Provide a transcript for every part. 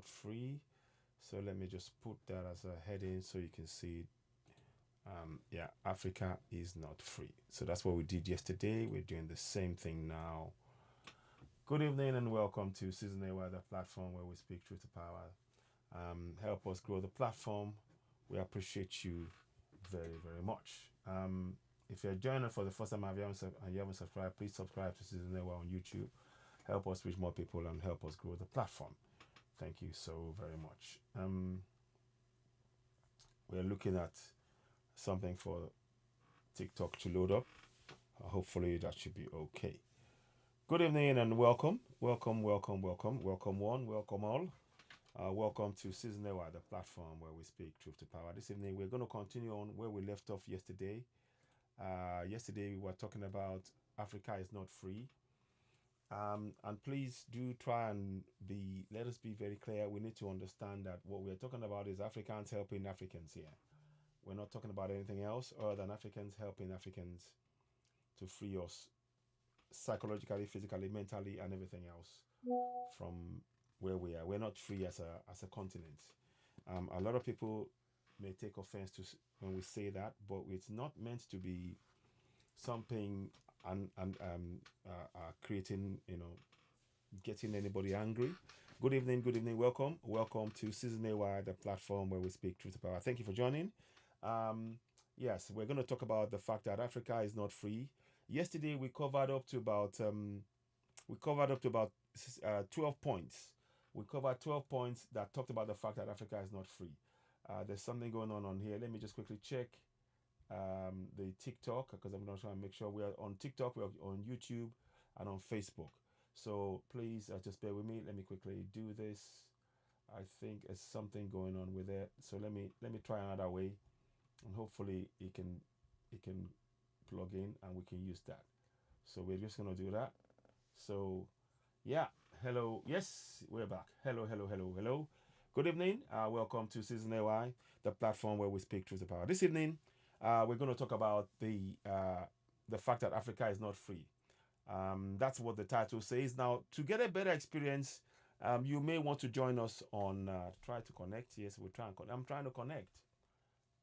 not free. So let me just put that as a heading so you can see it. Yeah, Africa is not free. So that's what we did yesterday. We're doing the same thing now. Good evening and welcome to Season A, the platform where we speak truth to power. Help us grow the platform. We appreciate you very, very much. If you're joining us for the first time and you haven't subscribed, please subscribe to Season A on YouTube. Help us reach more people and help us grow the platform. Thank you so very much. We're looking at something for TikTok to load up. Hopefully that should be okay. Good evening and welcome. Welcome one, welcome all. Welcome to Season A, the platform where we speak truth to power. This evening we're going to continue on where we left off yesterday. Yesterday we were talking about Africa is not free. And please do try and let us be very clear. We need to understand that what we're talking about is Africans helping Africans here. We're not talking about anything else other than Africans helping Africans to free us psychologically, physically, mentally, and everything else from where we are. We're not free as a continent. A lot of people may take offense to when we say that, but it's not meant to be something and creating, getting anybody angry. Good evening, welcome to Season AY, the platform where we speak truth to power. Thank you for joining. Yes, we're going to talk about the fact that Africa is not free. Yesterday we covered up to about 12 points. We covered 12 points that talked about the fact that Africa is not free. There's something going on here. Let me just quickly check the TikTok, because I'm going to try and make sure we are on TikTok, we're on YouTube, and on Facebook. So please just bear with me. Let me quickly do this. I think there's something going on with it. So let me try another way, and hopefully it can plug in and we can use that. So we're just gonna do that. So yeah, hello. Yes, we're back. Hello. Good evening. Welcome to Season AY, the platform where we speak truth to power. This evening, we're going to talk about the fact that Africa is not free. That's what the title says. Now, to get a better experience, you may want to join us on try to connect. Yes, we're trying. I'm trying to connect.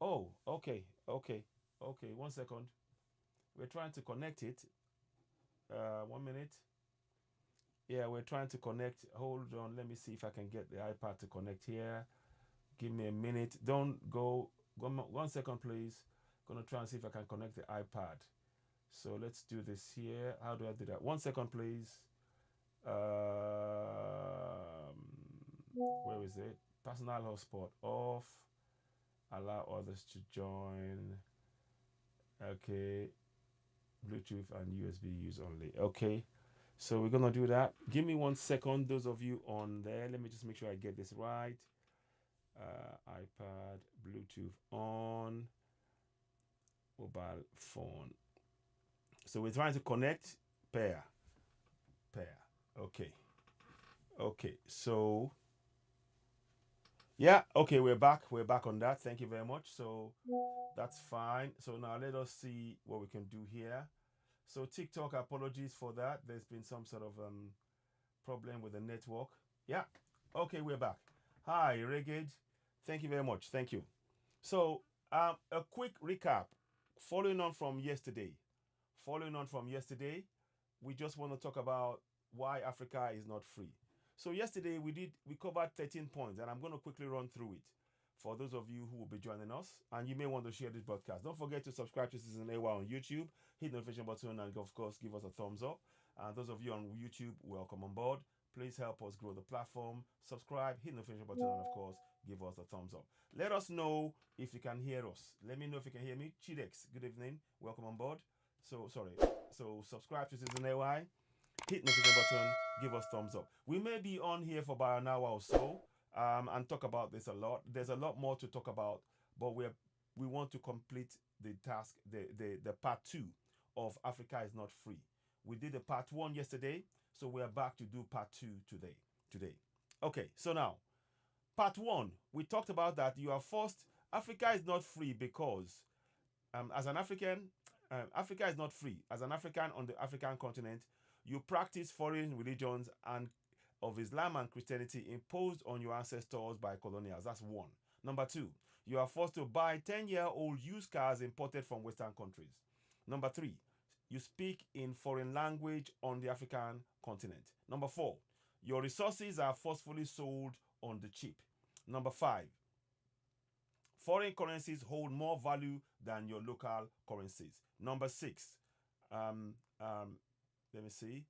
Oh, okay. 1 second. We're trying to connect it. 1 minute. Yeah, we're trying to connect. Hold on. Let me see if I can get the iPad to connect here. Give me a minute. Don't go. 1 second, please. Gonna try and see if I can connect the iPad. So let's do this here. How do I do that? 1 second, please. Where is it? Personal hotspot off. Allow others to join. Okay. Bluetooth and USB use only. Okay. So we're gonna do that. Give me 1 second. Those of you on there, let me just make sure I get this right. iPad, Bluetooth on, mobile phone. So we're trying to connect pair. Okay. So yeah, okay, we're back on that. Thank you very much. So that's fine. So now let us see what we can do here. So TikTok, apologies for that. There's been some sort of problem with the network. Yeah. Okay, we're back. Hi, Regage. Thank you very much. Thank you. So a quick recap following on from yesterday. We just want to talk about why Africa is not free. So yesterday we covered 13 points, and I'm going to quickly run through it for those of you who will be joining us, and you may want to share this broadcast. Don't forget to subscribe to Season AY on YouTube, hit the notification button, and of course give us a thumbs up. And those of you on YouTube, welcome on board. Please help us grow the platform. Subscribe, hit the notification button, and of course give us a thumbs up. Let us know if you can hear us. Let me know if you can hear me. Chidex, good evening, welcome on board. So subscribe to Season AY, hit the notification button, give us thumbs up. We may be on here for about an hour or so, and talk about this a lot. There's a lot more to talk about, but we want to complete the task, the part 2 of Africa is not free. We did the part 1 yesterday, so we're back to do part 2 today. Okay, so now part 1, we talked about that you are forced. Africa is not free because as an African, Africa is not free. As an African on the African continent, you practice foreign religions of Islam and Christianity imposed on your ancestors by colonials. That's one. Number two, you are forced to buy 10-year-old used cars imported from Western countries. Number three, you speak in foreign language on the African continent. Number four, your resources are forcefully sold on the cheap. Number five, foreign currencies hold more value than your local currencies. Number six, um, um, let me see.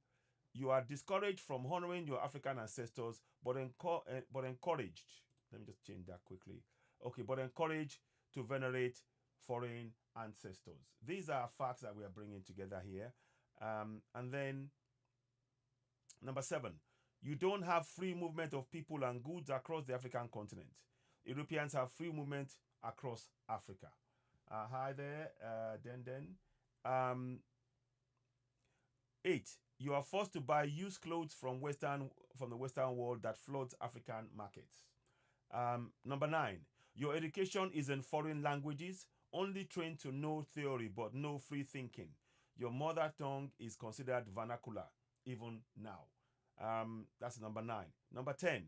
You are discouraged from honoring your African ancestors, but encouraged. Let me just change that quickly. Okay, but encouraged to venerate foreign ancestors. These are facts that we are bringing together here. And then number seven, you don't have free movement of people and goods across the African continent. Europeans have free movement across Africa. Hi there, Den. Um, 8. You are forced to buy used clothes from the Western world that floods African markets. Number 9. Your education is in foreign languages, only trained to know theory but no free thinking. Your mother tongue is considered vernacular even now. That's number 9. Number 10.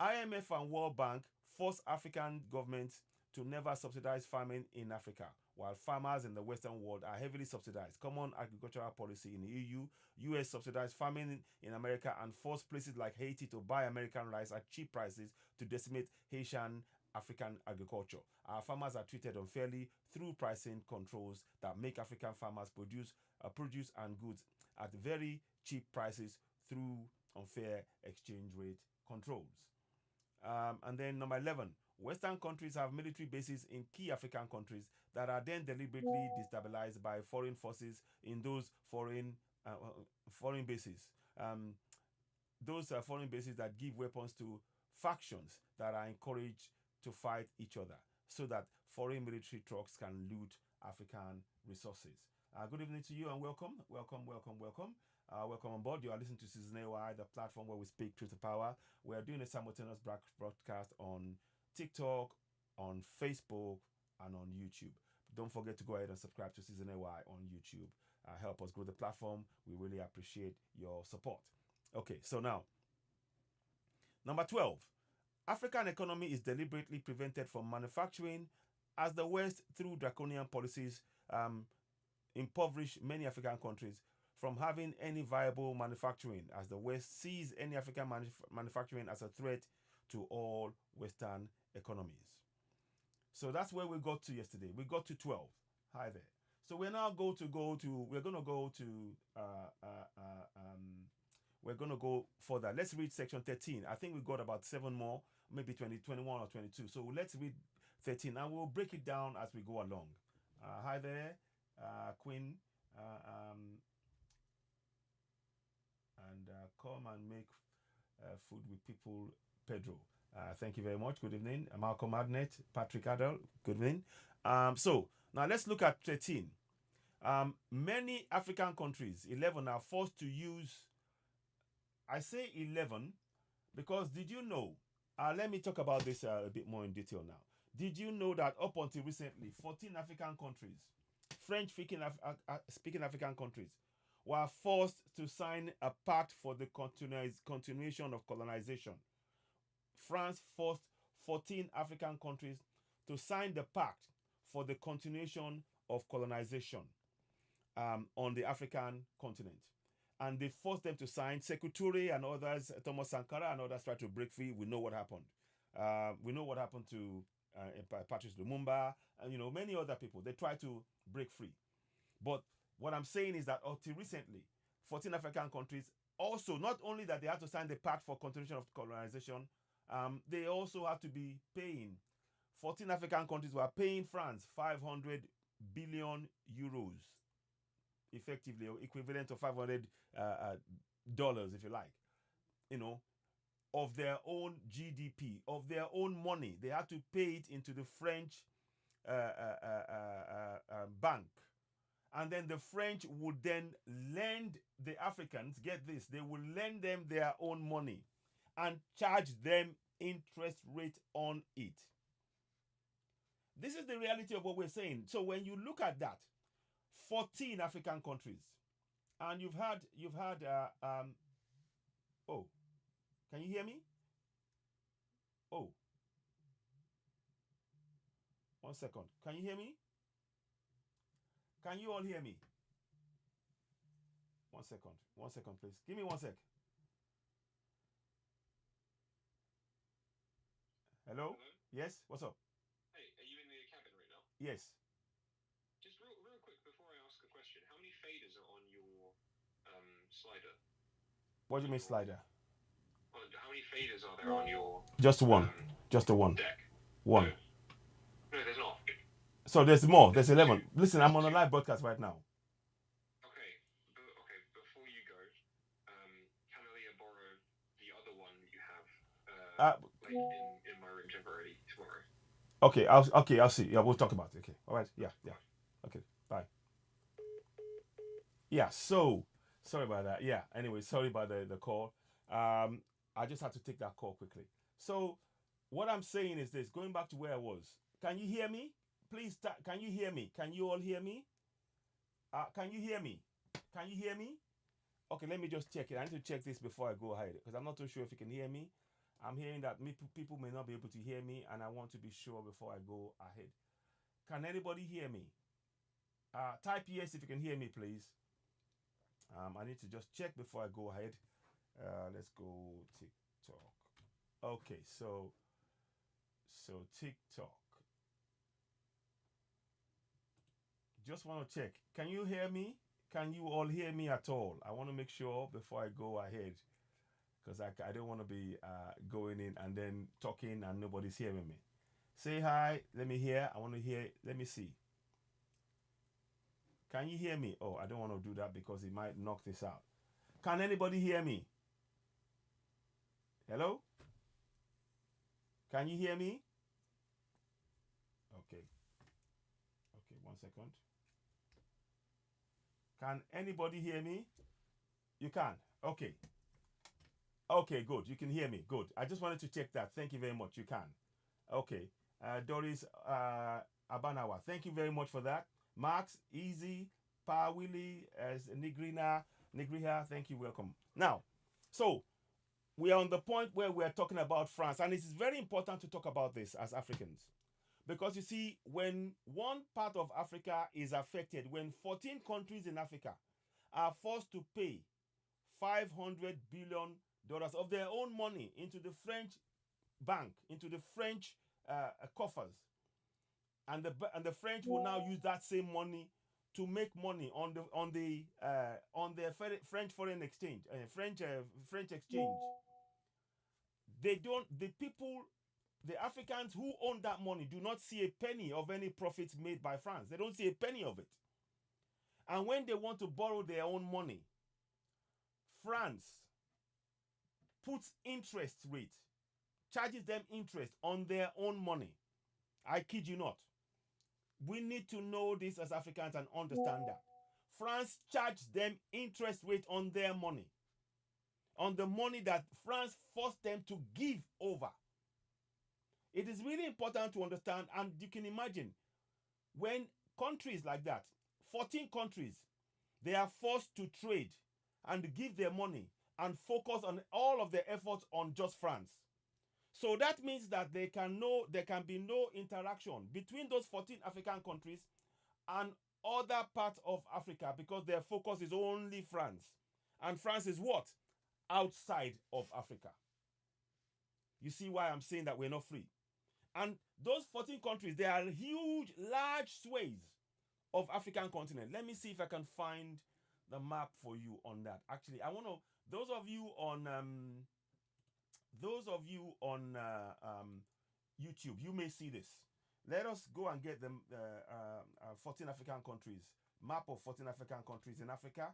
IMF and World Bank force African governments to never subsidize farming in Africa, while farmers in the Western world are heavily subsidized. Common agricultural policy in the EU, US subsidized farming in America and force places like Haiti to buy American rice at cheap prices to decimate Haitian African agriculture. Our farmers are treated unfairly through pricing controls that make African farmers produce produce and goods at very cheap prices through unfair exchange rate controls. And then number 11, Western countries have military bases in key African countries that are then deliberately destabilized by foreign forces in those foreign bases. Those are foreign bases that give weapons to factions that are encouraged to fight each other so that foreign military trucks can loot African resources. Good evening to you and welcome. Welcome on board. You are listening to Season AY, the platform where we speak truth to power. We are doing a simultaneous broadcast on TikTok, on Facebook, and on YouTube. Don't forget to go ahead and subscribe to Season AY on YouTube. Help us grow the platform. We really appreciate your support. Okay, so now, number 12. African economy is deliberately prevented from manufacturing as the West, through draconian policies, impoverish many African countries from having any viable manufacturing, as the West sees any African manufacturing as a threat to all Western economies. So that's where we got to yesterday. We got to 12. Hi there. So we're now going to go further. Let's read section 13. I think we got about 7 more, maybe 21 or 22. So let's read 13 and we'll break it down as we go along. Hi there, Queen. Come and make food with people, Pedro. Thank you very much. Good evening. Malcolm Magnet, Patrick Adel. Good evening. So now let's look at 13. Many African countries, 11, are forced to use. I say 11 because did you know? Let me talk about this a bit more in detail now. Did you know that up until recently, 14 African countries, French-speaking African countries, were forced to sign a pact for the continuation of colonization? France forced 14 African countries to sign the pact for the continuation of colonization on the African continent. And they forced them to sign. Sekou Touré and others, Thomas Sankara and others tried to break free. We know what happened. We know what happened to Patrice Lumumba and many other people. They tried to break free. But what I'm saying is that until recently, 14 African countries also, not only that they had to sign the pact for continuation of colonization, they also have to be paying. 14 African countries were paying France 500 billion euros, effectively equivalent to $500 if you like, of their own GDP, of their own money. They had to pay it into the French bank. And then the French would then lend the Africans, get this, they will lend them their own money and charge them interest rate on it. This is the reality of what we're saying. So when you look at that, 14 African countries, and you've had Can you hear me? Oh, 1 second. Can you hear me? Can you all hear me? 1 second. 1 second, please. Give me 1 sec. Hello? Hello? Yes? What's up? Hey, are you in the cabin right now? Yes. Just real quick before I ask a question, how many faders are on your slider? What do you On mean your slider? how many faders are there on your Just one. um Just the one. deck? No, One. no, there's not. So there's more. There's There's 11. two. Listen, There's I'm on a two. live broadcast right now. Okay, okay. Before you go, can Aaliyah borrow the other one that you have, Uh, like in my room temporarily tomorrow? okay, I'll see. Yeah, we'll talk about it. Okay. All right. Yeah, yeah. Fine. Okay. Bye. Yeah, so sorry about that. Yeah. Anyway, sorry about the call. I just had to take that call quickly. So what I'm saying is this, going back to where I was. Can you hear me? Please can you hear me? Can you all hear me? Can you hear me? Can you hear me? Okay, let me just check it. I need to check this before I go ahead because I'm not too sure if you can hear me. I'm hearing that people may not be able to hear me, and I want to be sure before I go ahead. Can anybody hear me? Type yes if you can hear me, please. I need to just check before I go ahead. Let's go TikTok. Okay, so TikTok. Just want to check. Can you hear me? Can you all hear me at all? I want to make sure before I go ahead because I don't want to be going in and then talking and nobody's hearing me. Say hi. Let me hear. I want to hear. Let me see. Can you hear me? Oh, I don't want to do that because it might knock this out. Can anybody hear me? Hello? Can you hear me? Okay. Okay, 1 second. Can anybody hear me? You can. Okay. Okay, good. You can hear me. Good. I just wanted to check that. Thank you very much. You can. Okay. Doris Abanawa. Thank you very much for that. Max, Easy, Pa Willie, as Nigriha. Thank you. Welcome. Now, so we are on the point where we are talking about France, and it's very important to talk about this as Africans. Because you see, when one part of Africa is affected, when 14 countries in Africa are forced to pay $500 billion of their own money into the French bank, into the French coffers, and the French will now use that same money to make money on the French foreign exchange, French exchange. They don't. The Africans who own that money do not see a penny of any profits made by France. They don't see a penny of it. And when they want to borrow their own money, France puts interest rate, charges them interest on their own money. I kid you not. We need to know this as Africans and understand that. France charges them interest rate on their money, on the money that France forced them to give over. It is really important to understand, and you can imagine when countries like that, 14 countries, they are forced to trade and give their money and focus on all of their efforts on just France. So that means that there can be no interaction between those 14 African countries and other parts of Africa because their focus is only France. And France is what? Outside of Africa. You see why I'm saying that we're not free. And those 14 countries, they are huge, large swathes of African continent. Let me see if I can find the map for you on that. Actually, I want to, those of you on YouTube, you may see this. Let us go and get the 14 African countries, map of 14 African countries in Africa.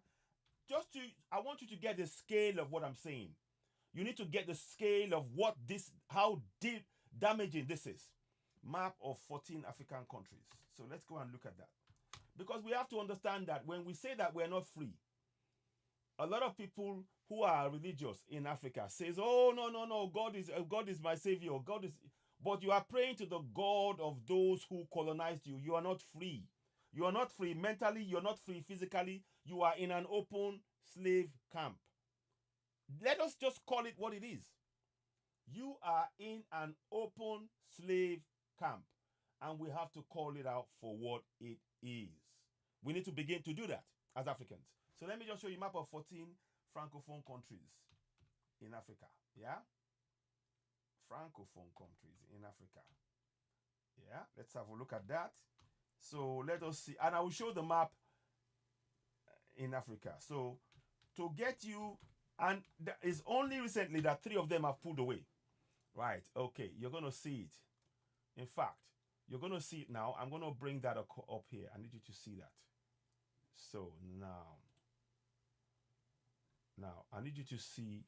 I want you to get the scale of what I'm saying. You need to get the scale of how deep damaging this is. Map of 14 African countries. So let's go and look at that. Because we have to understand that when we say that we're not free, a lot of people who are religious in Africa says, "Oh no, God is my savior. God is," but you are praying to the God of those who colonized you. You are not free. You are not free mentally. You're not free physically. You are in an open slave camp. Let us just call it what it is. You are in an open slave camp, and we have to call it out for what it is. We need to begin to do that as Africans. So let me just show you a map of 14 francophone countries in Africa. Yeah? Francophone countries in Africa. Yeah, let's have a look at that. So let us see. And I will show the map in Africa. So to get you, and it's only recently that 3 of them have pulled away. Right, okay, you're going to see it. In fact, you're going to see it now. I'm going to bring that up here. I need you to see that. So now I need you to see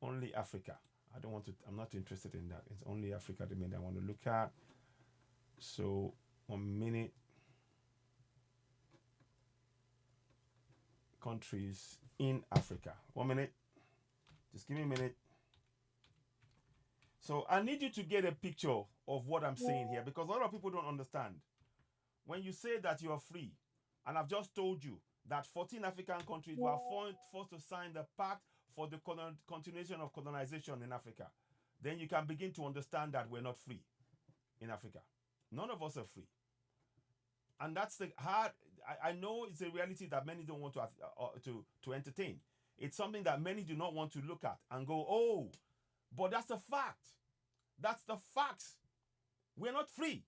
only Africa. I'm not interested in that. It's only Africa the main I want to look at. So 1 minute. Countries in Africa. 1 minute. Just give me a minute. So I need you to get a picture of what I'm saying here, because a lot of people don't understand. When you say that you are free, and I've just told you that 14 African countries were forced to sign the pact for the continuation of colonization in Africa, then you can begin to understand that we're not free in Africa. None of us are free. And that's the hard. I know it's a reality that many don't want to entertain. It's something that many do not want to look at and go, oh, but that's a fact. That's the facts. We're not free.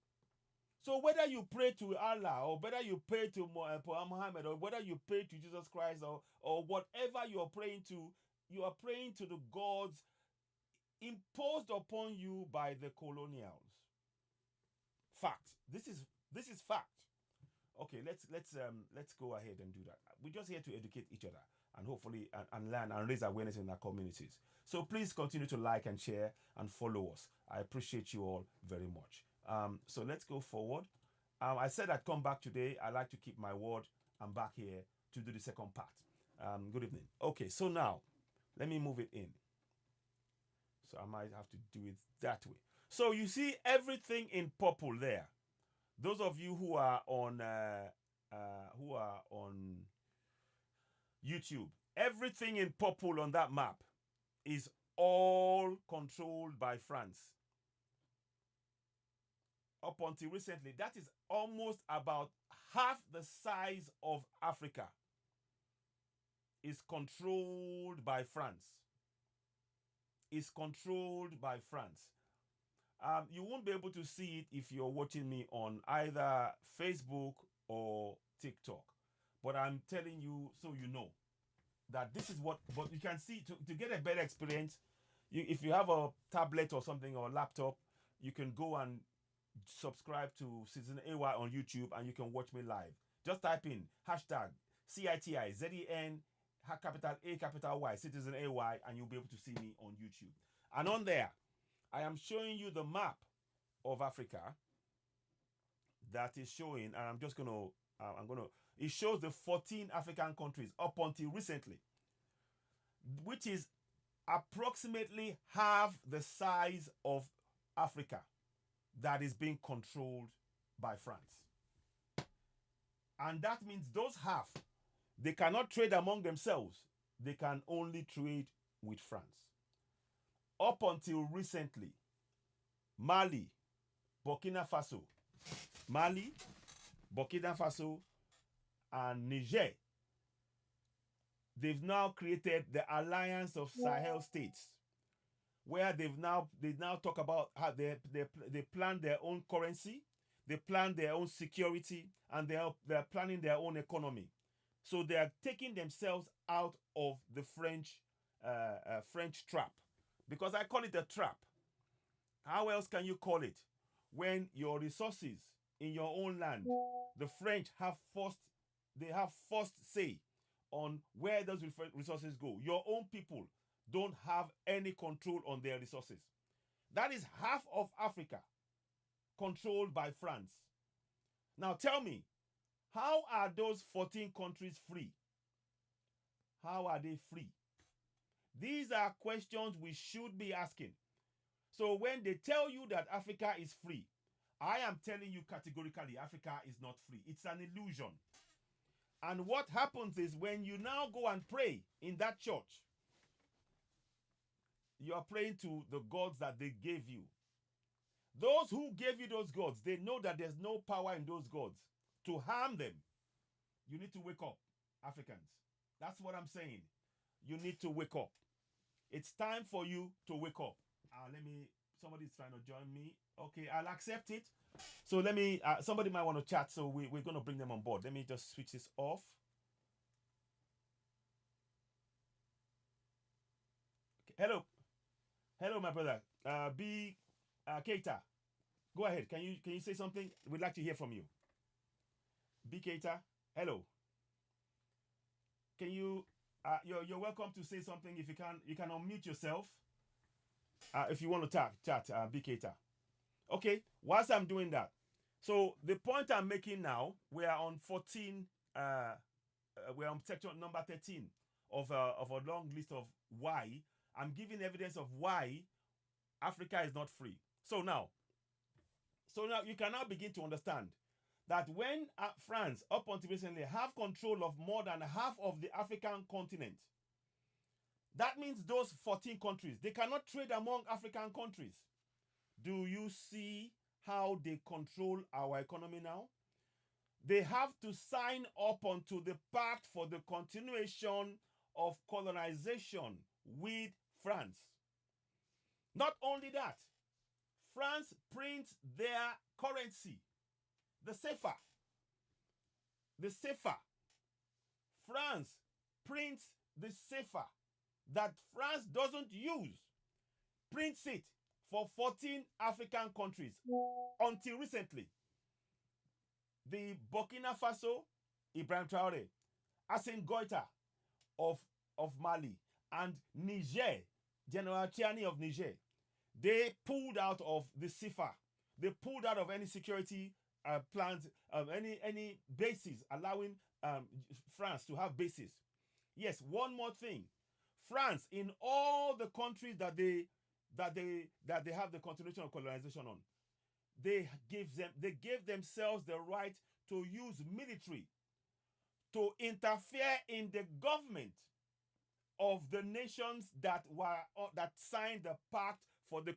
So whether you pray to Allah, or whether you pray to Muhammad, or whether you pray to Jesus Christ, or whatever you are praying to the gods imposed upon you by the colonials. Fact. This is fact. Okay, let's go ahead and do that. We're just here to educate each other and hopefully and learn and raise awareness in our communities. So please continue to like and share and follow us. I appreciate you all very much. So let's go forward. I said I'd come back today. I like to keep my word. I'm back here to do the second part. Good evening. Okay, so now let me move it in. So I might have to do it that way. So you see everything in purple there. Those of you who are on YouTube, everything in purple on that map is all controlled by France. Up until recently, that is almost about half the size of Africa is controlled by France. Is controlled by France. You won't be able to see it if you're watching me on either Facebook or TikTok. But I'm telling you so you know that this is what, but you can see to get a better experience, if you have a tablet or something or a laptop, you can go and subscribe to Citizen AY on YouTube and you can watch me live. Just type in hashtag CITIZEN capital A capital Y Citizen AY and you'll be able to see me on YouTube. And on there, I am showing you the map of Africa that is showing, and I'm just gonna, it shows the 14 African countries up until recently, which is approximately half the size of Africa that is being controlled by France. And that means those half, they cannot trade among themselves. They can only trade with France. Up until recently, Mali, Burkina Faso, and Niger, they've now created the Alliance of Sahel States, where they now talk about how they plan their own currency, they plan their own security, and they're planning their own economy. So they are taking themselves out of the French trap. Because I call it a trap. How else can you call it? When your resources in your own land, the French have first say on where those resources go. Your own people don't have any control on their resources. That is half of Africa controlled by France. Now tell me, how are those 14 countries free? How are they free? These are questions we should be asking. So when they tell you that Africa is free, I am telling you categorically, Africa is not free. It's an illusion. And what happens is when you now go and pray in that church, You are praying to the gods that they gave you. Those who gave you those gods, they know that there's no power in those gods to harm them. You need to wake up, Africans. That's what I'm saying. You need to wake up. It's time for you to wake up. Somebody's trying to join me. Okay, I'll accept it. So let me, somebody might want to chat, so we're going to bring them on board. Let me just switch this off. Okay. Hello, my brother. B. Keita. Go ahead. Can you say something? We'd like to hear from you. B. Keita. Hello. Can you? You're welcome to say something. If you can unmute yourself. If you want to chat, B. Keita. Okay. Whilst I'm doing that, so the point I'm making now, we are on 14. We're on section number 13 of a long list of why I'm giving evidence of why Africa is not free. So now you can now begin to understand that when France, up until recently, have control of more than half of the African continent, that means those 14 countries, they cannot trade among African countries. Do you see how they control our economy now? They have to sign up onto the Pact for the Continuation of Colonization with France. Not only that, France prints their currency, the CFA. The CFA. France prints the CFA that France doesn't use, prints it for 14 African countries until recently. The Burkina Faso, Ibrahim Traore, Assane Goita of Mali, and Niger, General Tiani of Niger, they pulled out of the CFA. They pulled out of any security plans, any bases allowing France to have bases. Yes, one more thing. France, in all the countries that they have the continuation of colonization on, they gave themselves the right to use military to interfere in the government of the nations that signed the pact for the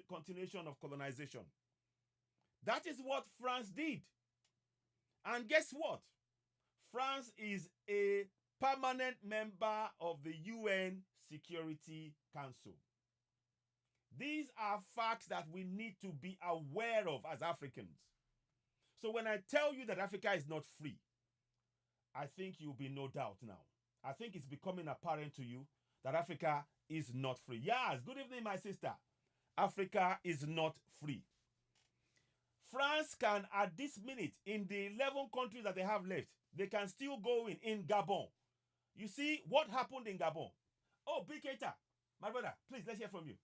continuation of colonization. That is what France did. And guess what? France is a permanent member of the UN Security Council. These are facts that we need to be aware of as Africans. So when I tell you that Africa is not free, I think you'll be no doubt now. I think it's becoming apparent to you that Africa is not free. Yes, good evening, my sister. Africa is not free. France can, at this minute, in the 11 countries that they have left, they can still go in Gabon. You see what happened in Gabon? Oh, B. Keita, my brother, please, let's hear from you.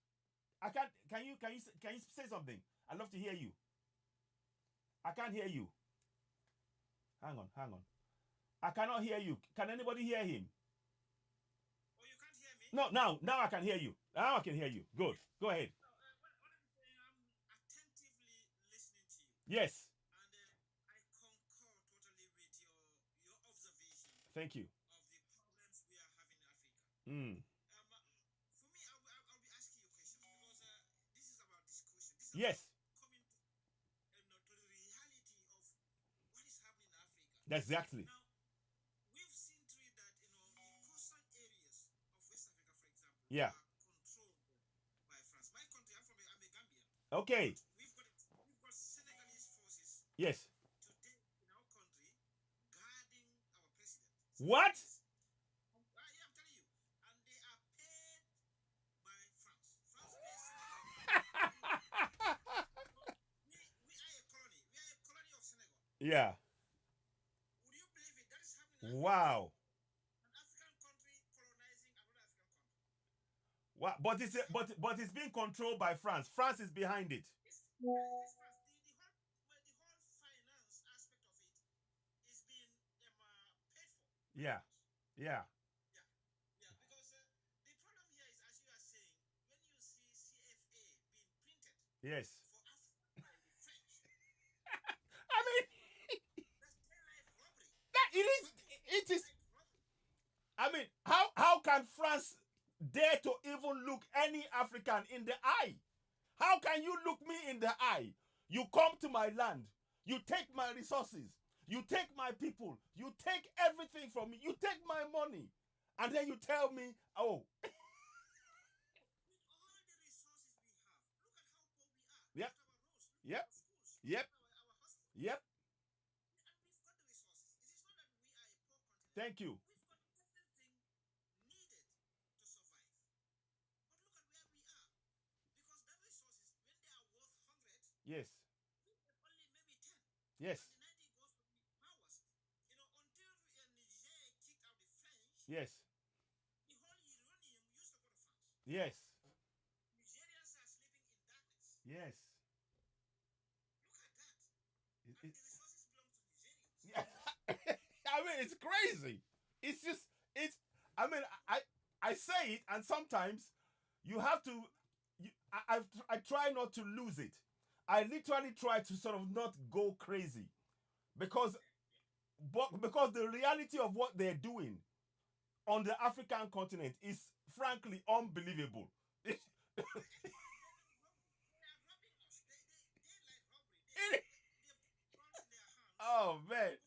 Can you say something? I'd love to hear you. I can't hear you. Hang on. I cannot hear you. Can anybody hear him? Oh, you can't hear me? No, now I can hear you. Now I can hear you. Good. Go ahead. What I'm saying, I'm attentively listening to you. Yes. And I concur totally with your observation. Thank you. Of the problems we are having in Africa. Mm. For me, I'll be asking you questions because this is about discussion. This is Yes. coming to the reality of what is happening in Africa. Exactly. Now, we've seen through that, the coastal areas of West Africa, for example, Yeah. are controlled by France. My country, I'm a Gambian. Okay. We've got Senegalese forces Yes. today in our country guarding our president. What? Yeah, I'm telling you. And they are paid by France. France pays Senegal. We are a colony. We are a colony of Senegal. Yeah. Would you believe it? That is happening in Wow. an African country colonizing another African country. Wow. But it's being controlled by France. France is behind it. This France, the whole finance aspect of it is being paid for. Yeah. Yeah. Yeah, because the problem here is, as you are saying, when you see CFA being printed Yes. for Africa by the French, I mean, that's daylight robbery. it is. Daylight robbery. I mean, how can France dare to even look any African in the eye. How can you look me in the eye? You come to my land. You take my resources. You take my people. You take everything from me. You take my money. And then you tell me, oh, With all the resources we have, look at how poor we are. Yep. Look at our roads. Look Yep. at our schools. Look Yep. at our hospitals. yep, And we've got the resources. It is not that we are a poor continent. thank you. We've got everything needed to survive. But look at where we are. Because that resources, when they are worth 100, Yes, we have only maybe 10. yes, And the 90 goes to the powers. You know, until Niger kicked out the French, yes, the whole uranium used to go to France. yes, Nigerians are sleeping in darkness. yes. Look at that. It- And it- the resources belong to Nigerians. yeah. I mean, it's crazy. It's just, it's, I mean, I say it, and sometimes you have to, I try not to lose it. I literally try to sort of not go crazy because the reality of what they're doing on the African continent is frankly unbelievable. They are robbing us. They like robbery. They've guns in their hands. Oh man.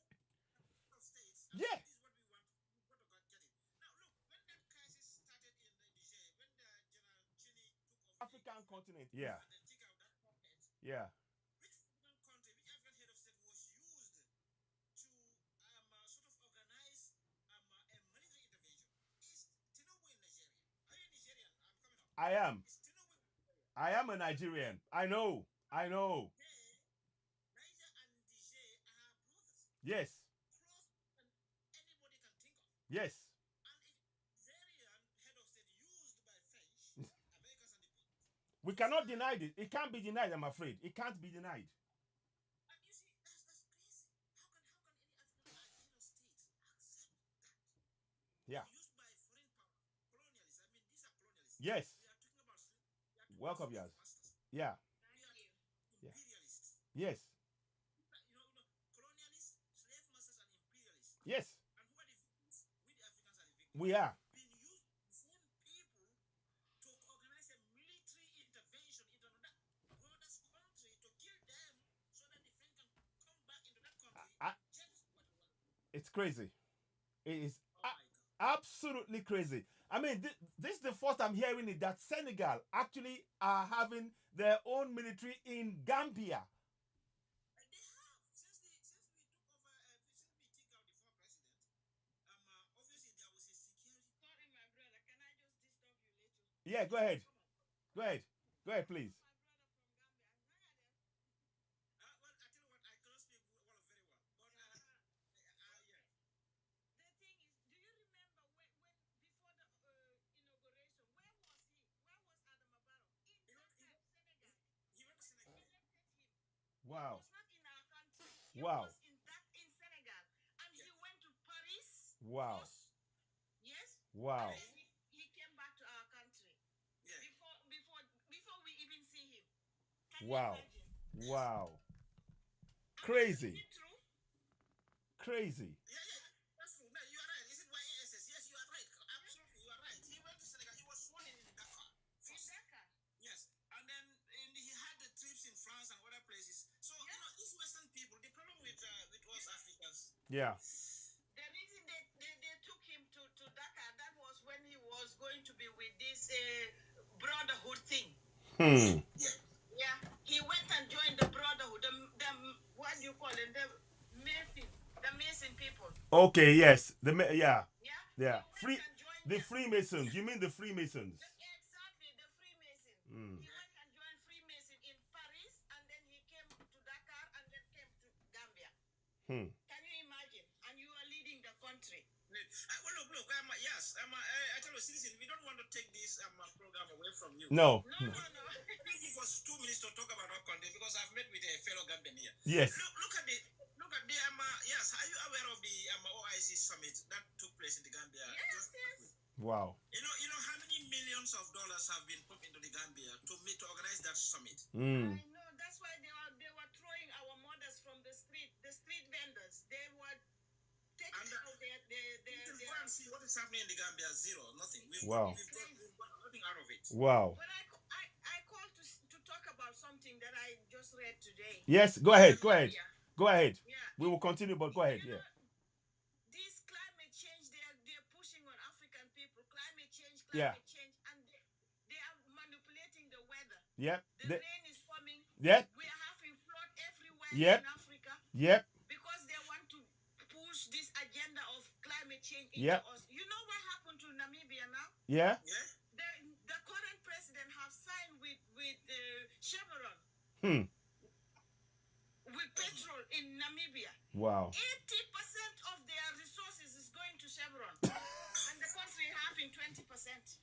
Of states. And Yeah. This is what we want. We've got to get it. Now look, when that crisis started in the Niger, when the General Chini took over African continent. Yeah. and then took out that puppet, Yeah. which African country, which African head of state was used to sort of organize a military intervention? Is Tinubu in Nigeria? Are you Nigerian? I'm coming up. I am. Is Tinubu in Nigeria? I am a Nigerian. I know. I know. Niger and Niger are brothers, Yes. closer than anybody can think of. Yes. And Nigerian head of state used by French, Americans and the people. We cannot deny it. It can't be denied, I'm afraid. It can't be denied. And you see, that's crazy. How can any African head of state accept that? Yeah. Used by foreign power, colonialists. I mean, these are colonialists. Yes. We are talking about Welcome, slave Yaz. masters. Yeah. We are Yeah. imperialists. Yes. Colonialists, slave masters, and imperialists. Yes. And who are the victims? We, the Africans, are the victims. We are. Being used by the same people to organize a military intervention into another brother's country to kill them so that the French can come back into that country. Just what we want. It's crazy. It is Oh my God. absolutely crazy. I mean, this is the first I'm hearing it that Senegal actually are having their own military in Gambia. They have since we took over since we kicked out the former president. Obviously there was a security. Sorry, my brother. Can I just disturb you little? Yeah, go ahead. Come on. Go ahead. Go ahead, please. My brother from Gambia. Where are they? Well, I tell you what, I cannot speak well very well. But yeah. The thing is, do you remember when before the inauguration, where was he? Where was Adama Barrow? In Senegal. He went to Senegal. We elected him. Wow. He was not in our country. He Wow. was in Senegal. And he went to Paris. Wow. first. Yes. Wow. And then he came back to our country. Yeah. Before we even see him. Can Wow. you imagine? Wow. And Crazy. Is it true? Crazy. Yeah, that's true. No, you are right. Is it YASS? Yes, you are right. Absolutely, you are right. He went to Senegal. He was sworn in Dakar. In Dakar. Yes, and then he had the trips in France and other places. So you know, these Western people, the problem with us Africans, Yeah. The reason they took him to Dakar, that was when he was going to be with this brotherhood thing. Hmm. Yeah, he went and joined the brotherhood. The what do you call it? The Mason people. Okay. Yes. Yeah. Yeah. Yeah. He went and joined The them. Freemasons. You mean the Freemasons? Exactly, the Freemason. Mm. He went and joined Freemason in Paris, and then he came to Dakar, and then came to Gambia. Hmm. Can you imagine? And you are leading the country. well, look, yes, I tell you, citizen, we don't want to take this program away from you. No. No. Give us 2 minutes to talk about our country because I've met with a fellow Gambian here. Yes. Look at the yes. Are you aware of the OIC summit that took place in the Gambia? Yes. Wow. You know how many millions of dollars have been pumped into the Gambia to organize that summit? Mm. I know. That's why they were throwing our mothers from the street vendors. They were taking out You can go and see what is happening in the Gambia. Zero, nothing. We've Wow. got something out of it. Wow. But I called to talk about something that I just read today. Yes, go ahead. Go ahead. Yeah. Go ahead. Yeah. We will continue, but go ahead. Yeah. This climate change, they're pushing on African people. Climate change, Yeah. and they are manipulating the weather. Yep. The rain is coming. Yep. We are having flood everywhere Yep. in Africa. Yep. Because they want to push this agenda of climate change into Yep. us. You know what happened to Namibia now? Yeah. Yeah. The current president have signed with Chevron. With petrol in Namibia. Wow. 80% of their resources is going to Chevron. And the country having 20%.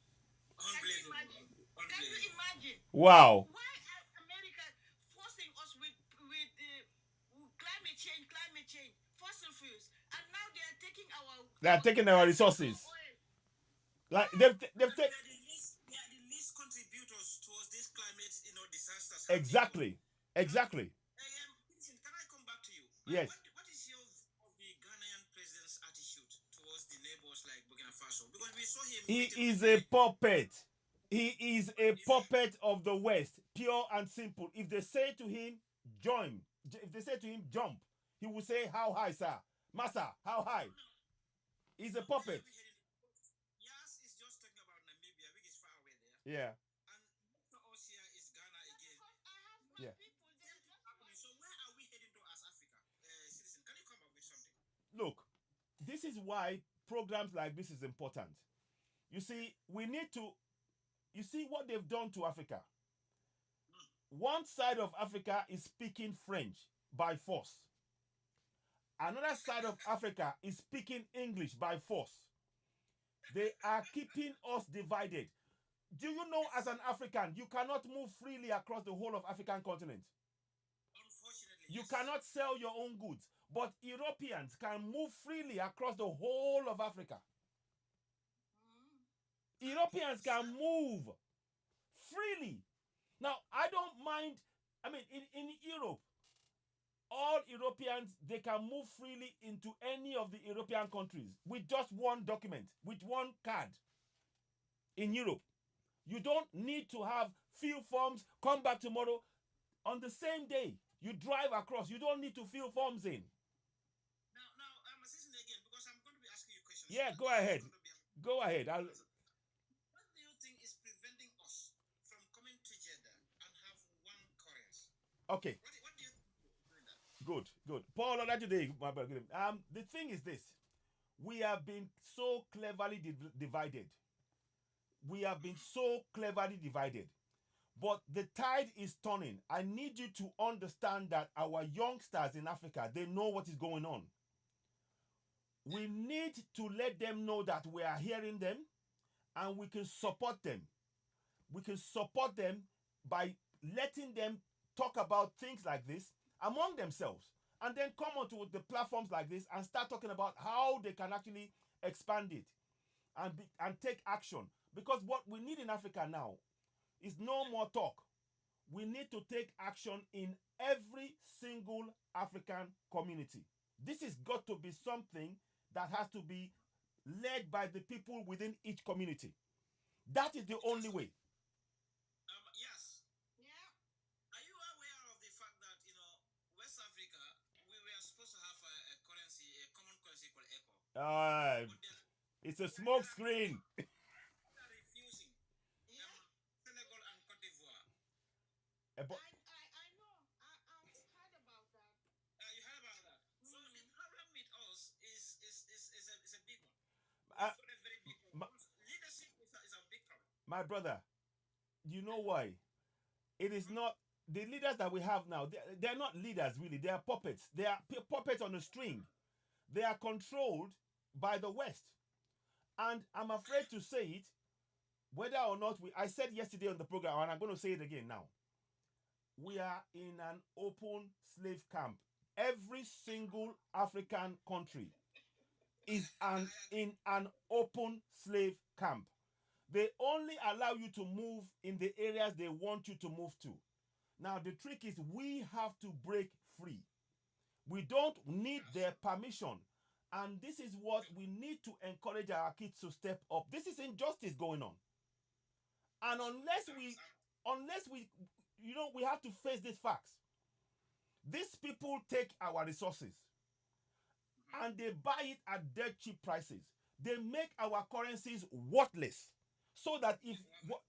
Unbelievable. Can you imagine? Wow. Why are America forcing us with climate change, fossil fuels, and now they are taking our resources. oil. Like they've They are the least contributors towards this climate, disasters. exactly. Exactly. Listen, can I come back to you? Yes. What is your view of the Ghanaian president's attitude towards the neighbors like Burkina Faso? Because we saw him. He is a puppet. He is a puppet of the West, pure and simple. If they say to him, join, if they say to him, jump, he will say, how high, sir? Massa, how high? He's a puppet. Yes, is just talking about Namibia, which is far away there. Yeah. And for us here is Ghana again. Yeah. So where are we heading to as Africa? Citizen, can you come up with something? Look, this is why programs like this is important. You see, we need to, you see what they've done to Africa. One side of Africa is speaking French by force. Another side of Africa is speaking English by force. They are keeping us divided. Do you know, as an African, you cannot move freely across the whole of African continent? Unfortunately, You yes. cannot sell your own goods. But Europeans can move freely across the whole of Africa. Europeans can move freely. Now, I don't mind. I mean, in Europe, all Europeans, they can move freely into any of the European countries with just one document, with one card. In Europe, you don't need to have fill forms, come back tomorrow. On the same day, you drive across. You don't need to fill forms in. Now, I'm assisting again because I'm going to be asking you questions. Yeah, go ahead. Go ahead. What do you think is preventing us from coming together and have one currency? Okay. What do you think is doing that? Good. Paul, today, my brother. The thing is this: we have been so cleverly divided. We have been so cleverly divided. But the tide is turning. I need you to understand that our youngsters in Africa, they know what is going on. We need to let them know that we are hearing them and we can support them. We can support them by letting them talk about things like this among themselves, and then come onto the platforms like this and start talking about how they can actually expand it and take action. Because what we need in Africa now is no more talk. We need to take action in every single African community. This has got to be something that has to be led by the people within each community. That is the only way. Yes. Yeah. Are you aware of the fact that West Africa, we were supposed to have a currency, a common currency called ECO? It's a smoke screen. They are refusing. Senegal and Cote d'Ivoire. I know. I've heard about that. You heard about that? So the problem with us is a big one. Uh, It's a very big one. Leadership is a big problem. My brother, you know why? It is not the leaders that we have now. They're not leaders really. They are puppets. They are puppets on a string. They are controlled by the West. And I'm afraid to say it, whether or not I said yesterday on the program, and I'm going to say it again now. We are in an open slave camp. Every single African country is in an open slave camp. They only allow you to move in the areas they want you to move to. Now, the trick is we have to break free. We don't need their permission. And this is what we need to encourage our kids to step up. This is injustice going on. And unless we, we have to face these facts. These people take our resources and they buy it at dirt cheap prices. They make our currencies worthless, so that if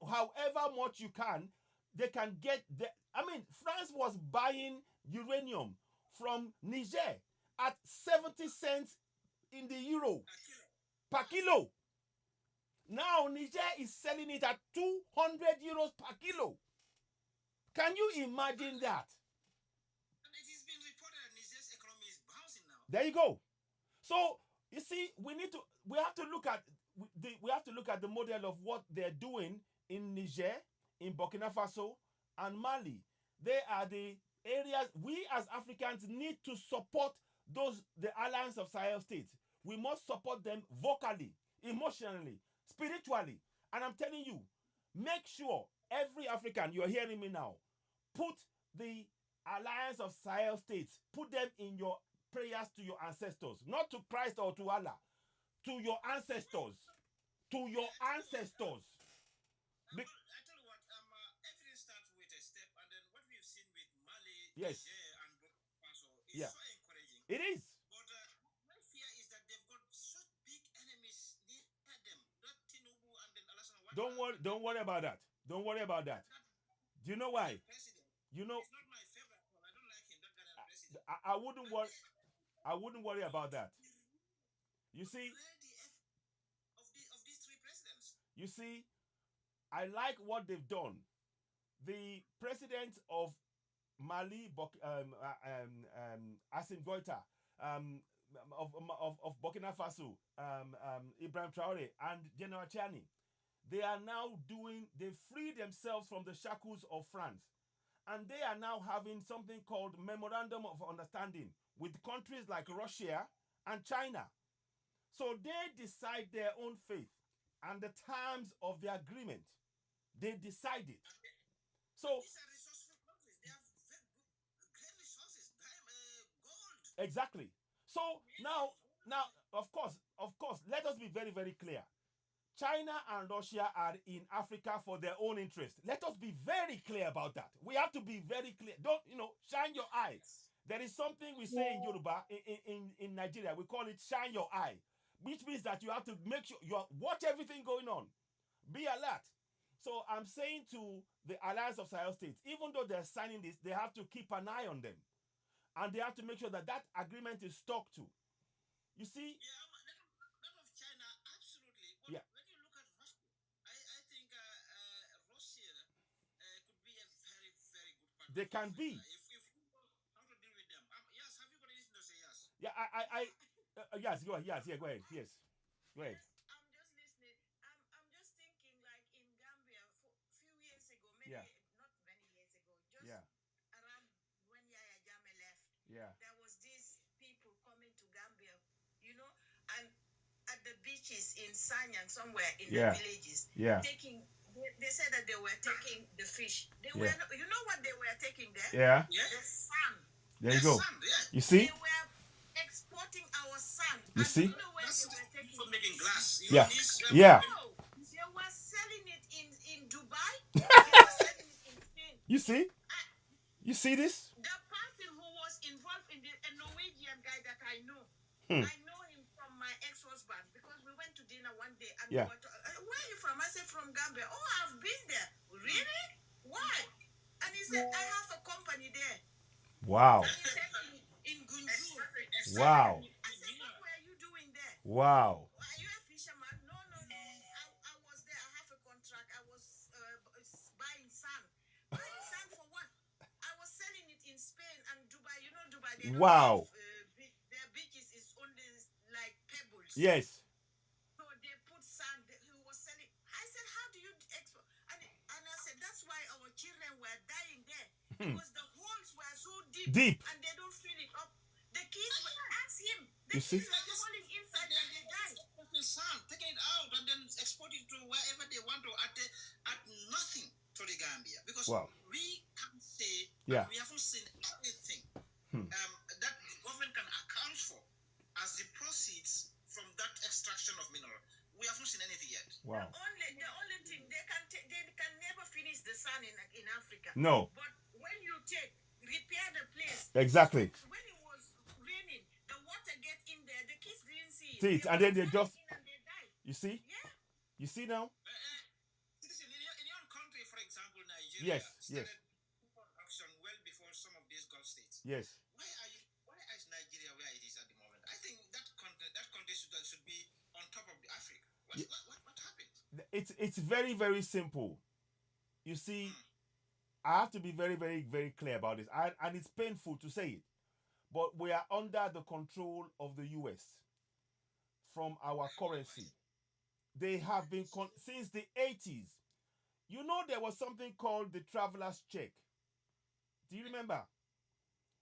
however much you can, they can get the. I mean, France was buying uranium from Niger at 70 cents in the euro per kilo. Now Niger is selling it at 200 euros per kilo. Can you imagine that? And it has been reported that Niger's economy is bouncing now. There you go. So you see, we have to look at the model of what they're doing in Niger, in Burkina Faso, and Mali. They are the areas we as Africans need to support the alliance of Sahel states. We must support them vocally, emotionally, spiritually. And I'm telling you, make sure every African, you're hearing me now, put the alliance of Sahel states, put them in your prayers to your ancestors, not to Christ or to Allah, to your ancestors, to your ancestors. I tell you what, everything starts with a step, and then what we've seen with Mali, Yes. Niger, and Burkina Faso is Yeah. so encouraging. It is. But my fear is that they've got such big enemies near them. That Tinubu and then Alassane Ouattara. Don't worry about that. Don't worry about that. Do you know why? President. You know, He's not my favorite. I don't like him. That Ghanaian president. I wouldn't worry. I wouldn't worry about that. You see, Of these three presidents. You see, I like what they've done. The president of Mali, Assimi Goïta, of Burkina Faso, Ibrahim Traore, and General Chani, they are now they free themselves from the shackles of France. And they are now having something called Memorandum of Understanding with countries like Russia and China. So they decide their own fate and the terms of the agreement. They decided. So These are resourceful countries. They have great resources, gold. exactly. So now, of course, let us be very, very clear. China and Russia are in Africa for their own interest. Let us be very clear about that. We have to be very clear. Don't, shine your eyes. There is something we say in Yoruba, in Nigeria, we call it shine your eye, which means that you have to make sure you watch everything going on. Be alert. So I'm saying to the Alliance of Sahel States, even though they're signing this, they have to keep an eye on them. And they have to make sure that agreement is stuck to. You see? Yeah, that of China, absolutely. But Yeah. when you look at Russia, I think Russia could be a very, very good partner. They can for be. Africa. If you know how to deal with them. Yes, have you got anything to say? Yes. Yeah, yes, go ahead. Yes, yeah, go ahead. Yes. Go ahead. I'm just listening. I'm just thinking, like in Gambia, for a few years ago, Yeah. not many years ago, just Yeah. around when Yaya Jammeh left, Yeah. there was these people coming to Gambia, and at the beaches in Sanyang, somewhere in Yeah. the villages, Yeah. they said that they were taking the fish. They Yeah. were, you know what they were taking there? Yeah. Yeah. The sand. There you go. Sand, yeah. You see? They were exporting our sand. You And see? you know where That's they were taking for it? making glass. Yeah. Yeah. No, they were selling it in Dubai. They were selling it in Spain. You see? You see this? The person who was involved in a Norwegian guy that I know, Hmm. I know him from my ex-husband because we went to dinner one day and Yeah. we were where are you from? I said from Gambia. Oh, I've been there. Really? Why? And he said I have a company there. Wow. And he said in Gunjur. Wow. I said, what were you doing there? Wow. Are you a fisherman? No. I was there. I have a contract. I was buying sand. Buying sand for what? I was selling it in Spain and Dubai. You know Dubai. They don't Wow. have, their beaches is only like pebbles. Yes. So they put sand. He was selling. I said, how do you export? And I said, that's why our children were dying there because the holes were so deep. Deep. And they don't fill it up. The kids were ask him. The You see? kids were falling inside and they died. The sand, taking it out and then export it to wherever they want to at nothing to the Gambia. Because Wow. we can't say Yeah. we haven't seen anything Hmm. that the government can account for as the proceeds from that extraction of mineral. We haven't seen anything yet. Wow. The only thing they can sun in Africa. No. But when you repair the place. Exactly. When it was raining, the water get in there. The kids didn't see it. See it, and then they just. And they died. You see? Yeah. You see now? Citizen, in your country, for example, Nigeria, Yes. Action well before some of these Gulf states. Yes. Why is Nigeria where it is at the moment? I think that country should be on top of the Africa. What happened? It's very, very simple. You see, I have to be very, very, very clear about this. And it's painful to say it. But we are under the control of the US from our currency. They have been since the 80s. You know, there was something called the traveler's check. Do you remember?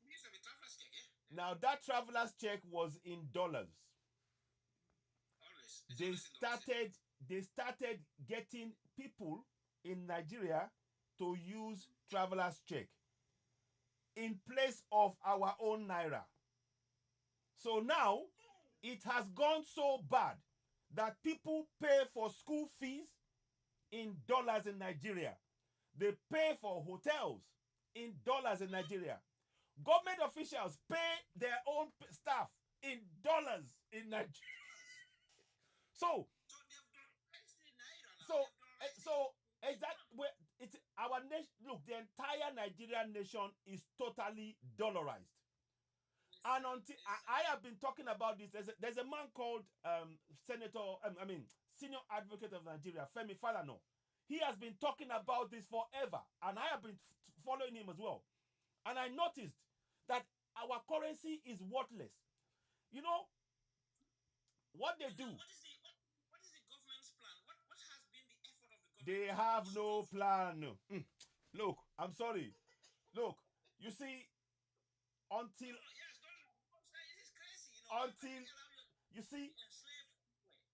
Yes, the traveler's check, yeah. Now, that traveler's check was in dollars. Always. They started getting people in Nigeria to use traveler's check in place of our own naira. So now it has gone so bad that people pay for school fees in dollars in Nigeria. They pay for hotels in dollars in Nigeria. Government officials pay their own staff in dollars in Nigeria. So exactly, it's our nation. Look, the entire Nigerian nation is totally dollarized. And until I have been talking about this, there's a man called Senior Advocate of Nigeria, Femi Falana. He has been talking about this forever, and I have been following him as well. And I noticed that our currency is worthless. You know what they do? What is the government's plan? What has been the effort of the government? They have no plan. Look, I'm sorry. Look, you see, until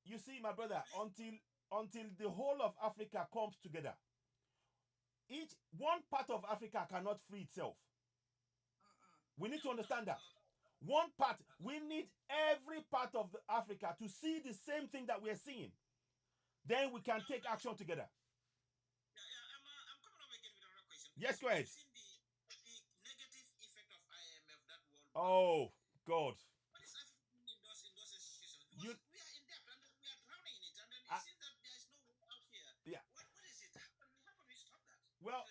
you see, my brother, until the whole of Africa comes together, each one part of Africa cannot free itself. We need to understand that. One part, we need every part of Africa to see the same thing that we're seeing. Then we can take action together. I'm coming up again with another question. Yes, go ahead. You've seen the negative effect of IMF, that world. Oh, God. What is happening in those institutions? Because You- we are in debt and we are drowning in it, and then it seems that there is no way out here. Yeah. What is it? How can we stop that? Well,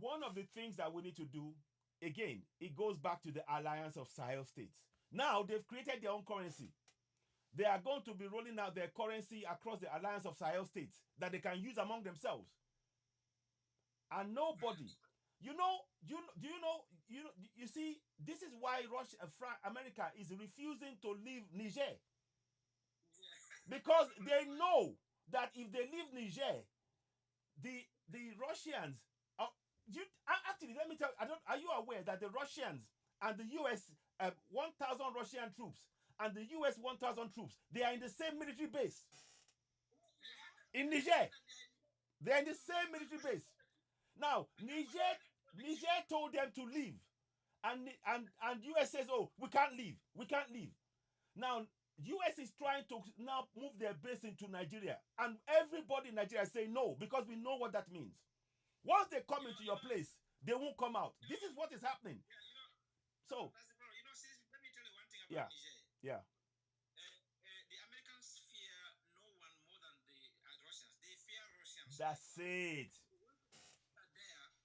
one of the things that we need to do, again, it goes back to the Alliance of Sahel States. Now, they've created their own currency. They are going to be rolling out their currency across the Alliance of Sahel States that they can use among themselves. And nobody, you see, this is why America is refusing to leave Niger. Because they know that if they leave Niger, the Russians, actually, let me tell you, are you aware that the Russians and the US, 1,000 Russian troops and the US 1,000 troops, they are in the same military base in Niger. They are in the same military base. Now, Niger told them to leave, and US says, "Oh, we can't leave. We can't leave." Now, US is trying to now move their base into Nigeria, and everybody in Nigeria is saying no, because we know what that means. Once they come into your place, they won't come out. This is what is happening. So, That's the problem. Let me tell you one thing about Yeah. Niger. yeah, The Americans fear no one more than the Russians. They fear Russians. that's it.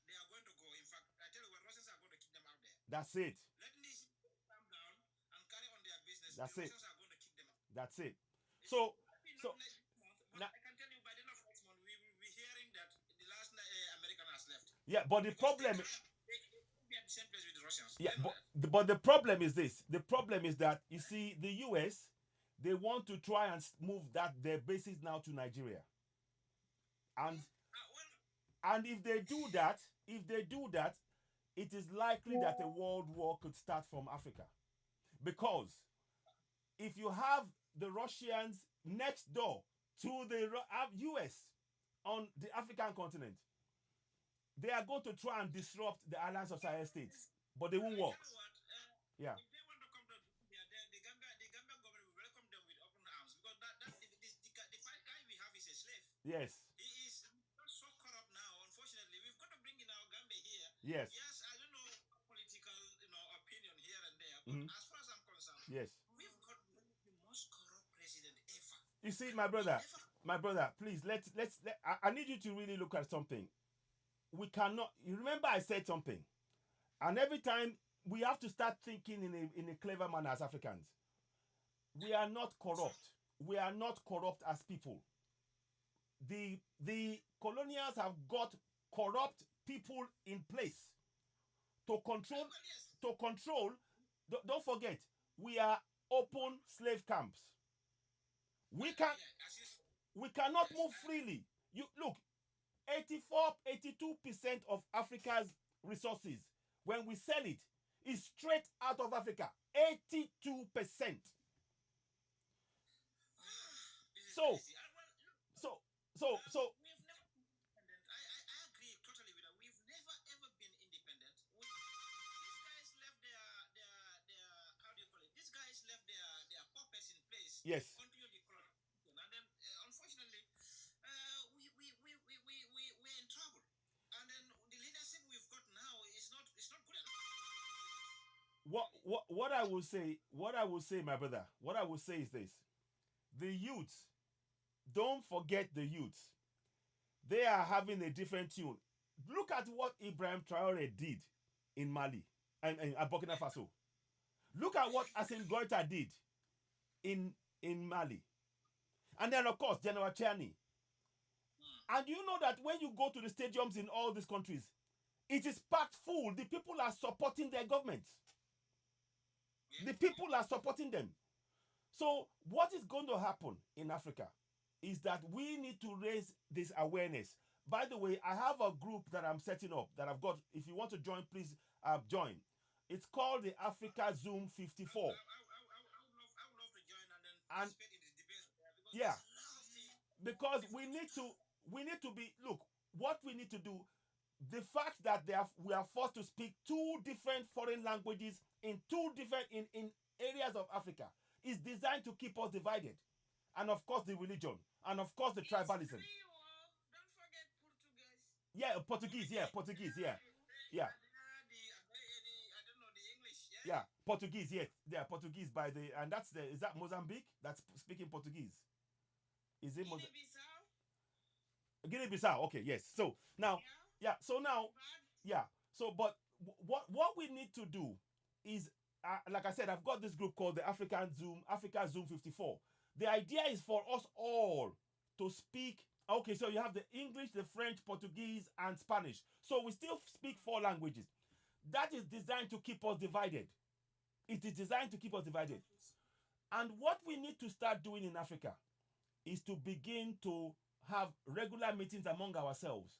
They are going to go. In fact, I tell you what, Russians are going to kick them out there. That's it. Let these calm down and carry on their business. That's the it. Russians are going to kick them out. That's it. So, Maybe not next month, but now- I can tell you by the end of next month, we will be hearing that the last American has left. yeah, but the problem, They will be at the same place with the Russians. yeah, They know but the problem is this. The problem is that, you see, the US, they want to try and move their bases now to Nigeria. And if they do that, it is likely that a world war could start from Africa. Because if you have the Russians next door to the US on the African continent, they are going to try and disrupt the Alliance of Sahel States, but they won't work. You know what? Yeah. If they want to come to Gambia, the Gambia government will welcome them with open arms, because the fight guy we have is a slave. Yes. He is so corrupt now. Unfortunately, we've got Yes. Yes, I don't know political, opinion here and there, but Mhm. as far as I'm concerned, Yes. we've got one of the most corrupt president ever. You see, And my we brother, never please I need you to really look at something. We cannot. You remember I said something, and every time we have to start thinking in a clever manner as Africans. We are not corrupt. We are not corrupt as people. The colonials have got corrupt people in place to control. well, yes. To control. Don't forget, we are open slave camps. We can Yeah, as you said, we cannot yes, move freely. You look, 82% of Africa's resources, when we sell it, is straight out of Africa. 82%. this is So, crazy. And well, look, so we've never been independent. I agree totally with that. We've never ever been independent. These guys left their how do you call it? These guys left their puppets in place yes. to continue the colonization, and then unfortunately, we're in trouble. And then the leadership we've got now is not good enough. What I will say, my brother, what I will say is this: the youth, don't forget the youth. They are having a different tune. Look at what Ibrahim Traore did in Mali and Burkina Faso. Look at what Assimi Goïta did in Mali, and then of course General Chiani. And you know that when you go to the stadiums in all these countries, it is packed full. The people are supporting their government. The people are supporting them. So what is going to happen in Africa is that we need to raise this awareness. By the way, I have a group that I'm setting up that I've got. If you want to join, please join. It's called the Africa Zoom 54. I would love to join and then participate in this debate because Yeah, there's a lot of things. because we need to be, look, what we need to do, the fact that we are forced to speak two different foreign languages in two different in areas of Africa is designed to keep us divided. And of course the religion, and of course the tribalism. Don't forget Portuguese. Yeah, Portuguese, yeah, Portuguese, yeah. Yeah. I don't know the English. Yeah, Portuguese, yes. Yeah, Portuguese by the, and that's the, is that Mozambique that's speaking Portuguese? Is it Mozambique? Guinea-Bissau, okay, yes. So now, yeah, so now, yeah. So, but what we need to do is, like I said, I've got this group called the Africa Zoom 54. The idea is for us all to speak. Okay, so you have the English, the French, Portuguese, and Spanish. So we still speak 4 languages. That is designed to keep us divided. It is designed to keep us divided. And what we need to start doing in Africa is to begin to have regular meetings among ourselves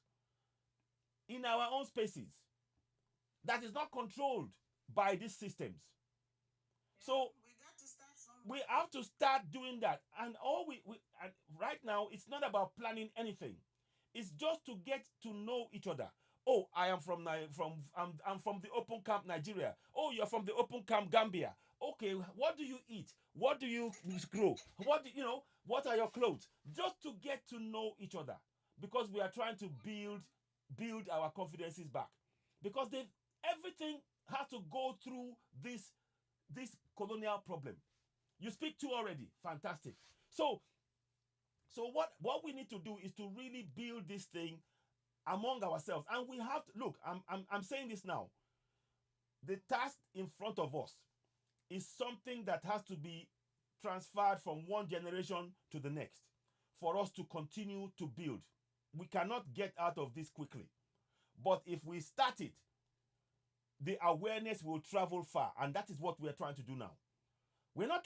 in our own spaces that is not controlled by these systems. So we got to start somewhere. we have to start doing that. And all and right now, it's not about planning anything. It's just to get to know each other. Oh, I am I'm from the Open Camp Nigeria. Oh, you're from the Open Camp Gambia. Okay, what do you eat? What do you grow? What are your clothes? Just to get to know each other, because we are trying to build our confidences back, because everything has to go through this colonial problem. You speak 2 already, fantastic. So what we need to do is to really build this thing among ourselves, and we have to look. I'm saying this now. The task in front of us is something that has to be transferred from one generation to the next for us to continue to build. We cannot get out of this quickly, but if we start it, the awareness will travel far, and that is what we're trying to do now. We're not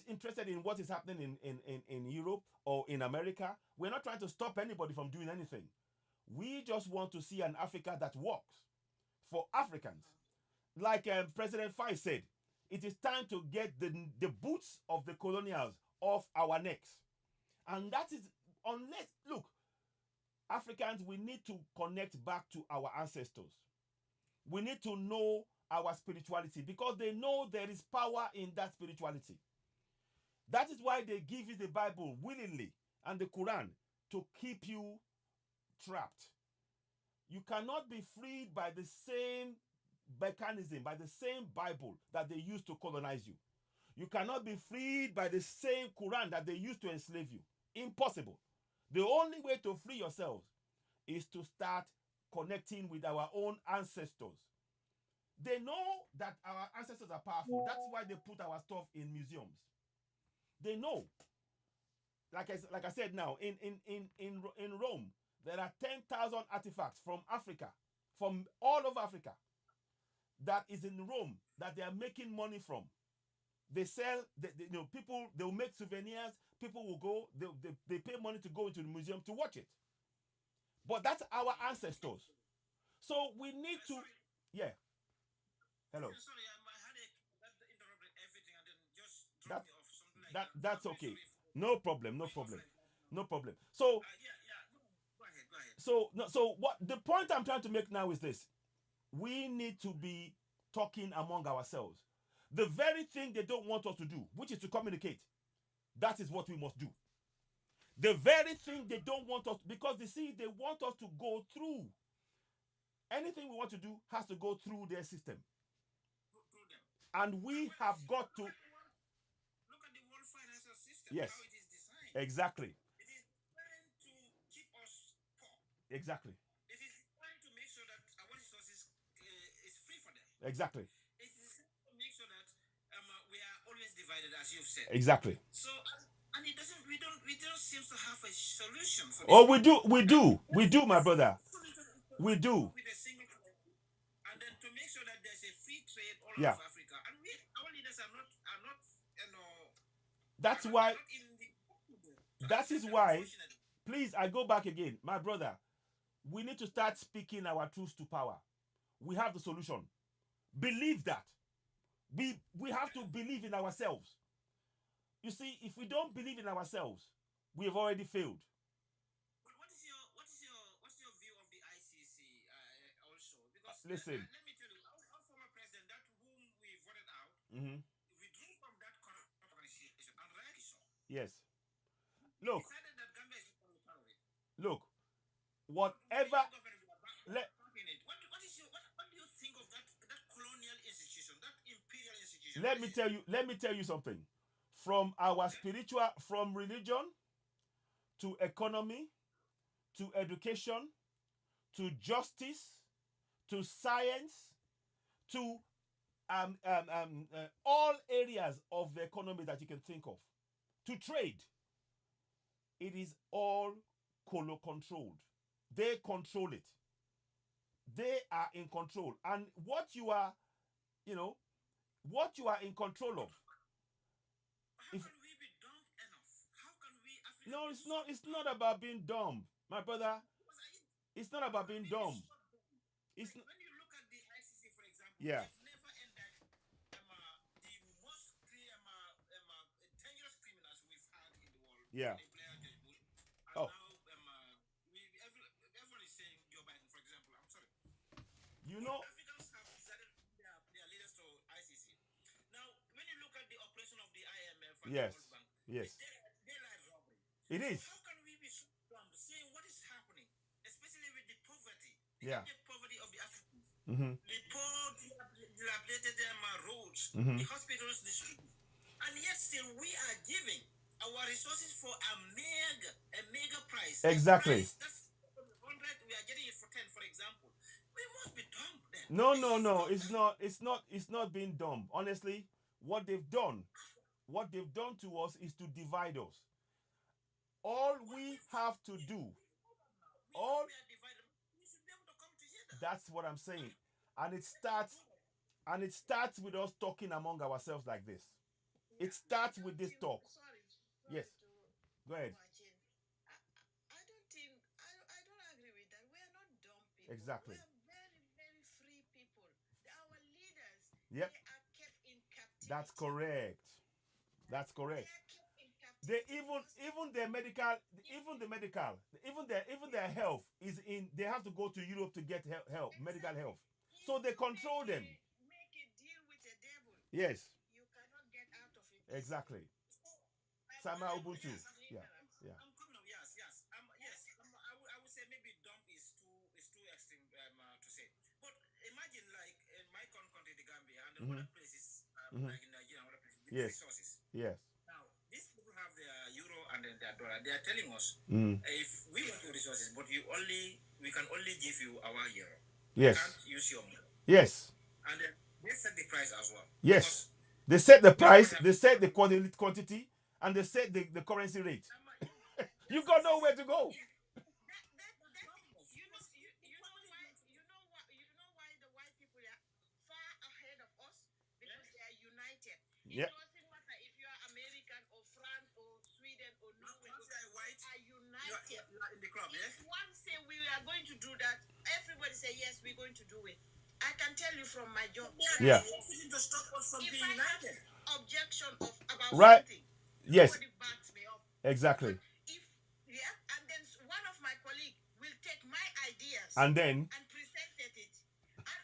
interested in what is happening in Europe or in America. We're not trying to stop anybody from doing anything. We just want to see an Africa that works for Africans. Like President Faye said, it is time to get the boots of the colonials off our necks. And that is, look, Africans, we need to connect back to our ancestors. We need to know our spirituality, because they know there is power in that spirituality. That is why they give you the Bible willingly and the Quran, to keep you trapped. You cannot be freed by the same mechanism, by the same Bible that they used to colonize you. You cannot be freed by the same Quran that they used to enslave you. Impossible. The only way to free yourselves is to start connecting with our own ancestors. They know that our ancestors are powerful. That's why they put our stuff in museums. They know. Like I said now, in Rome, there are 10,000 artifacts from Africa, from all over Africa, that is in Rome that they are making money from. They sell, people, they'll make souvenirs. People will go, they pay money to go into the museum to watch it. But that's our ancestors. So we need to, yeah. Hello. Sorry, I had that interrupted everything and then just That- dropped me off something like That's that. I'm okay. very sorry No problem. No for problem. offline. No problem. So Yeah. Go ahead. so what the point I'm trying to make now is this: we need to be talking among ourselves. The very thing they don't want us to do, which is to communicate, that is what we must do. The very thing they don't want us, because they see they want us to go through. Anything we want to do has to go through their system, Through them. and we have got to Look at the world financial system. Yes. How it is designed. exactly, It is designed to keep us poor. exactly, It is designed to make sure that our resources is free for them. exactly, It is to make sure that we are always divided, as you've said. exactly. So, and it doesn't. We don't seem to have a solution for this. Oh, we do, my brother. We do. With a single currency, and then to make sure that there's a free trade all Yeah. over Africa, and our leaders are not, That's are why. not in the. That is why. Please, I go back again, my brother. We need to start speaking our truths to power. We have the solution. Believe that. We have to believe in ourselves. You see, if we don't believe in ourselves, we have already failed. But what's your view of the ICC also? Because Listen. let me tell you, our former president, that whom we voted out, Mhm. withdrew from that corrupt organization, and rightly so. Yes. Look, Decided that Gambia is not recovery. look. Whatever. Let- What do you think of that colonial institution, that imperial institution? Let me tell you something. From our spiritual, from religion to economy to education to justice to science to all areas of the economy that you can think of, to trade, it is all Colo controlled. They control it. They are in control. And what you are in control of. How If- can we be dumb enough? How can we? Africa No, be it's so not. It's dumb? not about being dumb, my brother. Because It's not about being we be dumb. so dumb. It's Like, when you look at the ICC, for example, Yeah. they've never ended the most dangerous criminals we've had in the world. Yeah. They play out George Bush. And Oh. now, everyone is saying Joe Biden, for example. I'm sorry. you know. Africans have decided their leaders to ICC. Now, when you look at the operation of the IMF and Yes. the World Bank, Yes, it's daylight robbery. it is. So how can we be so dumb seeing what is happening, especially with the poverty, Yeah. the poverty of the Africans, Mm-hmm. the poor, dilapidated roads, Mhm. the hospitals, the schools, and yet still we are giving our resources for a mega price. Exactly. A price that's 100, we are getting it for 10, for example. We must be dumb then. No. It's not being dumb. Honestly, what they've done to us is to divide us. All we have to do, all We are divided. We should be able to come together. that's what I'm saying. And it starts with us talking among ourselves like this. It starts with this talk. Sorry Yes. to Go ahead. barge in. I don't think I don't agree with that. We are not dumb people. Exactly. We are very, very free people. Our leaders, Yep. they are kept in captivity. That's correct. That's They correct. are kept in They captivity. even their health is in. They have to go to Europe to get help, medical health. So they control them. Make a deal with the devil. Yes, You cannot get out of it. exactly. Sama Ubuntu. Yeah. I'm coming up. Yes. I would say maybe dumb is too extreme. and the Mhm. other places, Mhm. like in Nigeria and other places, with Yes. resources. Yes. Now, these people have their euro and then their dollar. They are telling us, Mm. if we want your resources, but we can only give you our euro. Yes. We can't use your money. Yes. And then they set the price as well. Yes. Because They set the they price, have- they set the quantity, and they set the currency rate. You got nowhere to go. You know why the white people are far ahead of us because they are united. It Yeah. doesn't matter if you are American or France or Sweden or Norway. Once they are white, Are you united. are in the club, yeah? If one say we are going to do that, everybody say yes, we're going to do it. I can tell you from my job. Yeah. Nothing to stop us from If being I have united. objection about Right. something, Yes. nobody backs me up. Exactly. And then one of my colleagues will take my ideas And then and presented it. And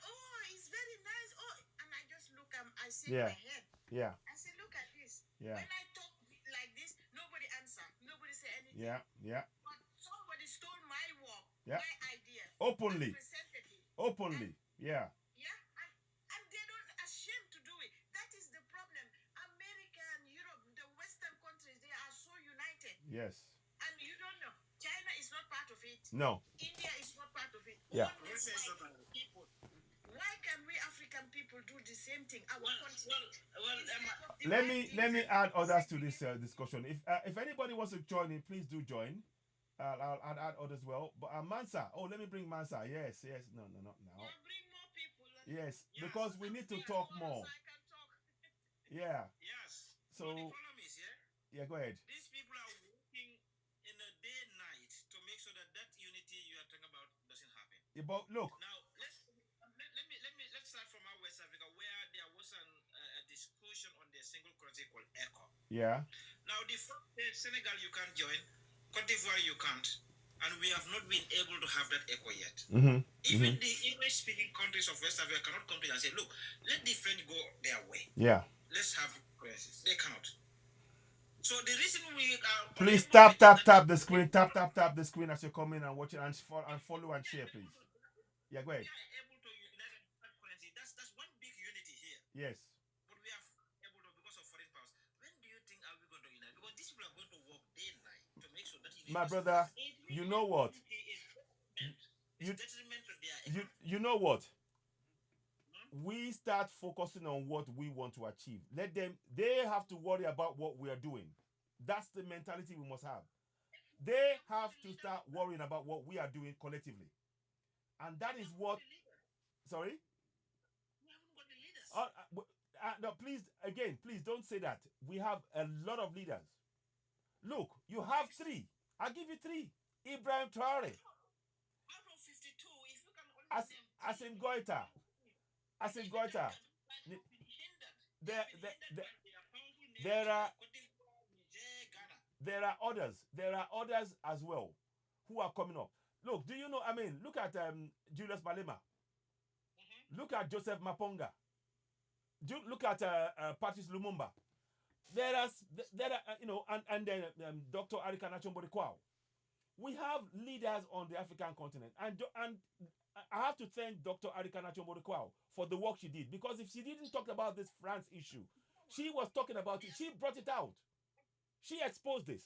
it's very nice. And I just look I shake Yeah. my head. Yeah. I say, look at this. Yeah. When I talk like this, nobody answer. Nobody say anything. Yeah. Yeah. But somebody stole my work, Yeah. my idea. Openly. And presented it. Openly. Yeah. Yeah. And they don't ashamed to do it. That is the problem. America and Europe, the Western countries, they are so united. Yes. And you don't know. China is not part of it. No. India is not part of it. Yeah. Only white people. Why can we African people do the same thing? Our continent. Let me add others to this discussion. If anybody wants to join in, please do join. I'll add others well. But Mansa, let me bring Mansa. Yes. No. Yeah, bring more people. Yes, because we need to talk more. So I can talk. Yeah. Yes. So the problem is, yeah, go ahead. these people are working in a day and night to make sure that unity you are talking about doesn't happen. Yeah, but look. Now let's start from our West Africa, where there was a discussion on the single currency called ECO. Yeah. Now the Senegal you can't join, Cote d'Ivoire you can't, and we have not been able to have that ECO yet. Mm-hmm. Even the English-speaking countries of West Africa cannot come to and say, look, let the French go their way. Yeah. Let's have currencies. They cannot. So the reason we are Please tap the screen. Tap the screen as you come in and watch it and follow and share, please. Yeah, go ahead. We are able to unite currency. That's one big unity here. Yes. But we are able to because of foreign powers. When do you think are we going to unite? Because these people are going to work day and night to make sure that My brother, you know what? You know what? We start focusing on what we want to achieve. They have to worry about what we are doing. That's the mentality we must have. They have to start worrying about what we are doing collectively. And that is what. Sorry? No, please don't say that. We have a lot of leaders. Look, you have 3. I'll give you 3. Ibrahim Traore. Out of 52, if you can only Asim Goita. There are others. There are others as well who are coming up. Look, do you know? I mean, look at Julius Malema. Look at Joseph Maponga. Look at Patrice Lumumba. There are and then Dr. Arikana Chombo-Kwao. We have leaders on the African continent, and I have to thank Dr. Arikana Chombo-Kwao for the work she did, because if she didn't talk about this France issue, she was talking about it. She brought it out. She exposed this,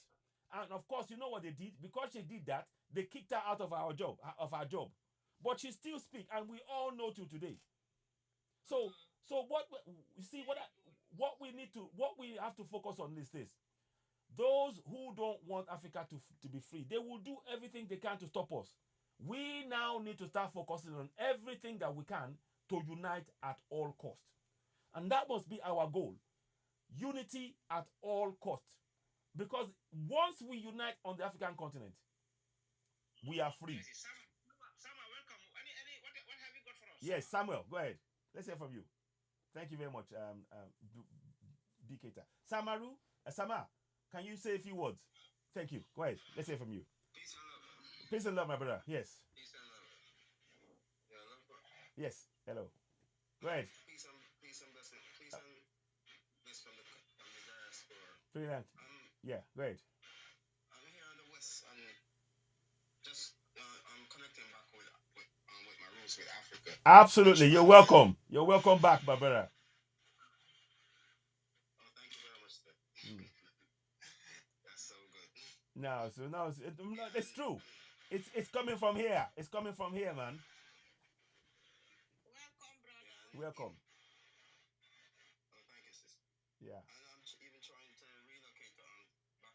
and of course, you know what they did? Because she did that, they kicked her out of our job. But she still speaks, and we all know till today. So what you see? What we have to focus on is this: those who don't want Africa to be free, they will do everything they can to stop us. We now need to start focusing on everything that we can to unite at all costs. And that must be our goal. Unity at all costs. Because once we unite on the African continent, we are free. Samuel, welcome. What have you got for us? Yes, Samuel, go ahead. Let's hear from you. Thank you very much, Biketa. Sama, can you say a few words? Thank you. Go ahead. Let's hear from you. Peace and love. Peace and love, my brother. Yes. Peace and love. Yeah, love. Yes. Hello. Go ahead. Peace and blessing. Peace and bless from the diaspora. Freelance. Yeah, go ahead. I'm here in the West and just I'm connecting back with my roots with Africa. Absolutely. You're welcome. You're welcome back, my brother. No, so no, it's true. It's coming from here. It's coming from here, man. Welcome, brother. Yeah, Welcome. oh, thank you, sis. Yeah. And I'm even trying to relocate back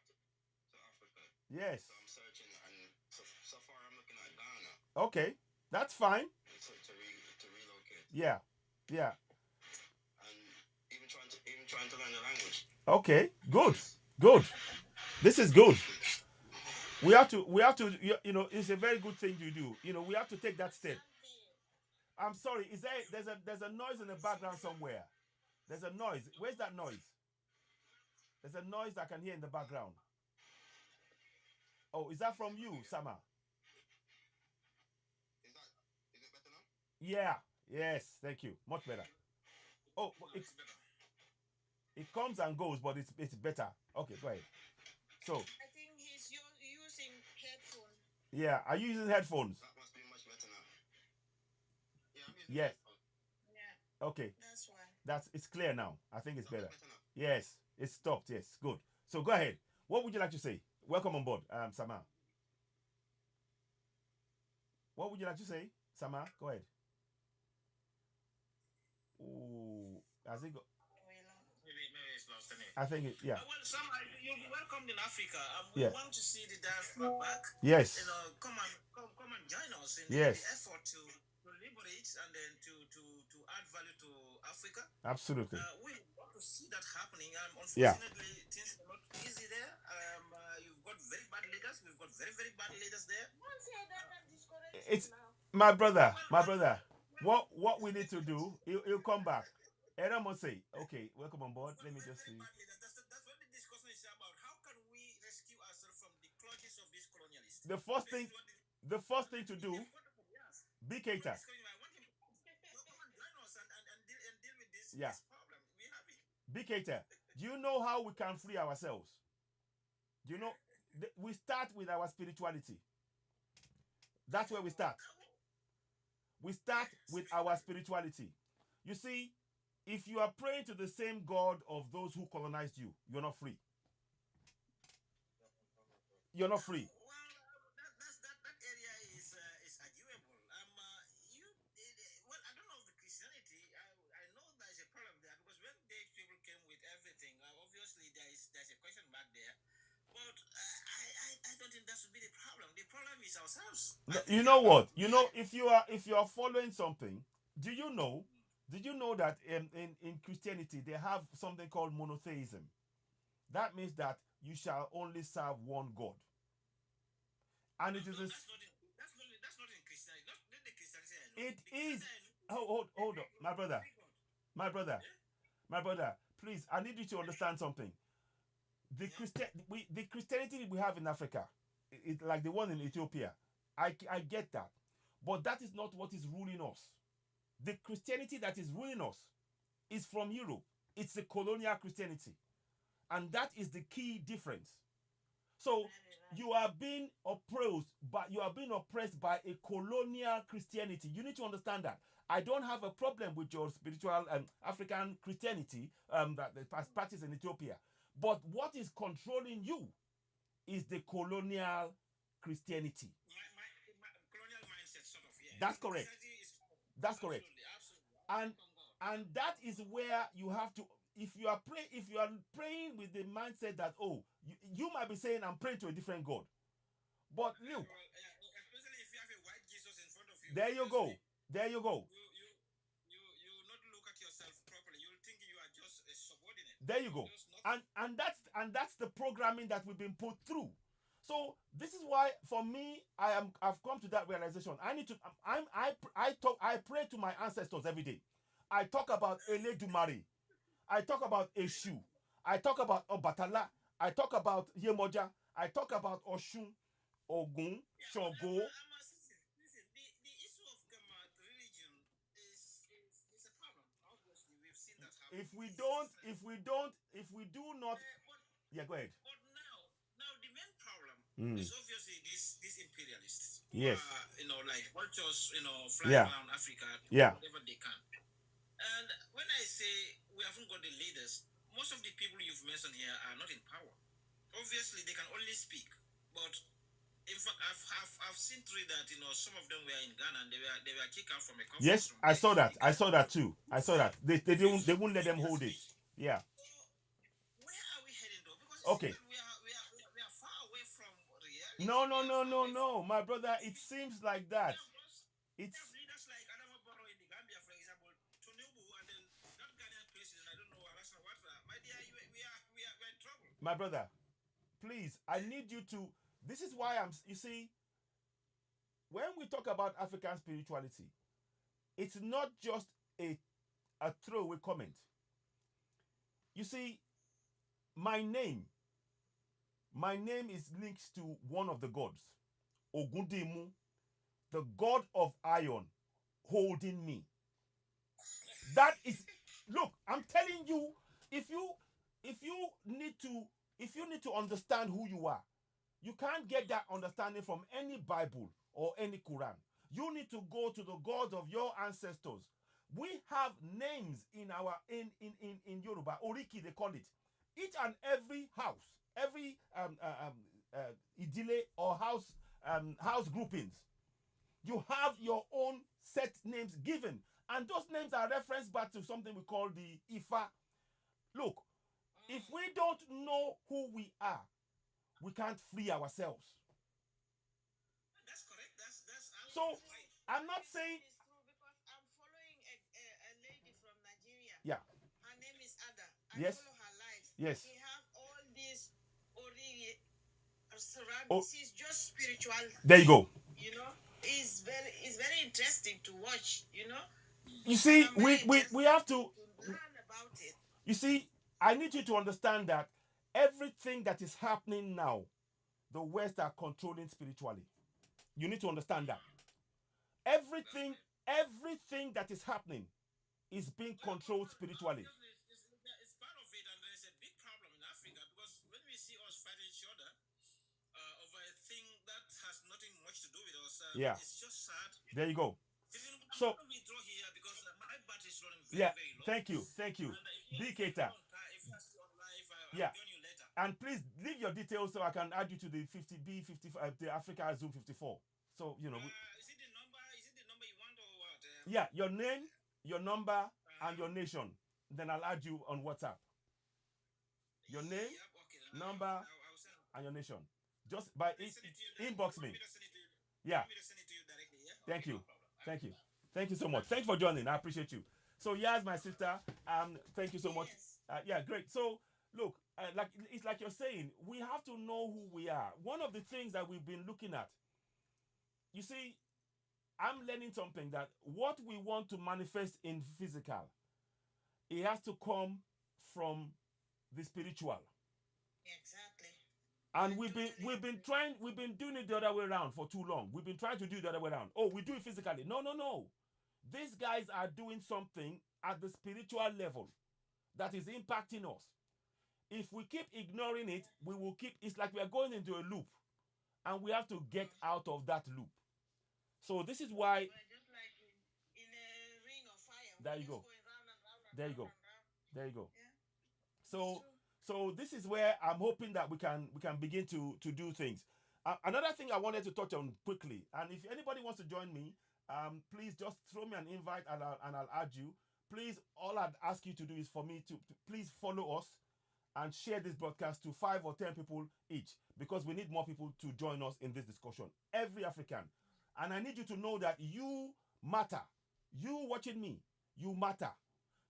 to Africa. Yes. So I'm searching, and so far I'm looking at Ghana Okay. That's fine. to relocate, Yeah. Yeah. and even trying to learn the language. Okay. Good. Good. This is good. We have to it's a very good thing to do. We have to take that step. I'm sorry, there's a noise in the background somewhere. There's a noise. Where's that noise? There's a noise I can hear in the background. Oh, is that from you, Sama? Is it better now? Yeah. Yes, thank you. Much better. Oh, it comes and goes, but it's better. Okay, go ahead. So, I think he's using headphone. yeah, are you using headphones? That must be much better now. Yeah, I'm using Yes. headphones. Yeah, Okay. that's why. It's clear now. I think it's Okay, better. better now. Yes, it stopped. Yes, good. So go ahead. What would you like to say? Welcome on board, Sama. What would you like to say, Sama? Go ahead. Ooh, has it got? Maybe it's lost in it. I think it. Yeah. Well, some you'll be welcomed in Africa. We Yeah. want to see the diaspora back. Yes. Come and join us in Yes. the effort to liberate and then to add value to Africa. Absolutely. We want to see that happening. Yeah. Unfortunately, things are not easy there. You've got very bad leaders. We've got very, very bad leaders there. Don't say that and discourage It's him now. my brother. What we need to do? He'll come back. Edam will say, okay, welcome on board. Let me just see. That's what the discussion is about. How can we rescue ourselves from the clutches of these colonialists? The first thing to do, be cater. I want him to come and join us and deal with this, Yeah. this problem. We have it. Be cater. Do you know how we can free ourselves? Do you know? We start with our spirituality. That's where we start. We start with our spirituality. You see, if you are praying to the same God of those who colonized you, you're not free. You're not free. Well, that area is arguable. Well, I don't know of the Christianity. I know there's a problem there because when these people came with everything, obviously there's a question mark there. But I don't think that should be the problem. The problem is ourselves. You know what? If you are following something, did you know that in Christianity they have something called monotheism? That means that you shall only serve one God. And it is That's not in Christianity. Not the Christianity I know. It is. Hold on, my brother. Please, I need you to understand something. The Christianity we have in Africa, it's like the one in Ethiopia. I get that, but that is not what is ruling us. The Christianity that is ruling us is from Europe. It's the colonial Christianity, and that is the key difference. So you are being oppressed by a colonial Christianity. You need to understand that. I don't have a problem with your spiritual African Christianity that is practiced in Ethiopia. But what is controlling you is the colonial Christianity. My colonial mindset, sort of. Yeah. That's correct. That's correct. Absolutely. And that is where you have to. If you are praying with the mindset that you might be saying I'm praying to a different God, but look, Especially if you have a white Jesus in front of you. there you go. You not look at yourself properly. You'll think you are just a subordinate. There you go. And that's the programming that we've been put through. So this is why, for me, I've come to that realization. I pray to my ancestors every day. I talk about Eledumare. I talk about Eshu. I talk about Obatala. I talk about Yemoja. I talk about Oshun, Ogun, Shogo. Listen, the issue of religion is a problem. Obviously, we've seen that happen. If we do not, yeah, go ahead. But now the main problem is obviously these imperialists. Who Yes. are, like vultures, flying Yeah. around Africa, Yeah. whatever they can. And when I say we haven't got the leaders, most of the people you've mentioned here are not in power. Obviously, they can only speak. But in fact, I've seen three that some of them were in Ghana and they were kicked out from a conference Yes, room. I saw that. I saw that So too. I saw that. They won't let them hold it. Yeah. where are we heading though? Because it seems Okay. like we are far away from reality. No, no, We are no, far no, away from. no, my brother. It seems like that. We It's have leaders like Adama Barrow in the Gambia, for example, Tinubu, and then that Ghanaian president. I don't know Alassane Ouattara. My dear, we are in trouble. my brother. Please, I need you to. This is why I'm. You see, when we talk about African spirituality, it's not just a throwaway comment. You see, my name, my name is linked to one of the gods, Ogundemu, the god of iron, holding me. That is, look, I'm telling you, if you if you need to if you need to understand who you are, you can't get that understanding from any Bible or any Quran. You need to go to the gods of your ancestors. We have names in our in Yoruba, Oriki they call it. Each and every house, every idile or house groupings, you have your own set names given, and those names are referenced back to something we call the Ifa. Look, if we don't know who we are, we can't free ourselves. That's correct. That's So absolutely right. I'm not This saying, one is true because I'm following a lady from Nigeria. yeah, Her name is Ada. I yes, follow her life. yes. He have all these ori Oh, surroundings. He's just spiritual. there you go. You know, it's very interesting to watch. You see, And I'm very we have to. learn about it. You see, I need you to understand that everything that is happening now, the West are controlling spiritually. You need to understand that everything that is happening is being controlled spiritually. It's part of it, and there's a big problem in Africa because when we see us fighting each other over a thing that has nothing much to do with us, Yeah, it's just sad. there you go. I'm So going to withdraw here because my battery is running yeah, very low. thank you. And if BK. you're still on live, I'll Yeah, join you later. and please leave your details so I can add you to the 50B 55, the Africa Zoom 54. So Is it the number? Is it the number you want or what? yeah, your name, your number, and your nation. Then I'll add you on WhatsApp. Your name, Yep, okay. number, I'll send it. and your nation. Just by Send it to you. inbox me. Want me to send it to you? Yeah. Want me to send it to you directly? Yeah. Thank Okay, you. no problem. Thank you. Thank you so much. Thanks for joining. I appreciate you. So yes, my sister. Thank you so much. Yes. Yeah, great. So look, like it's like you're saying, we have to know who we are. One of the things that we've been looking at, you see, I'm learning something that what we want to manifest in physical, it has to come from the spiritual. Exactly. And we've been doing it the other way around for too long. We've been trying to do it the other way around. Oh, we do it physically. No, no, no. These guys are doing something at the spiritual level that is impacting us. If we keep ignoring it, we will keep. It's like we are going into a loop, and we have to get out of that loop. So this is why. We're just like in a ring of fire. There We're you just go. going round and round and There you round go. and round. There you go. Yeah. So It's true. so this is where I'm hoping that we can begin to do things. Another thing I wanted to touch on quickly, and if anybody wants to join me, please just throw me an invite and I'll add you. Please, all I'd ask you to do is for me to please follow us and share this broadcast to 5 or 10 people each, because we need more people to join us in this discussion. Every African, and I need you to know that you matter. You watching me, you matter.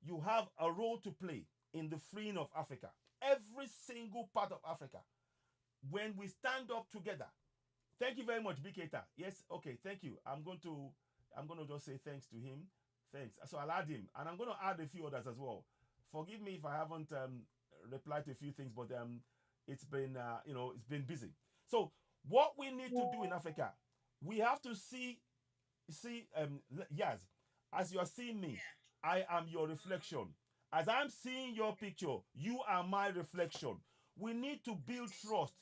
You have a role to play in the freeing of Africa. Every single part of Africa. When we stand up together. Thank you very much, Biketa. Yes, okay, thank you. I'm going to just say thanks to him. Thanks. So I'll add him, and I'm going to add a few others as well. Forgive me if I haven't replied to a few things, but it's been it's been busy. So what we need to do in Africa, we have to see Yaz, as you are seeing me, Yeah. I am your reflection. As I'm seeing your picture, you are my reflection. We need to build trust.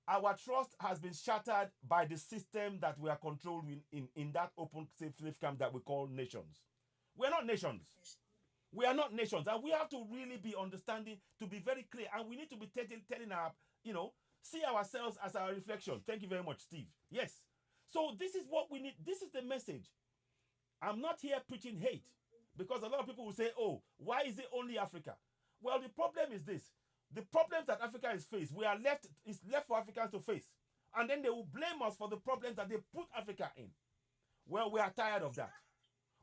Our trust has been shattered by the system that we are controlled in that open safe camp that we call nations. We're not nations. We are not nations, and we have to really be understanding, to be very clear, and we need to be telling our, See ourselves as our reflection. Thank you very much, Steve. Yes. So this is what we need. This is the message. I'm not here preaching hate because a lot of people will say, oh, why is it only Africa? Well, the problem is this. The problems that Africa is faced, it's left for Africans to face. And then they will blame us for the problems that they put Africa in. Well, we are tired of that.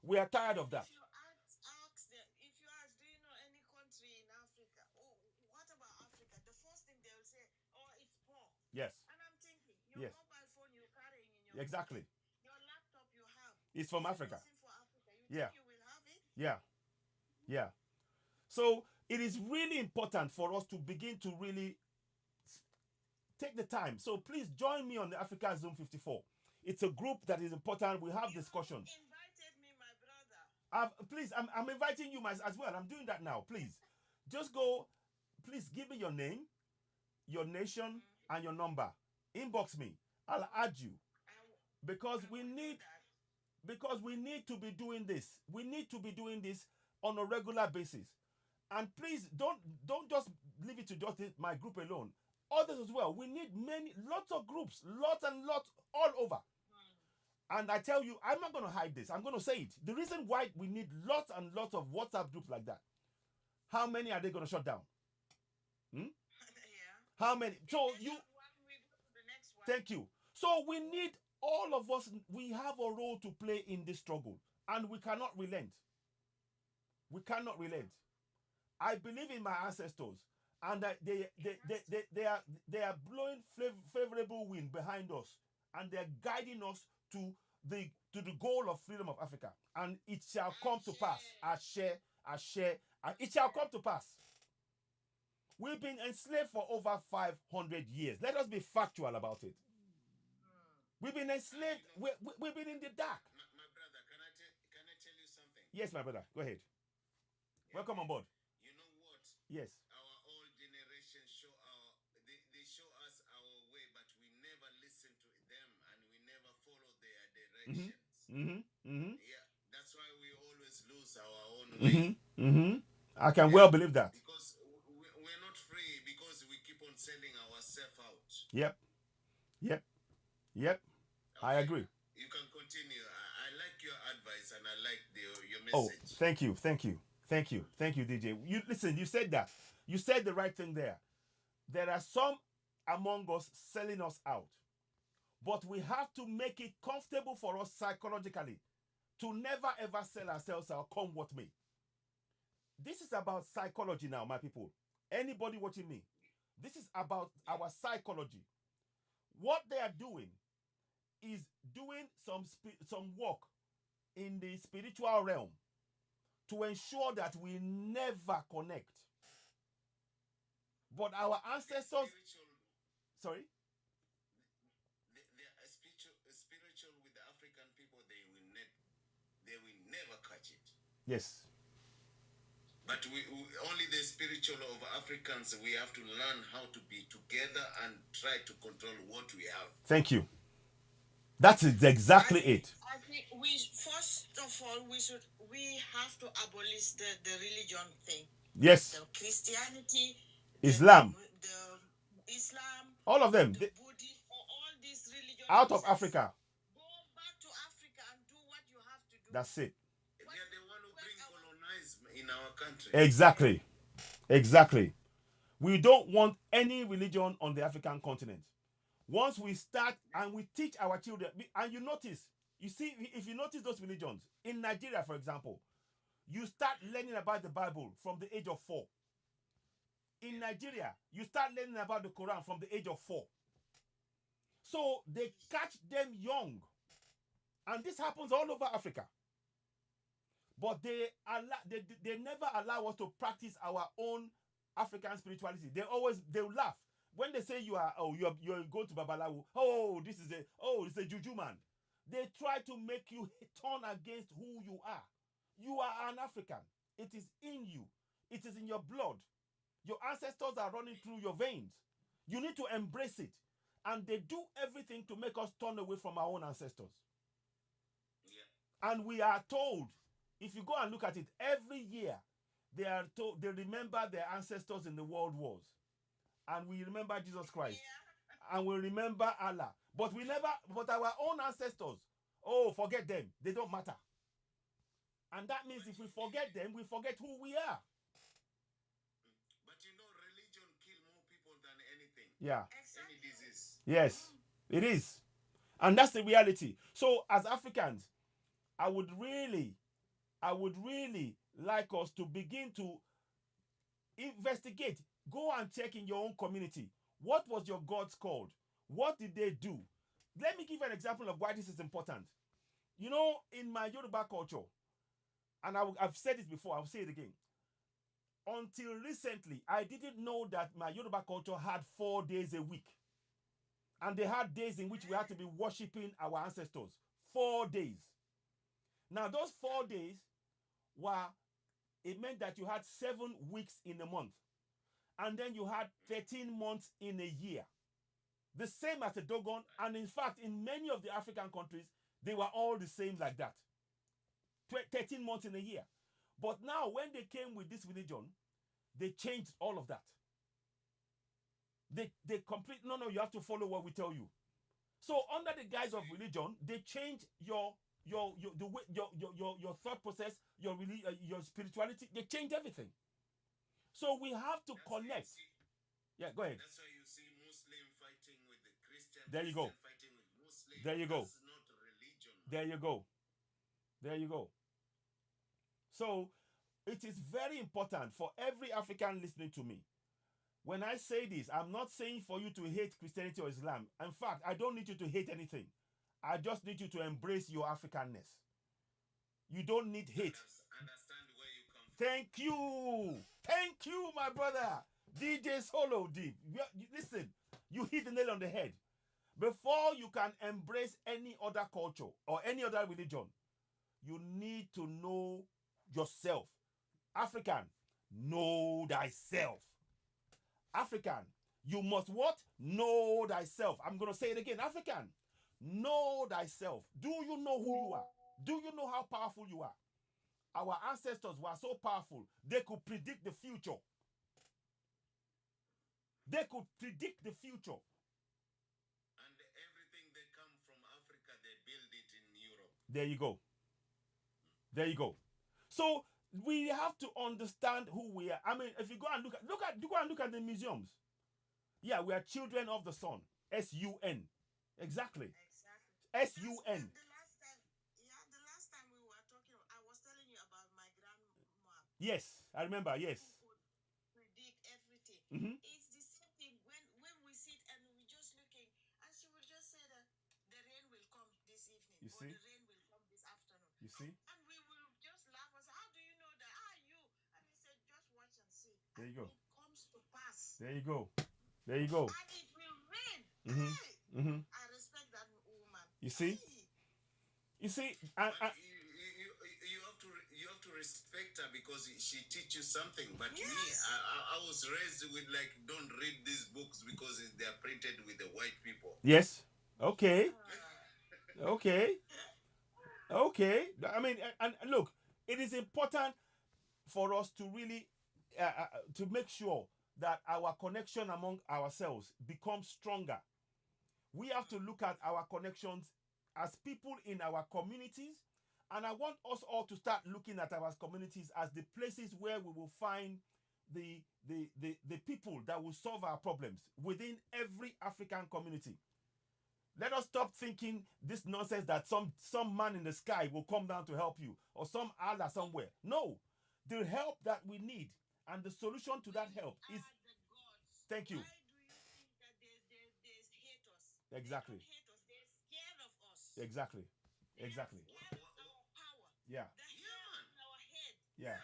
We are tired of that. If you ask them, if you ask, do you know any country in Africa? Oh, what about Africa? The first thing they will say, oh, it's poor. Yes. And I'm thinking, your Yes. mobile phone you're carrying in your Exactly. pocket, your laptop you have, It's from is Africa. medicine for Africa. You Yeah. think you will have it? Yeah. Yeah. So it is really important for us to begin to really take the time. So please join me on the Africa Zoom 54. It's a group that is important. We have discussions. You invited me, my brother. Please, I'm inviting you as well. I'm doing that now. Please, just go. Please give me your name, your nation, and your number. Inbox me. I'll add you because we need to be doing this. We need to be doing this on a regular basis. And please don't just leave it to just my group alone. Others as well. We need lots of groups, lots and lots all over. And I tell you, I'm not going to hide this. I'm going to say it. The reason why we need lots and lots of WhatsApp groups like that, how many are they going to shut down? Yeah. How many? So Next you, one, we go to the next one. thank you. So we need all of us, we have a role to play in this struggle. And we cannot relent. We cannot relent. I believe in my ancestors. And they are blowing favorable wind behind us. And they're guiding us to the goal of freedom of Africa, and it shall come to pass. Ashe, and it shall come to pass. We've been enslaved for over 500 years. Let us be factual about it. We've been enslaved. We've been in the dark. My brother, can I tell you something? Yes, my brother. Go ahead. Welcome on board. You know what? Yes. Our old generation they show us our way, but we never listen to them and we never follow their directions. Yeah, that's why we always lose our own way. I can well believe that. Because we're not free because we keep on selling ourselves out. Yep. I agree. You can continue. I like your advice and I like your Oh, message. thank you, DJ. You listen. You said that. You said the right thing there. There are some among us selling us out, but we have to make it comfortable for us psychologically to never ever sell ourselves out, come what may. This is about psychology now, my people. Anybody watching me, this is about our psychology. What they are doing is doing some work in the spiritual realm to ensure that we never connect. But our ancestors, sorry? They are spiritual with the African people. They will never catch it. Yes. But we only the spiritual of Africans, we have to learn how to be together and try to control what we have. Thank you. That is exactly it. I think first of all we have to abolish the religion thing. Yes. The Christianity, Islam. the Islam, All of them. the Buddhist, all these religions Out of Africa. Go back to Africa and do what you have to do. That's it. They are the one who bring colonization in our country. Exactly. We don't want any religion on the African continent. Once we start and we teach our children, and you notice, you see, if you notice those religions, in Nigeria, for example, you start learning about the Bible from the age of 4. In Nigeria, you start learning about the Quran from the age of 4. So they catch them young. And this happens all over Africa. But they never allow us to practice our own African spirituality. They'll laugh. When they say you're going to Babalawo, it's a juju man. They try to make you turn against who you are. You are an African. It is in you. It is in your blood. Your ancestors are running through your veins. You need to embrace it. And they do everything to make us turn away from our own ancestors. Yeah. And we are told, if you go and look at it, every year they remember their ancestors in the world wars. And we remember Jesus Christ. and we remember Allah. But but our own ancestors, oh, forget them. They don't matter. And that means if we forget them, we forget who we are. But you know, religion kill more people than anything. Yeah. Any disease. Yes, it is. And that's the reality. So as Africans, I would really like us to begin to investigate. Go and check in your own community. What was your gods called? What did they do? Let me give an example of why this is important. You know, in my Yoruba culture, and I've said this before, I'll say it again. Until recently, I didn't know that my Yoruba culture had 4 days a week. And they had days in which we had to be worshiping our ancestors. 4 days. Now, those 4 days it meant that you had 7 weeks in a month. And then you had 13 months in a year. The same as the Dogon. And in fact, in many of the African countries, they were all the same like that. 13 months in a year. But now, when they came with this religion, they changed all of that. They no, you have to follow what we tell you. So under the guise of religion, they change your thought process, your spirituality. They change everything. So we have to connect. Yeah, go ahead. That's why you see Muslim fighting with the Christian. There you go. Fighting with Muslim. There you go. That's not religion. There you go. There you go. So it is very important for every African listening to me. When I say this, I'm not saying for you to hate Christianity or Islam. In fact, I don't need you to hate anything. I just need you to embrace your Africanness. You don't need hate. Understand where you come from. Thank you. Thank you, my brother. DJ Solo Deep. Listen, you hit the nail on the head. Before you can embrace any other culture or any other religion, you need to know yourself. African, know thyself. African, you must what? Know thyself. I'm going to say it again. African, know thyself. Do you know who you are? Do you know how powerful you are? Our ancestors were so powerful, they could predict the future. They could predict the future. And everything they come from Africa, they build it in Europe. There you go. There you go. So we have to understand who we are. I mean, if you go and look at the museums. Yeah, we are children of the sun. S-U-N. Exactly. S-U-n. The last time we were talking, I was telling you about my grandma. Yes, I remember. Yes. Who could predict everything. Mm-hmm. It's the same thing when we sit and we're just looking, and she will just say that the rain will come this evening, You or see? the rain will come this afternoon. You see? And we will just laugh and say, how do you know that? You. And he said, just watch and see. There you And go. it comes to pass. There you go. There you go. And it will rain. Mm-hmm. Hey, Mm-hmm. I respect that woman. You see? Hey. You see? You have to respect her because she teach you something. But me, Yes. I was raised with like, don't read these books because they are printed with the white people. Yes. Okay. Okay. Okay. I mean, and look, it is important for us to really to make sure that our connection among ourselves becomes stronger. We have to look at our connections as people in our communities, and I want us all to start looking at our communities as the places where we will find the people that will solve our problems within every African community. Let us stop thinking this nonsense that some man in the sky will come down to help you, or some Allah somewhere. No, the help that we need and the solution to that help is. Are the gods. Thank you. Why do you think that they hate us? Exactly. They don't hate us. They're scared of us. Exactly. They're Exactly. scared of our power. Yeah. The hair on our head Yeah.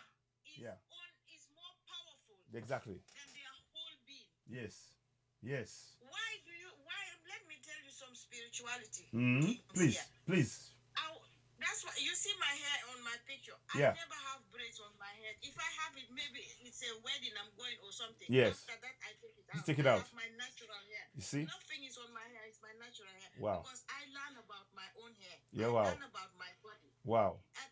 Yeah. is more powerful Exactly. than their whole being. Yes. Yes. Why let me tell you some spirituality. Mm-hmm. things Please. here. Please. That's why you see my hair on my picture. Yeah. I never have braids on my head. If I have it, maybe it's a wedding I'm going or something. Yes. After that, I take it You out. take it I out. have my natural hair. You see? Nothing is on my hair. It's my natural hair. Wow. Because I learn about my own hair. Yeah, I wow. learn about my body. Wow. And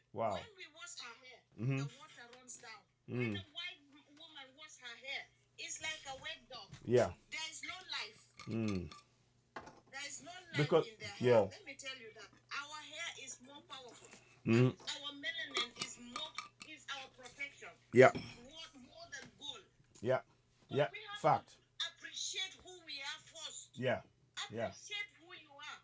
Wow. when we wash our hair, Mhm. the water runs down. When Mm. a white woman washes her hair, it's like a wet dog. Yeah. There is no life. Mm. There is no life Because in their hair. yeah. Let me tell you that our hair is more powerful. Mm. And our melanin is our protection. Yeah. More than gold. Yeah. So Yeah. we have Fact. to appreciate who we are first. Yeah. Yeah. Appreciate who you are.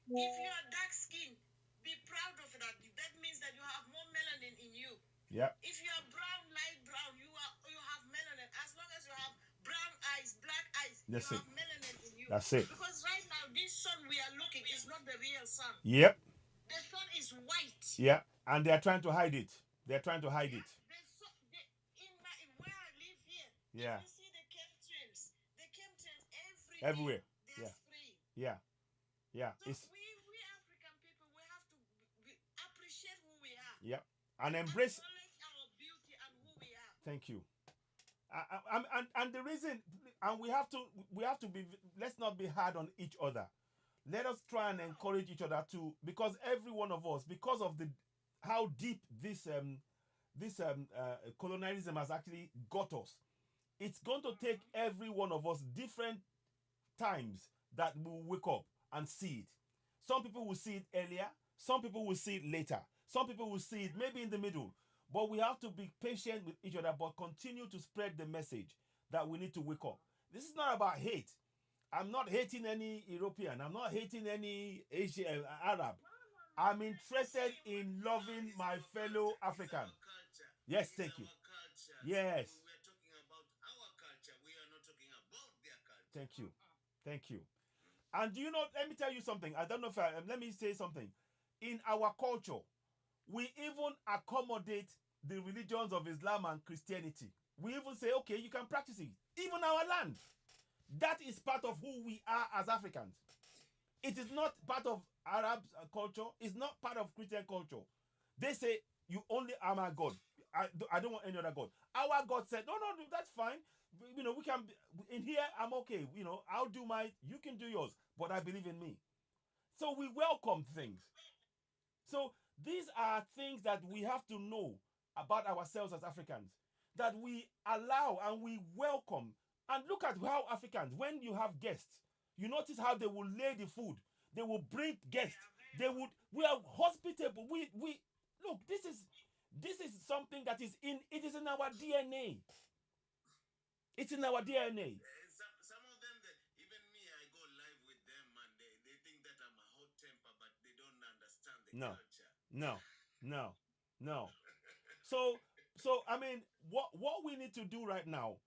If you are dark skinned, be proud of that. That means that you have more melanin in you. Yeah. If you are brown, light brown, you have melanin. As long as you have brown eyes, black eyes, That's you it. have melanin in you. That's it. Because right now, this sun we are looking is not the real sun. Yep. The sun is white. Yeah. And they are trying to hide it. They're trying to hide it. Where I live here, Yeah. you see the chemtrails Everywhere. they're Yeah. free. Yeah. Yeah. So It's we African people, we have to appreciate who we are. yeah. And embrace. Acknowledge our beauty and who we are. Thank you. And the reason, and we have to be, let's not be hard on each other. Let us try and encourage each other too, because every one of us, because of the how deep this colonialism has actually got us, it's going to take every one of us different times that we'll wake up and see it. Some people will see it earlier, some people will see it later, some people will see it maybe in the middle. But we have to be patient with each other, but continue to spread the message that we need to wake up. This is not about hate. I'm not hating any European. I'm not hating any Asian Arab. I'm interested in loving my fellow African. Yes, thank you. Yes. We are talking about our culture. We are not talking about their culture. Thank you. Thank you. And do you know, let me tell you something. I don't know if let me say something. In our culture, we even accommodate the religions of Islam and Christianity. We even say, okay, you can practice it. Even our land. That is part of who we are as Africans. It is not part of Arab culture. It's not part of Christian culture. They say, you only are my God. I don't want any other God. Our God said, no, that's fine. We can, in here, I'm okay. I'll do you can do yours. But I believe in me. So we welcome things. So these are things that we have to know about ourselves as Africans, that we allow and we welcome. And look at how Africans, when you have guests, you notice how they will lay the food. They will bring guests. We are hospitable. We look, this is something that is it is in our DNA. It's in our DNA. Some of them, even me, I go live with them and they think that I'm a hot temper, but they don't understand the culture. No. So I mean, what we need to do right now,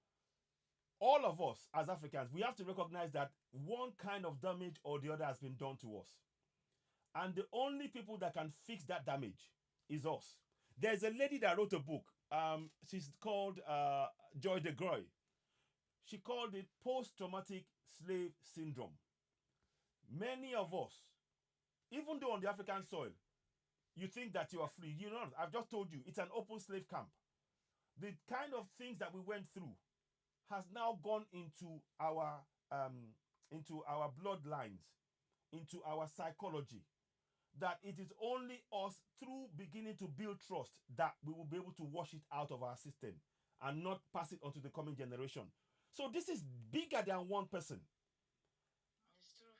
all of us as Africans, we have to recognize that one kind of damage or the other has been done to us. And the only people that can fix that damage is us. There's a lady that wrote a book. She's called Joy DeGroy. She called it post-traumatic slave syndrome. Many of us, even though on the African soil, you think that you are free. You know, I've just told you, it's an open slave camp. The kind of things that we went through has now gone into our bloodlines, into our psychology. That it is only us through beginning to build trust that we will be able to wash it out of our system and not pass it on to the coming generation. So this is bigger than one person.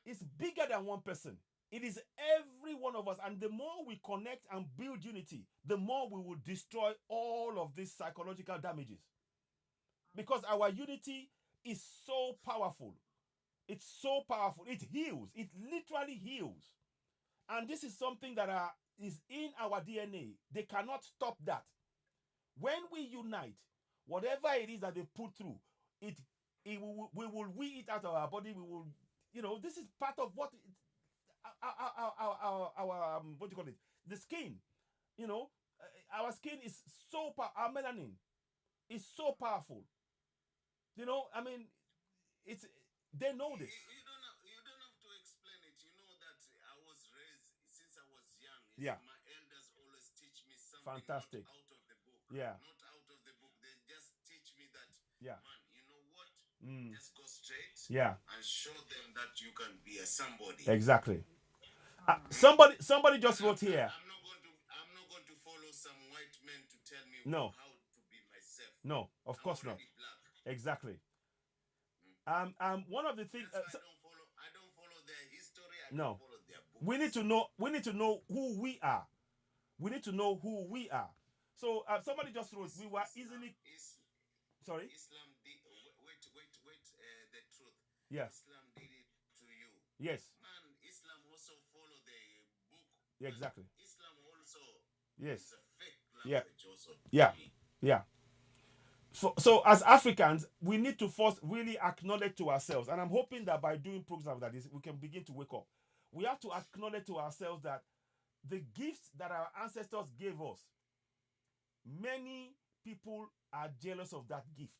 It's bigger than one person. It is every one of us. And the more we connect and build unity, the more we will destroy all of these psychological damages. Because our unity is so powerful. It's so powerful. It heals. It literally heals. And this is something that is in our DNA. They cannot stop that. When we unite, whatever it is that they put through, we will weed it out of our body. We will, this is part of what our what do you call it? The skin. Our skin is so our melanin is so powerful. I mean, they know this. You don't have to explain it. You know that I was raised since I was young. Yeah. My elders always teach me something. Fantastic. Not out of the book. Yeah. Not out of the book. They just teach me that. Yeah. Man, you know what? Just go straight. Yeah. And show them that you can be a somebody. Exactly. Somebody just wrote here. I'm not going to follow some white men to tell me No. how to be myself. No, of course not. Black. Exactly. One of the things. That's why I don't follow their history. I No. don't follow their books. We need to know. We need to know who we are. We need to know who we are. So somebody just wrote, we were easily. Sorry. Islam did. Wait. The truth. Yeah. Islam did it to you. Yes. Man, Islam also follow the book. Yeah, exactly. Islam also. Yes. Is a fake Yeah. language also. Yeah. Yeah. So as Africans, we need to first really acknowledge to ourselves, and I'm hoping that by doing programs like this, we can begin to wake up. We have to acknowledge to ourselves that the gifts that our ancestors gave us, many people are jealous of that gift.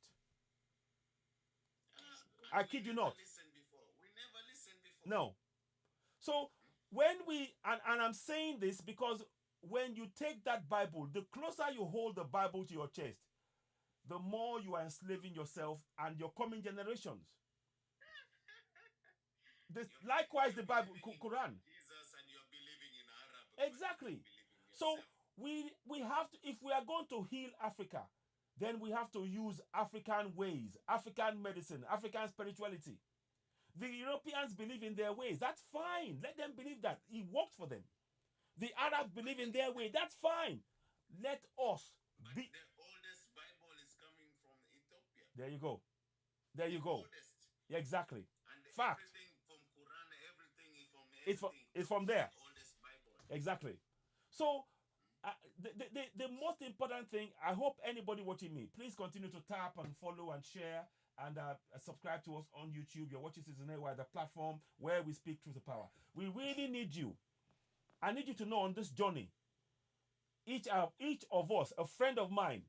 I kid you not. We never listened before. No. So when and I'm saying this because when you take that Bible, the closer you hold the Bible to your chest, the more you are enslaving yourself and your coming generations. Likewise, the Bible, Quran. Jesus, and you're believing in Arab. Exactly. So we have to, if we are going to heal Africa, then we have to use African ways, African medicine, African spirituality. The Europeans believe in their ways. That's fine. Let them believe that. It worked for them. The Arabs believe in their way. That's fine. Let us be. The oldest Bible is coming from Ethiopia. There you go. There you go. Oldest. Yeah, exactly. And Fact. Everything from Quran, everything is from It's from there. The oldest Bible. Exactly. So the most important thing, I hope anybody watching me, please continue to tap and follow and share and subscribe to us on YouTube. You're watching Citizen AY, the platform where we speak truth to power. We really need you. I need you to know on this journey, each of us, a friend of mine,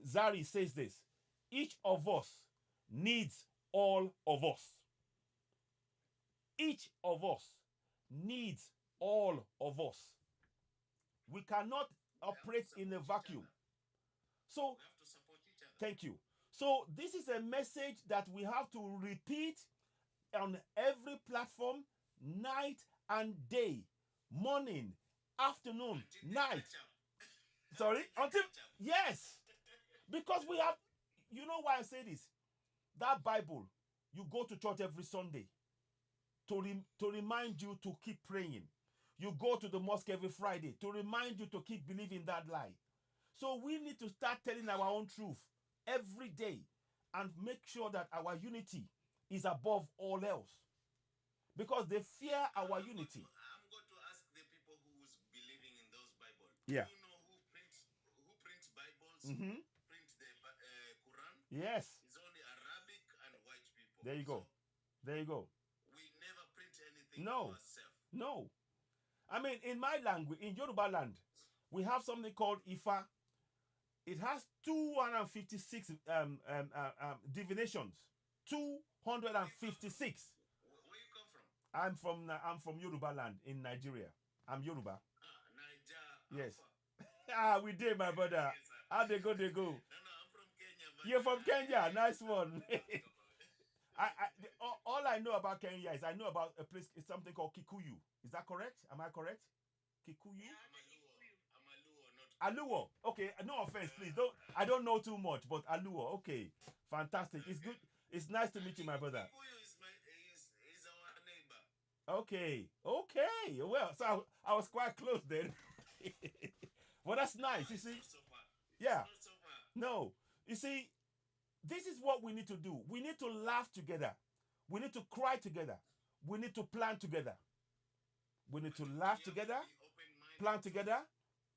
Zari says this, each of us needs all of us. Each of us needs all of us. We cannot operate in a vacuum. So, We have to support each other. thank you. So, this is a message that we have to repeat on every platform, night and day, morning, afternoon, Until they night. catch up. Sorry? Until, Catch up. yes. Because we have, you know why I say this? That Bible, you go to church every Sunday to remind you to keep praying. You go to the mosque every Friday to remind you to keep believing that lie. So we need to start telling our own truth every day and make sure that our unity is above all else. Because they fear our unity. I'm going to ask the people who's believing in those Bibles. Yeah. Do you know who prints Bibles? Mm-hmm. Print the Quran? Yes. It's only Arabic and white people. There you go. So There you go. we never print anything No. for ourselves. No. I mean, in my language, in Yoruba land, we have something called Ifa. It has 256 divinations. 256. Where you come from? I'm from Yoruba land in Nigeria. I'm Yoruba. Niger. Yes. We did, my brother. Yes, sir. How they go, they go. No, I'm from Kenya. But You're from Kenya. Nice one. All I know about Kenya is I know about a place, it's something called Kikuyu. Is that correct? Am I correct? Kikuyu? I'm a Luo. Aluo. Okay, no offense, please. I don't know too much, but Aluo. Okay. Fantastic. It's good. It's nice to meet you, my brother. Kikuyu is our neighbor. Okay. Okay. Well, so I was quite close then. Well, that's nice. You see? Not so far. Yeah. Not so far. No. You see, this is what we need to do. We need to laugh together. We need to cry together. We need to plan together. We need to laugh We have together, be open-minded. plan together,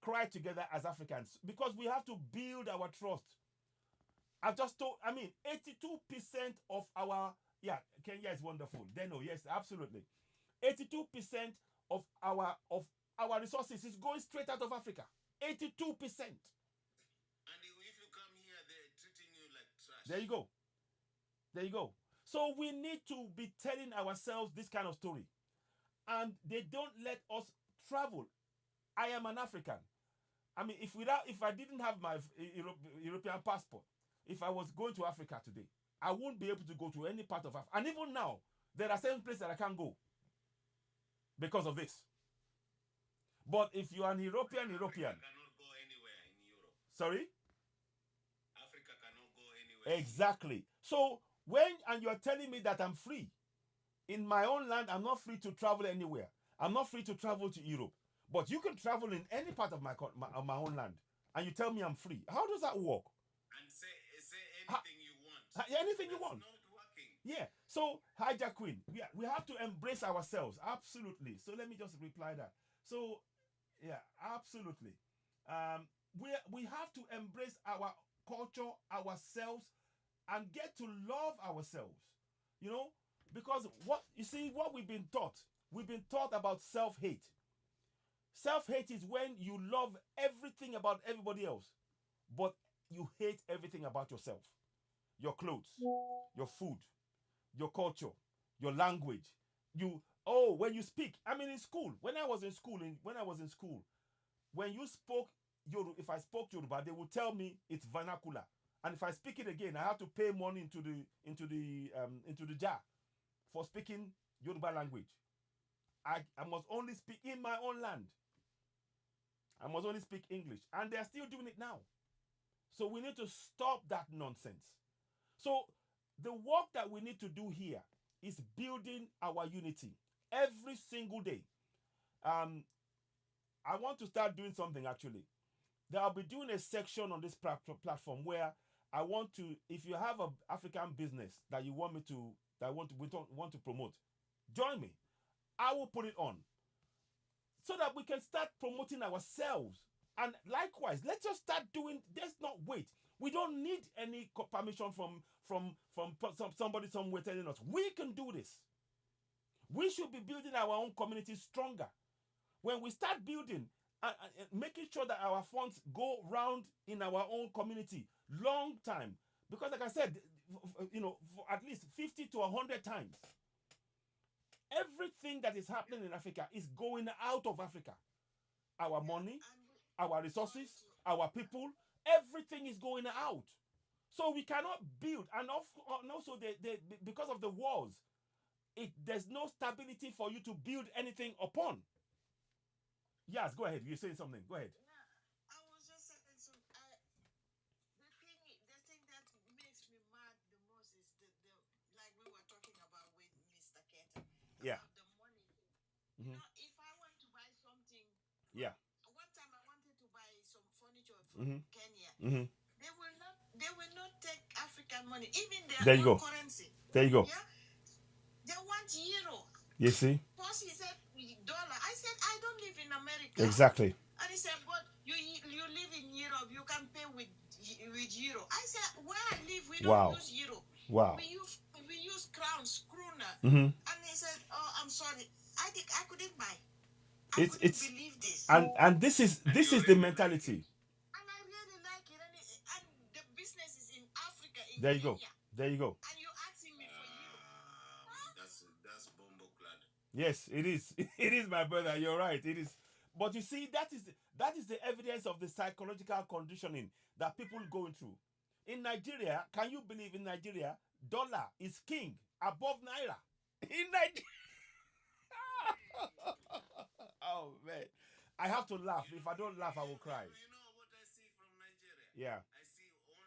cry together as Africans because we have to build our trust. I've just told, 82% of our, Kenya is wonderful. Deno, yes, absolutely. 82% of our resources is going straight out of Africa. 82%. And if you come here, they're treating you like trash. There you go. There you go. So we need to be telling ourselves this kind of story. And they don't let us travel. I am an African. I mean, if I didn't have my European passport, if I was going to Africa today, I won't be able to go to any part of Africa. And even now, there are certain places that I can't go because of this. But if you are an European, Africa cannot go anywhere in Europe. sorry? Africa cannot go anywhere. Exactly. So And you're telling me that I'm free. In my own land, I'm not free to travel anywhere. I'm not free to travel to Europe. But you can travel in any part of my own land. And you tell me I'm free. How does that work? And say anything you want. Anything you That's want. not working. Yeah. So, Hijack Queen, we have to embrace ourselves. Absolutely. So, let me just reply that. So, yeah, absolutely. We have to embrace our culture, ourselves, and get to love ourselves. You know, because what we've been taught about self-hate. Self-hate is when you love everything about everybody else, but you hate everything about yourself. Your clothes, your food, your culture, your language. When you speak, I mean, in school, when I was in school, when you spoke Yoruba, if I spoke Yoruba, they would tell me it's vernacular, and if I speak it again, I have to pay money into the jar for speaking Yoruba language. I must only speak in my own land. I must only speak English, and they are still doing it now. So we need to stop that nonsense. So the work that we need to do here is building our unity every single day. I want to start doing something actually. I'll be doing a section on this platform where I want to, if you have an African business that you want me to, that want to promote, join me. I will put it on so that we can start promoting ourselves. And likewise, let's just start doing. Let's not wait. We don't need any permission from somebody somewhere telling us we can do this. We should be building our own community stronger. When we start building and making sure that our funds go round in our own community long time, because like I said, for at least 50 to 100 times, everything that is happening in Africa is going out of Africa. Our money, our resources, our people, everything is going out. So we cannot build, and also because of the wars, there's no stability for you to build anything upon. Yes, go ahead. You're saying something. Go ahead. Yeah, I was just saying some. The thing that makes me mad the most is the like we were talking about with Mr. Keita. Yeah. About the money thing. Mhm. You know, if I want to buy something, Yeah. one time I wanted to buy some furniture from Kenya. Mm-hmm. They will not take African money, even their There you own go. currency. There you go. Yeah, they want euro. You see? First he said dollar. I said I don't live in America. Exactly. And he said, but you live in Europe, you can pay with euro. I said, where I live, we don't use euro. Wow. We use crowns, krona. Mm-hmm. And he said, oh, I'm sorry, I think I couldn't buy. I couldn't believe this. And this is the mentality. And I really like it. And the business is in Africa, in There you Kenya. go. There you go. And you're asking me for euro. That's bombo clad. Yes, it is. It is, my brother. You're right. It is. But you see, that is the evidence of the psychological conditioning that people going through. In Nigeria, can you believe in Nigeria, dollar is king above naira? In Nigeria. Oh man, I have to laugh. If I don't laugh, I will cry. You know what I see from Nigeria? Yeah. I see only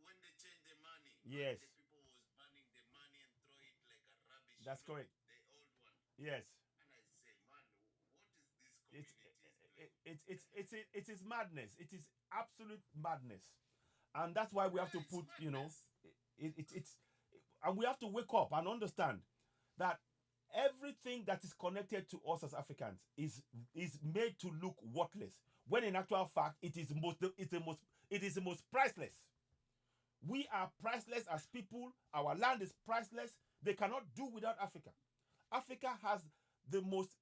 when they change the money. Yes. The people was burning the money and throw it like a rubbish. That's correct. The old one. Yes. And I say, man, what is this community? It is madness. It is absolute madness, and that's why we have to put, and we have to wake up and understand that everything that is connected to us as Africans is made to look worthless, when in actual fact it is the most priceless. We are priceless as people. Our land is priceless. They cannot do without Africa. Africa has the most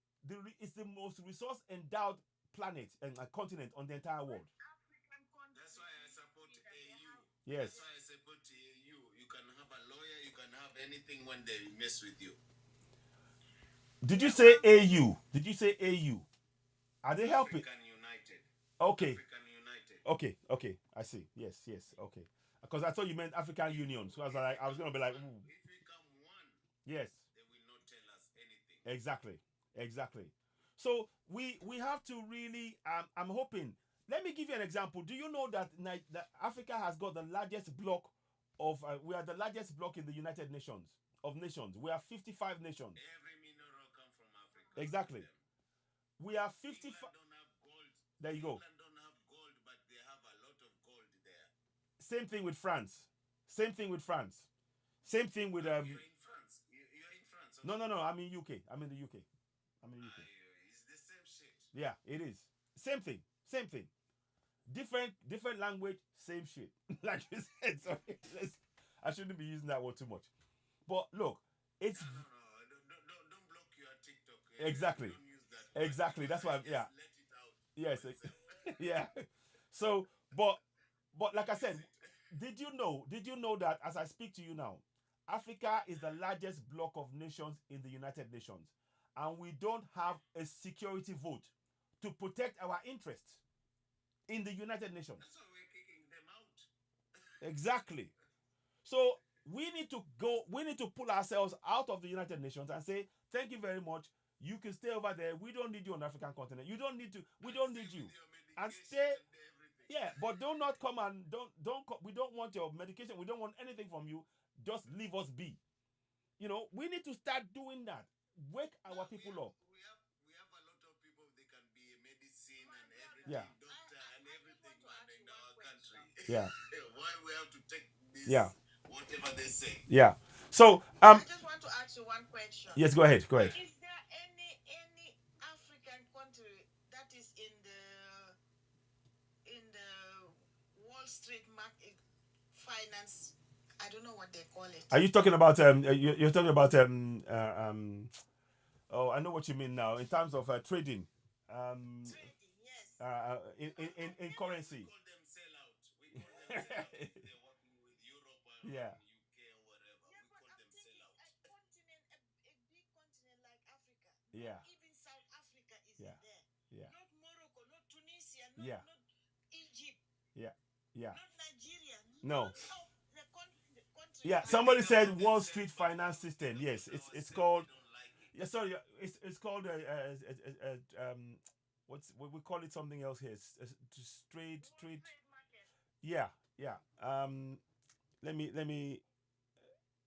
resource endowed planet and continent on the entire world. That's why I support AU. Yes. That's why I support AU. You can have a lawyer, you can have anything when they mess with you. Did you say AU? Did you say AU? Are they helping? African United. Okay. African United. Okay. I see. Yes. Okay. Because I thought you meant African Union. So I was gonna be like, ooh. If we come one, yes. They will not tell us anything. Exactly. So we have to really. I'm hoping. Let me give you an example. Do you know that Africa has got the largest block of we are the largest bloc in the United Nations of nations. We are 55 nations. Every mineral come from Africa. Exactly. Them. We are 55. England don't have gold. There you go. England don't have gold, but they have a lot of gold there. Same thing with France. Same thing with France. Same thing with You're in France. You're in France. No, I'm in UK. I'm in the UK. I'm in the UK. It's the same shit. Yeah, it is. Same thing. Same thing. Different language, same shit. Like you said. Sorry. I shouldn't be using that word too much. But look, it's No. Don't block your TikTok. Exactly. Don't use that. Exactly. That's why. Just Yeah. let it out. Yes. Yeah. So, but like I said, did you know that as I speak to you now, Africa is the largest bloc of nations in the United Nations, and we don't have a security vote to protect our interests in the United Nations. That's why we're kicking them out. Exactly. So we need to pull ourselves out of the United Nations and say, thank you very much. You can stay over there. We don't need you on the African continent. You don't need to. We don't need you. And stay. Yeah, but do not come and we don't want your medication. We don't want anything from you. Just leave us be. You know, we need to start doing that. Wake our people up. We have a lot of people. They can be a medicine and everything, Yeah. doctor and everything, man, in our country. Yeah. Why we have to take this? Yeah. Whatever they say. Yeah. So I just want to ask you one question. yes, go ahead. Go ahead. Is there any African country that is in the Wall Street market finance? I don't know what they call it. Are you talking about you're talking about oh, I know what you mean now in terms of trading Trading, yes. in currency. We call them sellout. We call them sellout. If they're working with Europe or Yeah. UK or whatever. Yeah, We but call I'm them thinking sellout. a continent, a big continent like Africa. Yeah. Even South Africa is Yeah. there. Yeah. Not Morocco, not Tunisia, Yeah. not Egypt, Yeah. Yeah. not Nigeria. No. None of the countries. Yeah. Somebody said Wall Street finance system. Yes, it's called. They don't like it. Yeah, sorry. It's called what we call it something else here. It's trade. Trade market. Yeah. Let me.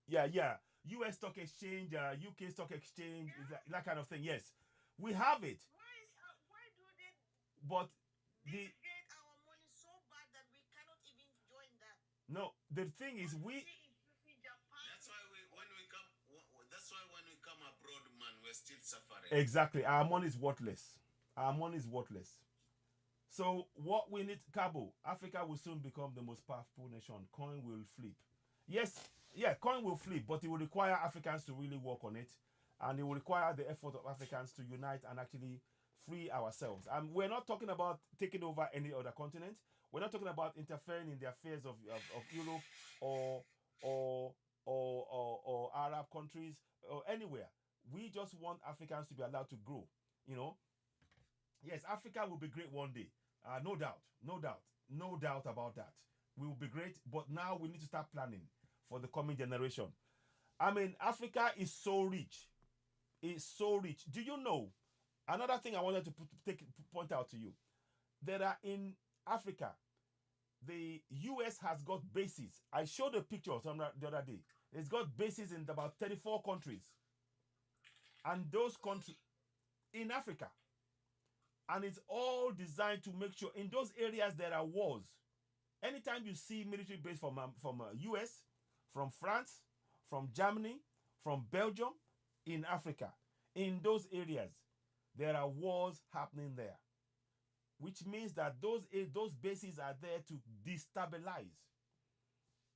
Yeah. U.S. stock exchange, UK stock exchange, that kind of thing. Yes, we have it, Why do they but the degrade our money so bad that we cannot even join that? no. The thing is, we See Japan. That's why when we come abroad, man, we're still suffering. exactly our money is worthless. Our money is worthless. So what we need, Cabo, Africa will soon become the most powerful nation. Coin will flip. Yes, yeah, coin will flip, but it will require Africans to really work on it, and it will require the effort of Africans to unite and actually free ourselves. And we're not talking about taking over any other continent. We're not talking about interfering in the affairs of Europe or Arab countries or anywhere. We just want Africans to be allowed to grow. You know, yes, Africa will be great one day. No doubt about that. We will be great, but now we need to start planning for the coming generation. I mean, Africa is so rich. It's so rich. Do you know? Another thing I wanted to point out to you. There are in Africa, the US has got bases. I showed a picture the other day. It's got bases in about 34 countries. And those countries in Africa. And it's all designed to make sure in those areas there are wars. Anytime you see military base from US, from France, from Germany, from Belgium, in Africa, in those areas, there are wars happening there, which means that those bases are there to destabilize.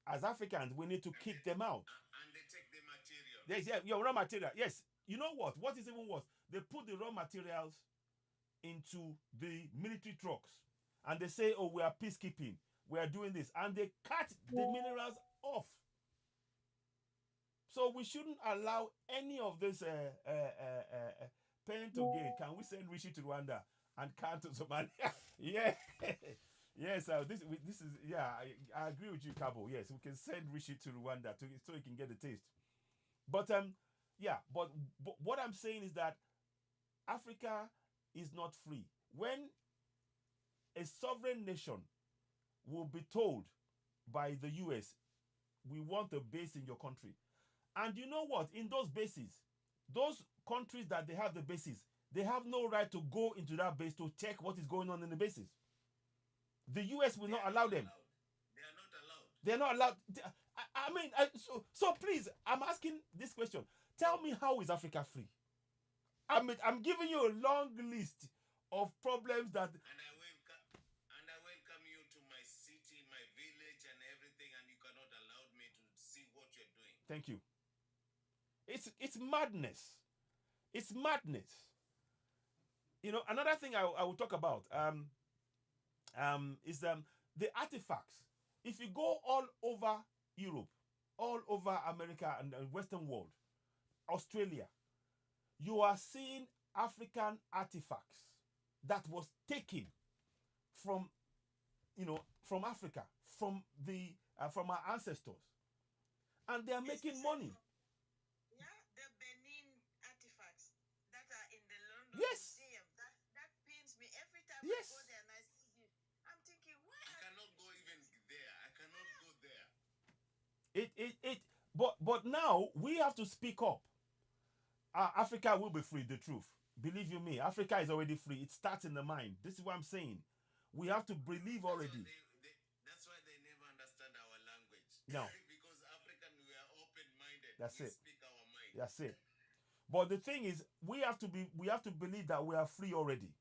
As Africans, we need to kick them out. And they take the material. Yes, yeah, raw material. Yes, you know what? What is even worse? They put the raw materials into the military trucks, and they say, "Oh, we are peacekeeping. We are doing this," and they cut the minerals off. So we shouldn't allow any of this pain to gain. Can we send Rishi to Rwanda and Khan to Somalia? Yeah. Yes, this is yeah. I agree with you, Cabo. Yes, we can send Rishi to Rwanda so he can get the taste. But yeah. But what I'm saying is that Africa is not free. When a sovereign nation will be told by the US, we want a base in your country. And you know what? In those bases, those countries that they have the bases, they have no right to go into that base to check what is going on in the bases. The US will not allow them. They are not allowed. They're not allowed. I mean, so please, I'm asking this question. Tell me, how is Africa free? I'm giving you a long list of problems that. And I welcome you to my city, my village, and everything, and you cannot allow me to see what you're doing. Thank you. It's madness. It's madness. You know, another thing I will talk about is the artifacts. If you go all over Europe, all over America and the Western world, Australia, you are seeing African artifacts that was taken from, from Africa, from our ancestors, and they are making money. Yeah, the Benin artifacts that are in the London Yes. Museum. That pains me every time Yes. I go there and I see this. I'm thinking, why? I cannot go even there. I cannot go there. But now we have to speak up. Africa will be free, the truth. Believe you me, Africa is already free. It starts in the mind. This is what I'm saying. We have to believe already. That's why they never understand our language. No. Because African, we are open-minded. That's we it. Speak our mind. That's it. But the thing is, we have to believe that we are free already.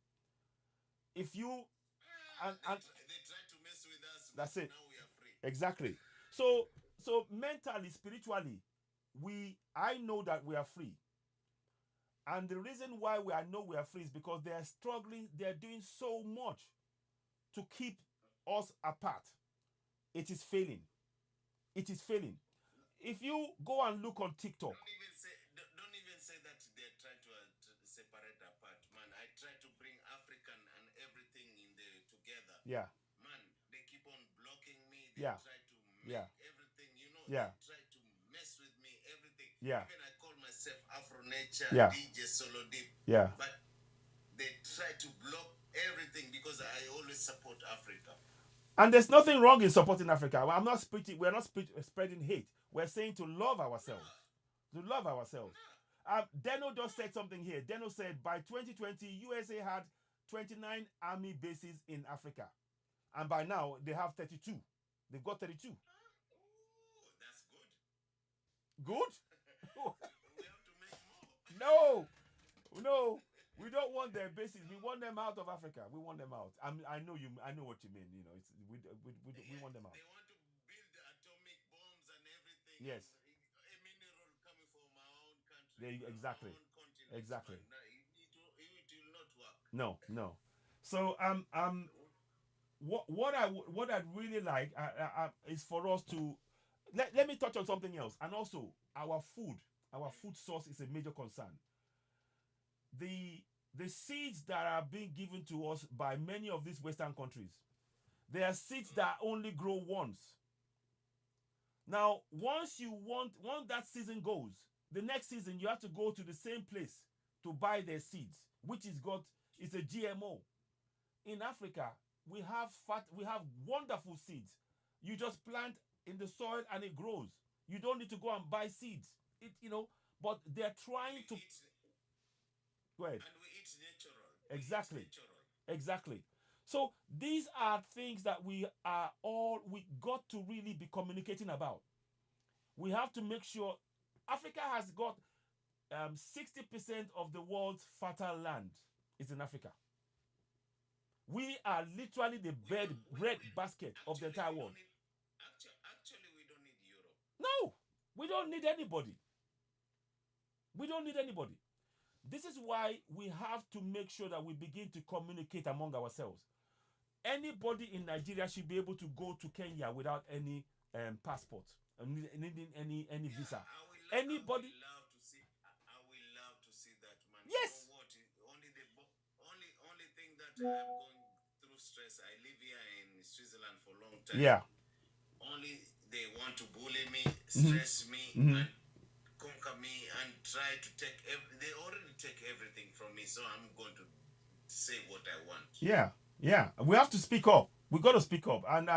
If you and They try to mess with us. That's but it. Now we are free. Exactly. So mentally, spiritually, I know that we are free. And the reason why I know we are free is because they are struggling, they are doing so much to keep us apart. It is failing. It is failing. If you go and look on TikTok. Don't even say that they're trying to separate apart, man. I try to bring African and everything in there together. Yeah. Man, they keep on blocking me. They Yeah. try to make Yeah. everything, Yeah. they try to mess with me, everything. Yeah. Even I call myself Afro Nature, Yeah. DJ Solo Deep. Yeah. But they try to block everything because I always support Africa. And there's nothing wrong in supporting Africa. We're not spreading hate. We're saying to love ourselves. To love ourselves. Deno just said something here. Deno said by 2020, USA had 29 army bases in Africa. And by now, they have 32. They've got 32. Oh, that's good. Good? We have to make more. No. We don't want their bases. We want them out of Africa. We want them out. I know what you mean. We want them out. They want to build atomic bombs and everything. Yes. A mineral coming from our own country. Exactly. Our own continent. Exactly. But it will not work. No. So what I'd really like is for us to let me touch on something else, and also our food source is a major concern. The seeds that are being given to us by many of these Western countries, they are seeds that only grow once. Now, once that season goes, the next season you have to go to the same place to buy their seeds, which it's a GMO. In Africa, we have wonderful seeds. You just plant in the soil and it grows. You don't need to go and buy seeds. But they're trying to. Go ahead. And we eat natural. Exactly. Exactly. So these are things that we got to really be communicating about. We have to make sure Africa has got 60% of the world's fertile land is in Africa. We are literally the bread basket of the entire world. Actually, we don't need Europe. No, we don't need anybody. We don't need anybody. This is why we have to make sure that we begin to communicate among ourselves. Anybody in Nigeria should be able to go to Kenya without any passport, needing any visa. Anybody. I will love to see that, man. Yes. You know what? Only thing that I'm going through stress. I live here in Switzerland for a long time. Yeah. Only they want to bully me, stress me, and conquer me, and try to take. They already take everything from me, so I'm going to say what I want. Yeah. We have to speak up. We got to speak up, and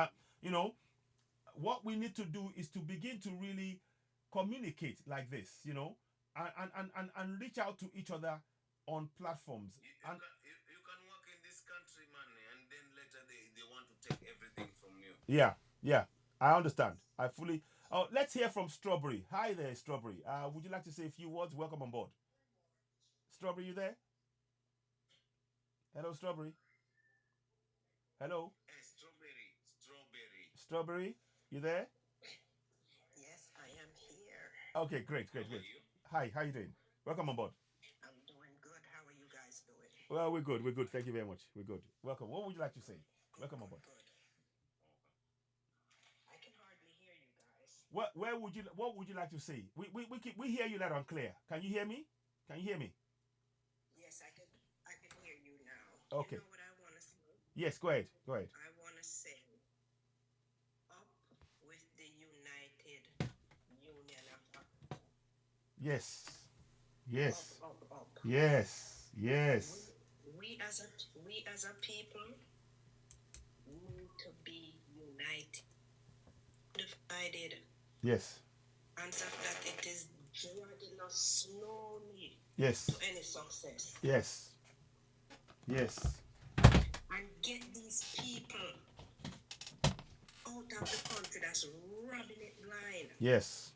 what we need to do is to begin to really communicate like this, and reach out to each other on platforms. And You can work in this country, man, and then later they want to take everything from you. yeah, I understand. I fully. Oh, let's hear from Strawberry. Hi there, Strawberry. Would you like to say a few words? Welcome on board. Strawberry, you there? Hello, Strawberry. Hello, Hey, strawberry. Strawberry. You there? Yes, I am here. Okay, great. How are you? Hi, how you doing? Welcome on board. I'm doing good. How are you guys doing? Well, we're good. We're good. Thank you very much. We're good. Welcome. What would you like to say? Welcome on board. Good. I can hardly hear you guys. What would you like to say? We hear you loud and clear. Can you hear me? Can you hear me? Yes, I can hear you now. Okay. You know what I want to say? Yes, go ahead. Go ahead. I want to say, up with the United Union of Africa. Yes. Yes. Up. Yes. Yes. We as a people need to be united. Divided. Yes. And that it is dragging us slowly Yes. to any success. Yes. Yes. And get these people out of the country that's robbing it blind. Yes.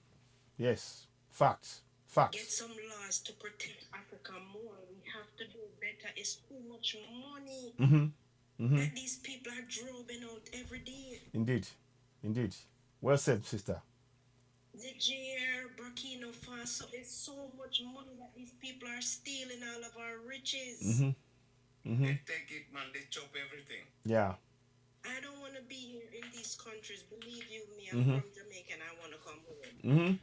Yes. Facts. Get Facts. some laws to protect Africa more. We have to do better. It's too much money that these people are dropping out every day. Indeed. Indeed. Well said, sister. Niger, Burkina Faso, there's so much money that these people are stealing all of our riches. They take it, man. They chop everything. Yeah. I don't want to be here in these countries. Believe you me, I'm from Jamaica and I want to come home.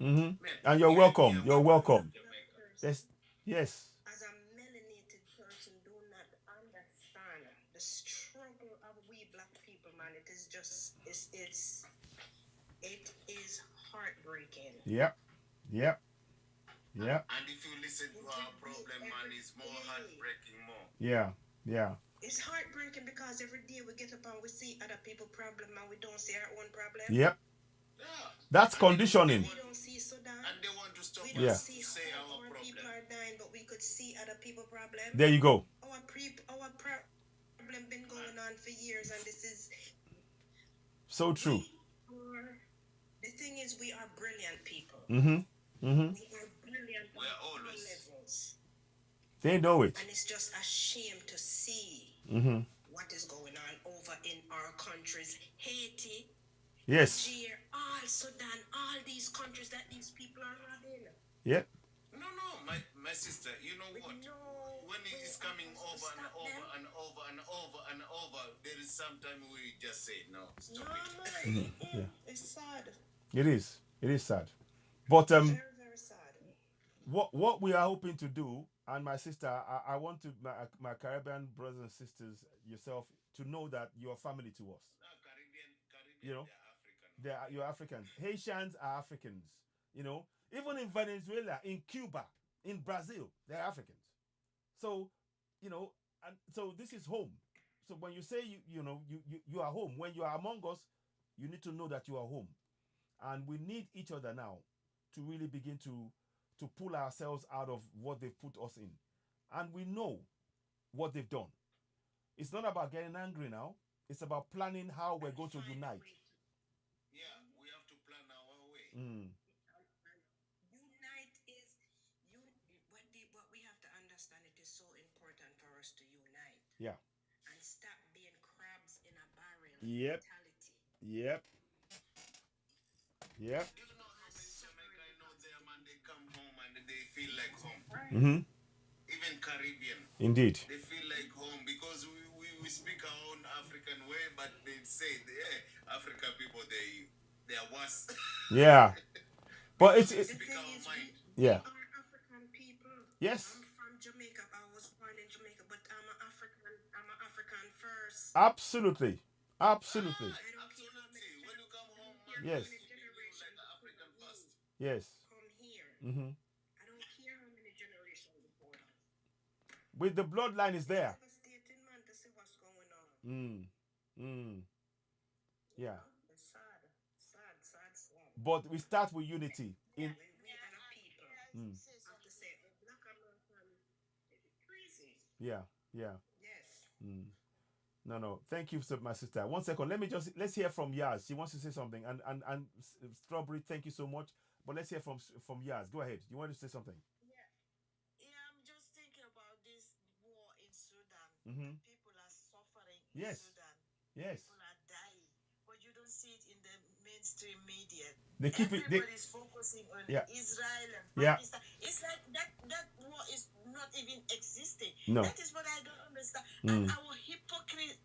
Man, And you're yeah, welcome. yeah, You're welcome. Jamaica. Yes. As a melanated person, do not understand the struggle of we black people, man. It is just, it is heartbreaking. Yep. Yep. Yep. And if you listen to our problem, man, it's more heartbreaking more. Yeah. Yeah. It's heartbreaking because every day we get up and we see other people's problem and we don't see our own problem. Yep. Yeah. That's conditioning. We don't see Sudan. And they want to stop We us don't Yeah. to see say how our our people problem. are dying, but we could see other people's problem. There you go. Our problem been going on for years, and this is So true. the thing is, we are brilliant people. Mm-hmm. Mm-hmm. We are brilliant We are on all always. levels, They know it. and it's just a shame to see Mm-hmm. what is going on over in our countries. Haiti, Yes. Niger, all Sudan, all these countries that these people are robbing. Yep. No, my sister, you know what? When it is coming over and over and over and over and over, there is sometime we just say, no, No, stop it. man, Yeah. it's sad. It is. It is sad. But Very, very sad. what we are hoping to do, and my sister, I want to my Caribbean brothers and sisters, yourself, to know that you are family to us. Now, Caribbean, You know, they're African. you're Africans. Haitians are Africans. Even in Venezuela, in Cuba, in Brazil, they're Africans. So, and so this is home. So when you say you are home, when you are among us, you need to know that you are home, and we need each other now to really begin to pull ourselves out of what they've put us in, and we know what they've done. It's not about getting angry now. It's about planning how we're going to unite. Yeah, we have to plan our way. Unite is what we have to understand. It is so important for us to unite. Yeah. And stop being crabs in a barrel Yep. mentality. Yep. Yep. Do you know how many Jamaica I know there, man? They come home and they feel like home. Mm-hmm. Even Caribbean, Indeed. they feel like home because we speak our own African way, but they say, African people, they are worse. Yeah. But it's The Speak thing our is, mind. yeah. we are African people. Yes. I'm from Jamaica. I was born in Jamaica, but I'm an African first. Absolutely. Absolutely. I don't care how Absolutely. many When you come home, Yes. you feel like an African first. Yes. come here. Mm-hmm. I don't care how many generations before that. With the bloodline is there. Devastating, man, to see what's going on. Yeah. It's but we start with unity. In We are the people. Mm, Say I have to something. say, Black American, crazy. yeah, yeah. Yes. Mm. No, no. Thank you, my sister. One second. Let's hear from Yaz. She wants to say something. And Strawberry, thank you so much. But let's hear from Yaz. Go ahead. You want to say something? Yeah, yeah. I'm just thinking about this war in Sudan. Mm-hmm. People are suffering in Yes. Sudan. Yes. People are dying, but you don't see it in the mainstream media. They keep it. They, Everybody's focusing on Yeah. Israel and Yeah. Pakistan. It's like that war is not even existing. No. That is what I don't understand. Mm. And our hypocrite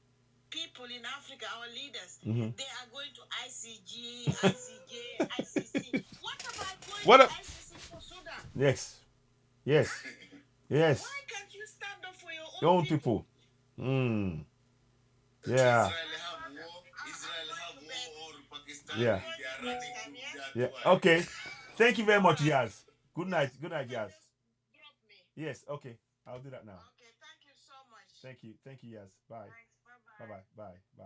people in Africa, our leaders, Mhm. they are going to ICG, ICJ, ICC. What about going What to a- ICC for Sudan? Yes. Yes. Yes. Why can't you stand up for your Your own own people. Mm. Yeah. Israel have war. Israel have war or Pakistan. Yeah. They are running to that Yeah. war. Okay. Thank you very much, Yaz. Good night. Good night, Yaz. Just drop me. Yes. Okay. I'll do that now. Okay, thank you so much. Thank you. Thank you, Yaz. Bye. Thanks. Bye. Bye-bye. Bye. Bye. Bye.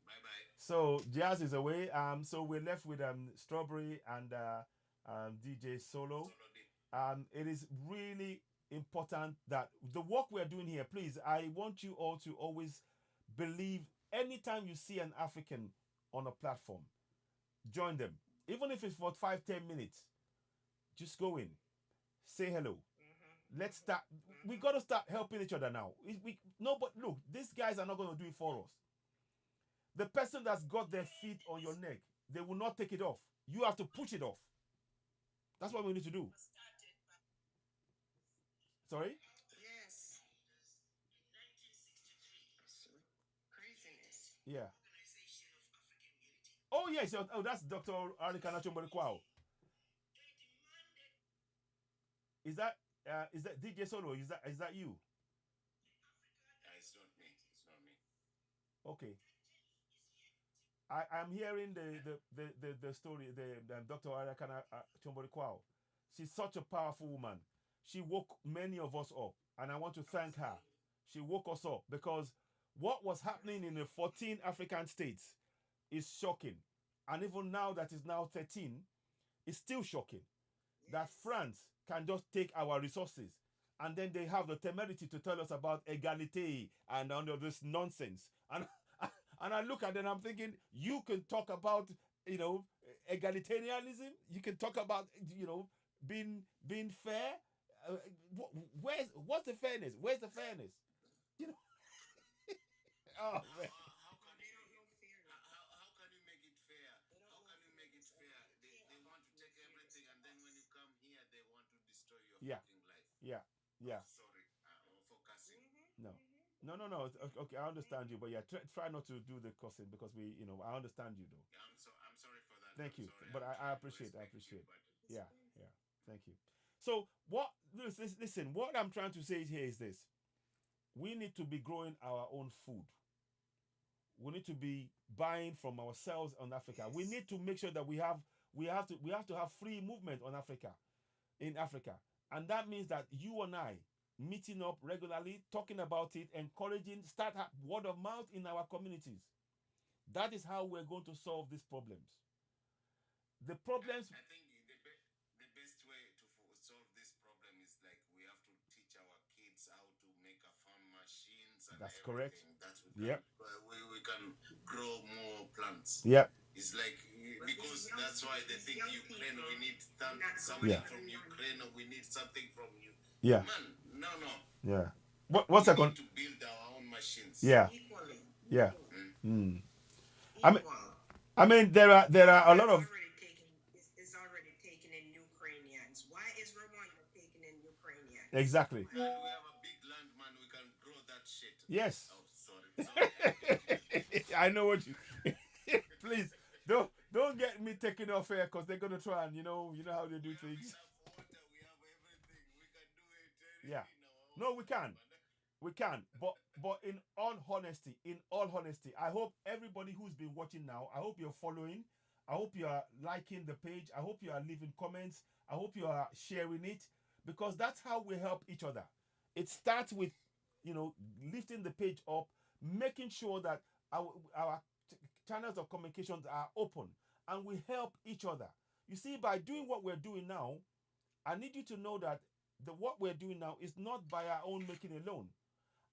Bye-bye. So Jazz is away. So we're left with Strawberry and DJ Solo. It is really important that the work we're doing here, please, I want you all to always believe anytime you see an African on a platform, join them. Even if it's for 5-10 minutes, just go in, say hello. Let's start. We got to start helping each other now. No, but look, these guys are not going to do it for us. The person that's got their feet on your neck, they will not take it off. You have to push it off. That's what we need to do. Sorry? Yes. Craziness. Yeah. Oh, yes. Oh, that's Dr. Arikana Chombolekwao. Is that DJ Solo? Is that you? It's not me. It's not me. Okay. I'm hearing the story, the Dr. Arakana Chombolekwao. She's such a powerful woman. She woke many of us up, and I want to thank her. She woke us up because what was happening in the 14 African states is shocking. And even now that is now 13, it's still shocking. That France can just take our resources and then they have the temerity to tell us about egalite and under this nonsense. And I look at it and I'm thinking, you can talk about, egalitarianism. You can talk about, being fair. What's the fairness? Where's the fairness? You know. Oh man. How can you make it fair? How can you make it fair? How can you make it fair? They want to take everything, and then when you come here, they want to destroy your Yeah. fucking life. Yeah. Yeah. Sorry, for cussing. No. No. Okay, I understand you, but yeah, try not to do the cussing because I understand you though. Yeah, I'm sorry for that. Thank I'm you, sorry. but I'm I trying to appreciate. I respect you, appreciate. but Yeah. Thank you. So listen, what I'm trying to say here is this: we need to be growing our own food. We need to be buying from ourselves on Africa. We need to make sure that we have to have free movement on Africa, in Africa, and that means that you and I meeting up regularly, talking about it, encouraging, word of mouth in our communities. That is how we're going to solve these problems. The problems. I think the best way to solve this problem is like we have to teach our kids how to make a farm machines and That's correct. everything. That's we Yep. can, we can grow more plants. Yep. It's like because that's why they think Ukraine we need something Yeah. from Ukraine or we need something from you. Yeah. Man, no. Yeah. One We second. need to build our own machines. Yeah. Equally. Yeah. Equal. I mean, there are a lot of. It's already taken in Ukrainians. Why is Rwanda taking in Ukrainians? Exactly. And we have a big land, man. We can grow that shit. Yes. Oh, sorry. I know what you. Please don't get me taken off here because they're gonna try and you know how they do things. We have water. We have everything. We can do it. Yeah. No, we can. We can. But in all honesty, I hope everybody who's been watching now, I hope you're following. I hope you are liking the page. I hope you are leaving comments. I hope you are sharing it because that's how we help each other. It starts with, lifting the page up, making sure that our channels of communications are open and we help each other. You see, by doing what we're doing now, I need you to know that what we're doing now is not by our own making alone.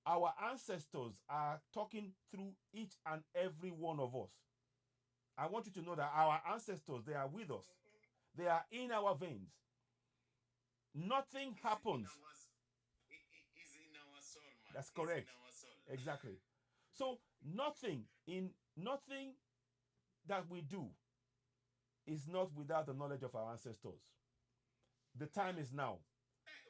Our ancestors are talking through each and every one of us. I want you to know that our ancestors, they are with us. They are in our veins. Nothing happens. Is in our soul, man. That's correct. It's in our soul. Exactly. So nothing that we do is not without the knowledge of our ancestors. The time is now.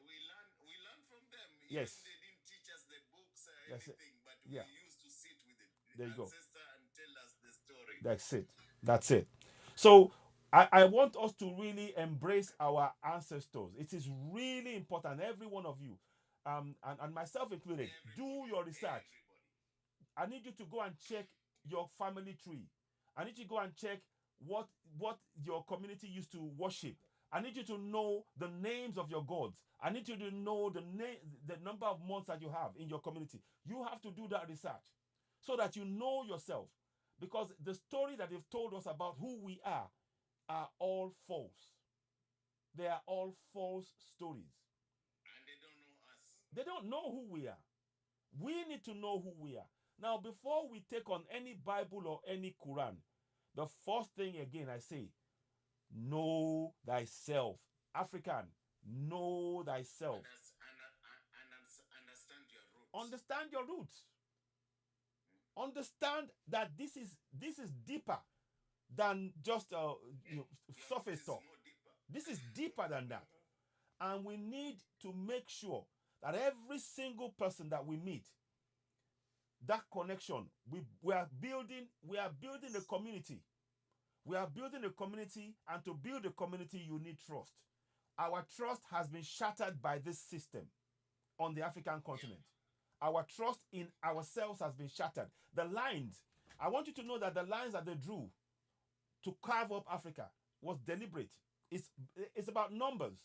We learn from them. Yes. Even they didn't teach us the books or That's it. anything, but Yeah. we used to sit with the There you go. ancestor and tell us the story. That's it. That's it. So I want us to really embrace our ancestors. It is really important. Every one of you, and myself included, do your research. Everybody. I need you to go and check your family tree. I need you to go and check what your community used to worship. I need you to know the names of your gods. I need you to know the number of months that you have in your community. You have to do that research so that you know yourself. Because the story that they've told us about who we are all false. They are all false stories. And they don't know us. They don't know who we are. We need to know who we are. Now, before we take on any Bible or any Quran, the first thing again I say, know thyself. African, know thyself. Understand your roots. Understand your roots. Understand that this is deeper than just surface talk. This is deeper than that. And we need to make sure that every single person that we meet, that connection, we are building a community. We are building a community, and to build a community, you need trust. Our trust has been shattered by this system on the African continent. Our trust in ourselves has been shattered. The lines, I want you to know that the lines that they drew to carve up Africa was deliberate. It's about numbers.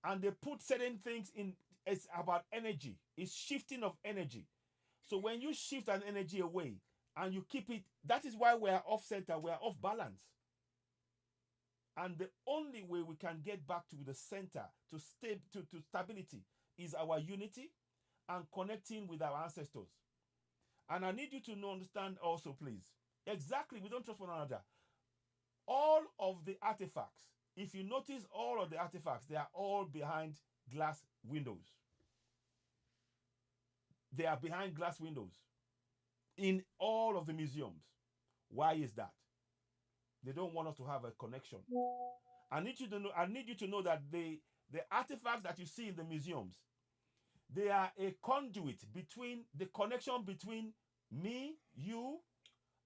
And they put certain things in, it's about energy. It's shifting of energy. So when you shift an energy away and you keep it, that is why we are off center, we are off balance. And the only way we can get back to the center, to stability, is our unity and connecting with our ancestors. And I need you to understand also, please. Exactly, we don't trust one another. All of the artifacts, if you notice all of the artifacts, they are all behind glass windows. They are behind glass windows in all of the museums. Why is that? They don't want us to have a connection. I need you to know that the artifacts that you see in the museums, they are a conduit between the connection between me, you,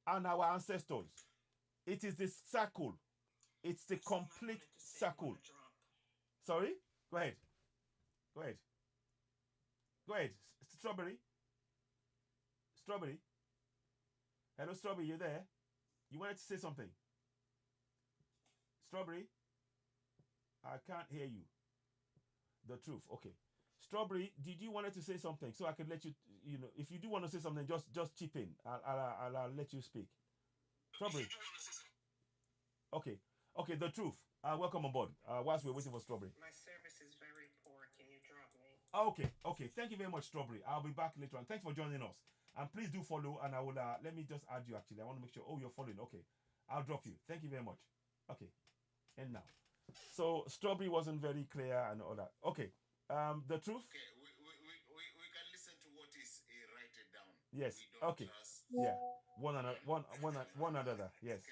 and our ancestors. It is the circle. It's the complete circle. Sorry? Go ahead. Go ahead. Go ahead. Strawberry. Strawberry. Hello, Strawberry, you there? You wanted to say something? Strawberry? I can't hear you. The truth. Okay. Strawberry, did you wanted to say something so I could let you, if you do want to say something, just chip in. I'll let you speak. Strawberry. Okay. Okay, the truth. Welcome on board. Whilst we're waiting for Strawberry. My service is very poor. Can you drop me? Okay. Okay. Thank you very much, Strawberry. I'll be back later on. Thanks for joining us. And please do follow. And I will. Let me just add you. Actually, I want to make sure. Oh, you're following. Okay. I'll drop you. Thank you very much. Okay. And now, so Strawberry wasn't very clear and all that. Okay. The truth. Okay, we can listen to what is write it down. Yes. We don't Okay. trust. Yeah. One another. Yes.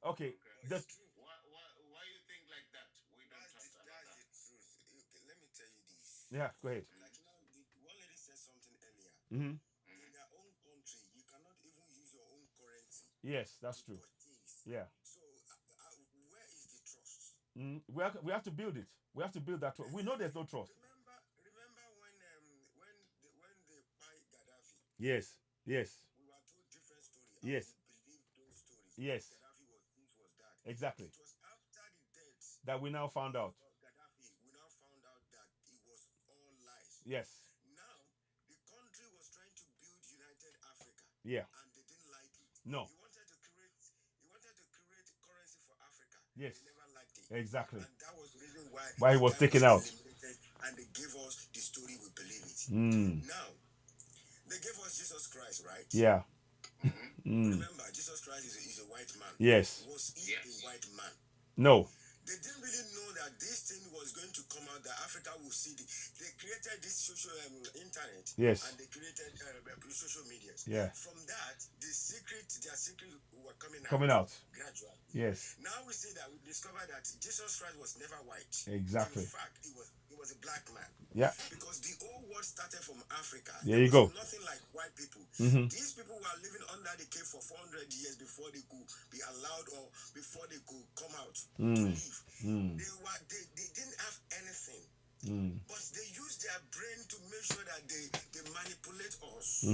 Okay. The Why you think like that? We don't trust another. That's the truth. Okay, let me tell you this. yeah. Go ahead. Like now, one lady said something earlier. Mm-hmm. In their own country, you cannot even use your own currency. Yes, that's to true. purchase. Yeah. So, where is the trust? We have to build it. We have to build that trust. We know there's no trust. Remember when they buy Gaddafi? Yes. Yes. We were told different stories. Yes. We believed those stories. Yes. Gaddafi was this, was that. Exactly. It was after the death That we now found out. of Gaddafi, we now found out that it was all lies. Yes. Now, the country was trying to build United Africa. Yeah. And they didn't like it. No. He wanted to create Yes. They never liked it. Exactly. And that was the reason why Why he the was guy taken out. eliminated, and they gave us the story, we believe it. Mm. Now, they gave us Jesus Christ, right? Yeah. Mm-hmm. Remember, Jesus Christ is a white man. Yes. Was he Yes. a white man? No. They didn't really know that this thing was going to come out, that Africa will see it. They created this social internet. Yes. And they created social medias. Yeah. From that, their secret were coming out gradually. Yes. Now we see that we discovered that Jesus Christ was never white. Exactly. In fact, he was a black man. Yeah. Because the whole world started from Africa. There you go. Nothing like white people. Mm-hmm. These people were living under the cave for 400 years before they could be allowed, or before they could come out to live. They didn't have anything. But they use their brain to make sure that they manipulate us.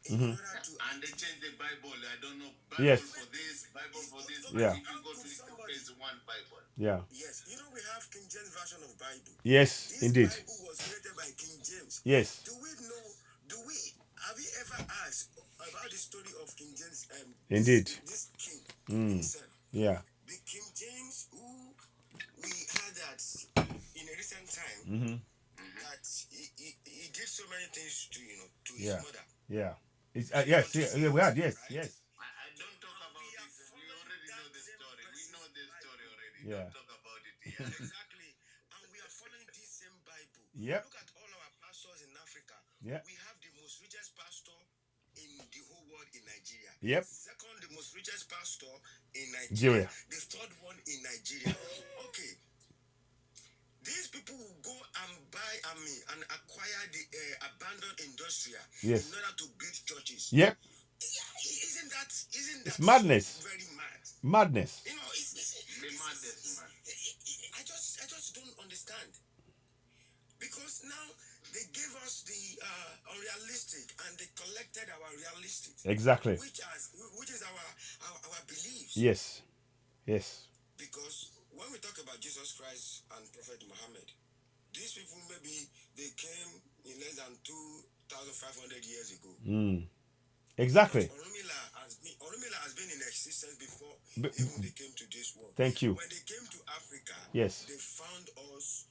In order to, And they change the Bible. I don't know. Bible Yes. for this, Bible for this. Yeah. If you go to phase 1 Bible. Yeah. yes, we have King James version of Bible. Yes, This indeed. Bible was created by King James. Yes. Have you ever asked about the story of King James? Indeed. This king himself. Yeah. The King James who we had that in a recent time, that he did so many things to his Yeah. mother. Yeah. It's, yes. Yeah. We had. Yes. Right? Yes. I don't talk about We are it. We following already know that the same story. We know the person's story already. Yeah. Don't talk about it here. Exactly. And we are following this same Bible. Yep. Look at all our pastors in Africa. Yep. We have the most richest pastor in the whole world in Nigeria. Yep. Second, the most richest pastor in Nigeria. The third one in Nigeria. Okay. These people will go and buy and acquire the abandoned industrial Yes. in order to build churches. Yep. Yeah, isn't that It's madness. very mad? Madness. The madness, man. I just don't understand. Because now they gave us the unrealistic, and they collected our realistic. Exactly. Which is our beliefs. Yes. Yes. Because when we talk about Jesus Christ and Prophet Muhammad, these people maybe they came in less than 2,500 years ago. Exactly. Orunmila has been in existence before even they came to this world. Thank you. When they came to Africa, Yes. they found us,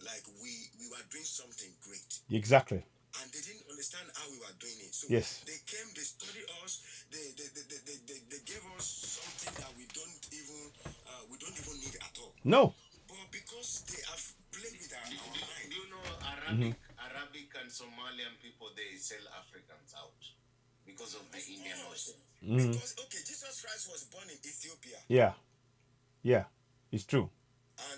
like we were doing something great. Exactly. And they didn't understand how we were doing it. So Yes. they came, they studied us, they gave us something that we don't even need at all. No. But because they have played with our mind. Do you know Arabic and Somalian people, they sell Africans out because of the Indian Ocean. Because Jesus Christ was born in Ethiopia. Yeah. Yeah. It's true.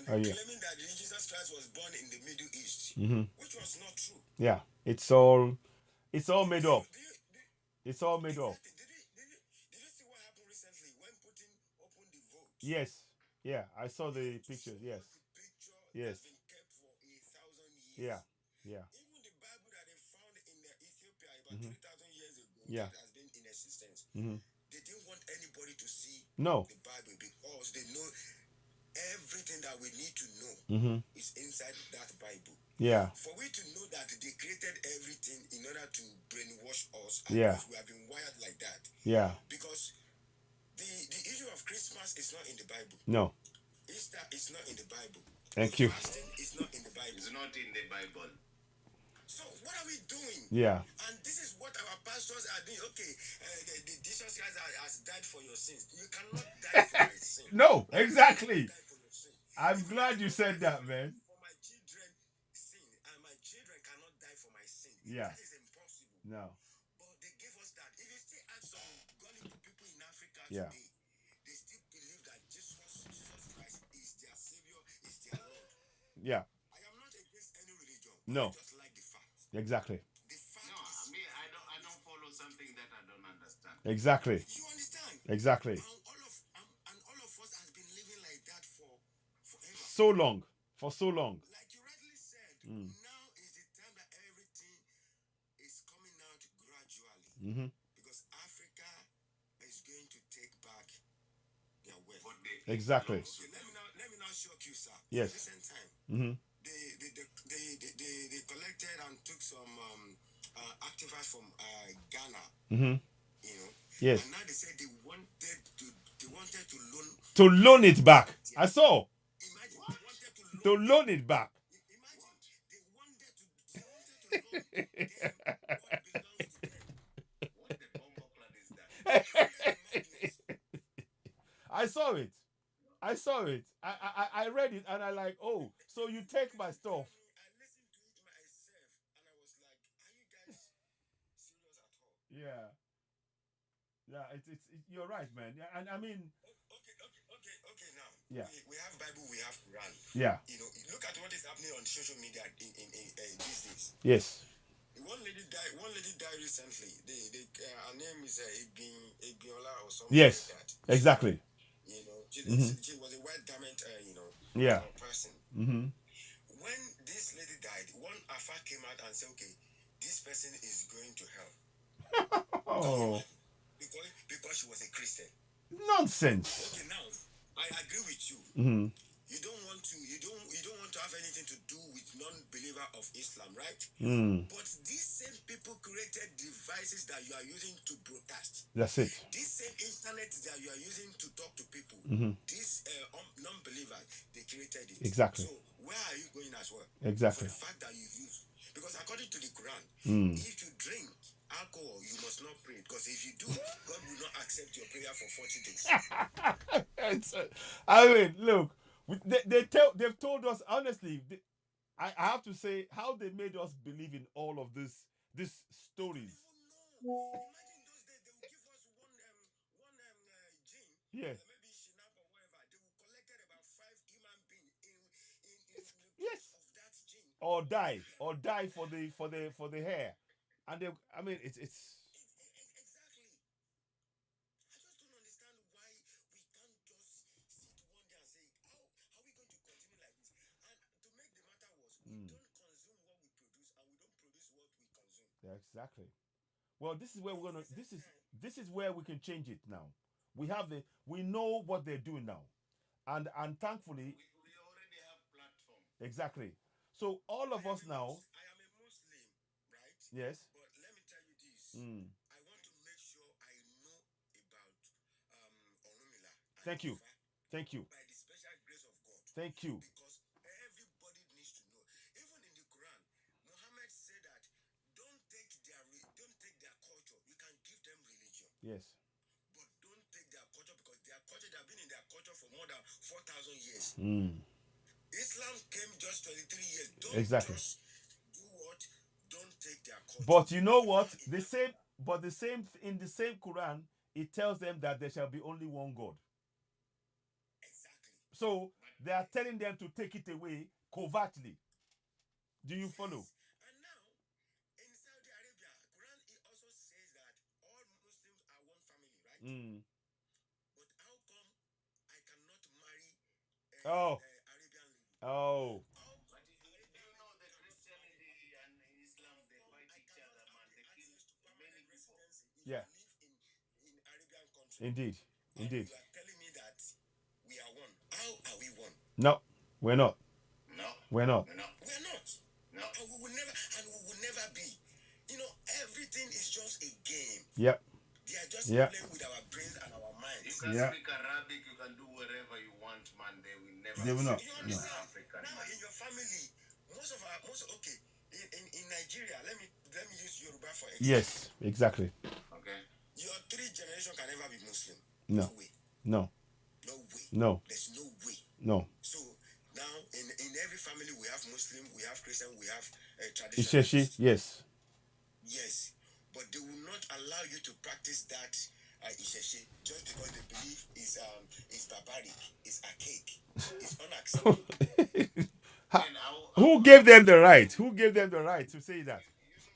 And yeah. claiming that Jesus Christ was born in the Middle East, which was not true. Yeah. It's all made up. It's all made up. Did you see what happened recently when Putin opened the vote? Yes. Yeah. I saw the pictures. Yes. The picture Yes. has been kept for 1,000 years. Yeah. Yeah. Even the Bible that they found in Ethiopia about 3,000 years ago, Yeah. that has been in existence, they didn't want anybody to see No. the Bible because they know everything that we need to know is inside that Bible. Yeah. For we to know that they created everything in order to brainwash us, Yeah. because we have been wired like that. Yeah. Because the issue of Christmas is not in the Bible. No. Easter is not in the Bible. Thank you. Fasting is not in the Bible. It's not in the Bible. So what are we doing? Yeah. And this is what our pastors are doing. Okay, the Jesus Christ has died for your sins. You cannot die for my sin. No. Exactly. Die for your sin. I'm glad you said that, man. For my children sin, and my children cannot die for my sin. Yeah. That is impossible. No. But they gave us that. If you still ask some gullible people in Africa Yeah. today, they still believe that Jesus Christ is their savior, is their Lord. Yeah. I am not against any religion. No. I just like the fact. Exactly. The fact No, is, I don't follow something that I don't understand. Exactly. you understand? Exactly. And all of us has been living like that for forever. So long. For so long. Like you rightly said, now is the time that everything is coming out gradually. Because Africa is going to take back their wealth. But they Exactly. Okay, let me now shock you, sir. Yes. Recent time, they collected and took some artifacts from Ghana. You know. Yes. And now they said they wanted wanted to loan. To loan it back. I saw. Imagine, they wanted to To loan. loan it back. Imagine, they wanted to loan them what belongs to them. What the bomber plan is that? Madness. I saw it. I saw it. I read it and I like, oh, so you take my stuff. I listened to it myself and I was like, are you guys serious at all? Yeah. Yeah, you're right, man. Yeah, and I mean, Okay. Now, Yeah. we have Bible, we have Quran. yeah. You know, look at what is happening on social media in these days. Yes. One lady died recently. Her name is Igbiola or something Yes. like that. Exactly. You know, Mhm. she was a white garment, Yeah. person. Mm-hmm. When this lady died, one Afa came out and said, okay, this person is going to hell. Oh, Because she was a Christian. nonsense. Okay, now I agree with you. Mm-hmm. You don't want to have anything to do with non-believer of Islam, right? Mm. But these same people created devices that you are using to broadcast. That's it. This same internet that you are using to talk to people, Mhm. these non-believers, they created it. Exactly. So where are you going as well? Exactly. For the fact that you use, because according to the Quran, Mm. if you drink alcohol, you must not pray, because if you do, God will not accept your prayer for 40 days. I mean, look, they've told us honestly. I have to say how they made us believe in all of these stories. No. Imagine those days, they will give us one gin, Yeah. maybe Shinap or whatever. They will collected about 5 human beings in Yes. of that gin. Or die for the hair, and they. I mean, it's. Exactly. I just don't understand why we can't just sit one day and say, how are we going to continue like this? And to make the matter worse, we don't consume what we produce and we don't produce what we consume. Yeah, exactly. Well, this is where we're gonna. This is where we can change it now. We know what they're doing now, and thankfully, We already have platform. exactly. So all of us now, I am a Muslim, right? yes. But let me tell you this. Mm. I want to make sure I know about Orunmila and Thank you. Ifa Thank you. by the special grace of God. Thank you. Because everybody needs to know. Even in the Quran, Muhammad said that don't take their culture. You can give them religion, Yes. but don't take their culture, because their culture, they have been in their culture for more than 4,000 years. Mm. Islam came just 23 years. Don't Exactly. just do what? Don't take their culture. But you know what? In the same Quran, it tells them that there shall be only one God. Exactly. So they are telling them to take it away covertly. Do you follow? And now, in Saudi Arabia, Quran it also says that all Muslims are one family, right? Mm. But how come I cannot marry Oh. Arabian lady? Oh. How But come do you know the Christianity and Islam, they fight I each cannot other, man. have They kill access to many permanent people. residency if Yeah. I live in Arabian country? Indeed. And Indeed. you are telling me that we are one. How are we one? No, we're not. No, We're not. no, We are not. no. And we will never be. You know, everything is just a game. Yep. They are just Yeah. playing with our brains and our You minds. can Yeah. speak Arabic, you can do whatever you want, man. They will never They will not. You accept No. understand? African Now man. in your family, okay, in Nigeria, let me use Yoruba for example. Yes, exactly. Okay? Your 3 generations can never be Muslim. No. way. No. No way. No. There's no way. No. So now in every family we have Muslim, we have Christian, we have Isheshi, traditionalists. yes. Yes, but they will not allow you to practice that Isheshi just because they believe is barbaric, is archaic, is unacceptable. And Who gave them the right? Who gave them the right to say that? you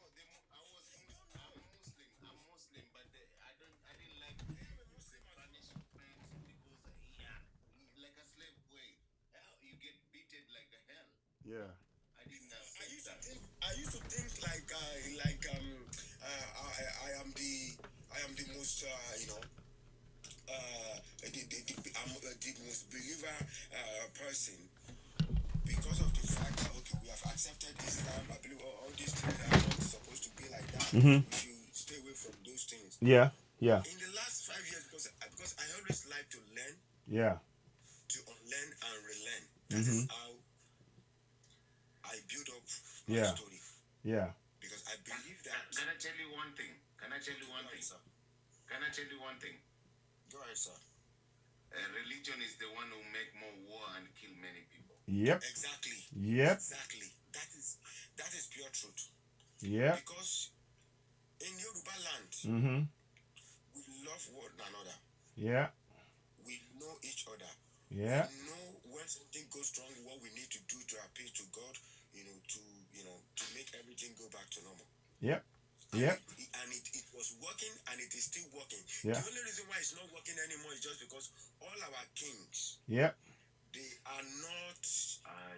know, I'm Muslim, but I didn't like punishment because, like a slave way. You get beaten like a hell. Yeah. I didn't I accept that. used to think like I am the most I'm the most believer person because of the fact that okay, we have accepted Islam. I believe all these things are not supposed to be like that. Mhm. We should stay away from those things. Yeah. Yeah. In the last 5 years, because I always like to Yeah. to unlearn and relearn. That is how I build up my Yeah. story. Yeah. Because I believe that. Can I tell you one thing? Can I tell you one Go ahead, thing? sir. Can I tell you one thing? Go ahead, sir. Religion is the one who make more war and kill many people. Yep. Exactly. Yep. Exactly. That is pure truth. Yep. Because in Yoruba land, Mm-hmm. we love one another. Yeah. We know each other. Yeah. We know when something goes wrong, what we need to do to appeal to God, to make everything go back to normal. Yep. And Yep. it was working, and it is still working. Yeah. The only reason why it's not working anymore is just because all our kings, Yep. they are not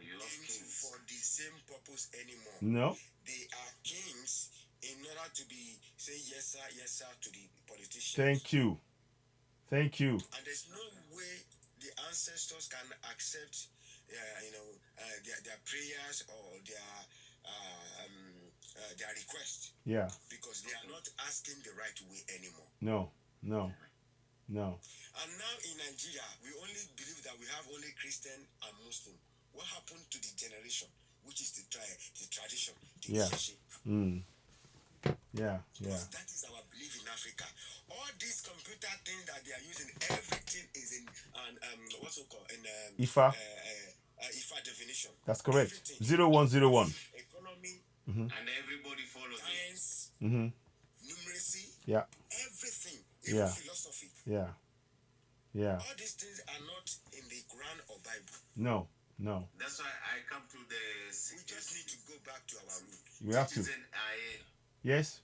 You have kings kings. for the same purpose anymore. No. They are kings in order to be saying yes sir to the politicians. Thank you. Thank you. And there's no way the ancestors can accept, their prayers or their request, Yeah. because they are not asking the right way anymore. No. No. No. And now in Nigeria, we only believe that we have only Christian and Muslim. What happened to the generation, which is the tradition, the Yeah. Ishe? Mm. Yeah. Yeah. Because that is our belief in Africa. All these computer things that they are using, everything is in what's it called, in Ifa. Ifa definition. That's correct. Everything. 0101. Economy, And everybody follows it. science, Mm-hmm. numeracy, Yeah. everything, even Yeah. philosophy. Yeah. Yeah. All these things are not in the Quran or Bible. No. No. That's why I come to the We just need to go back to our roots. You have to. citizen IA. Yes.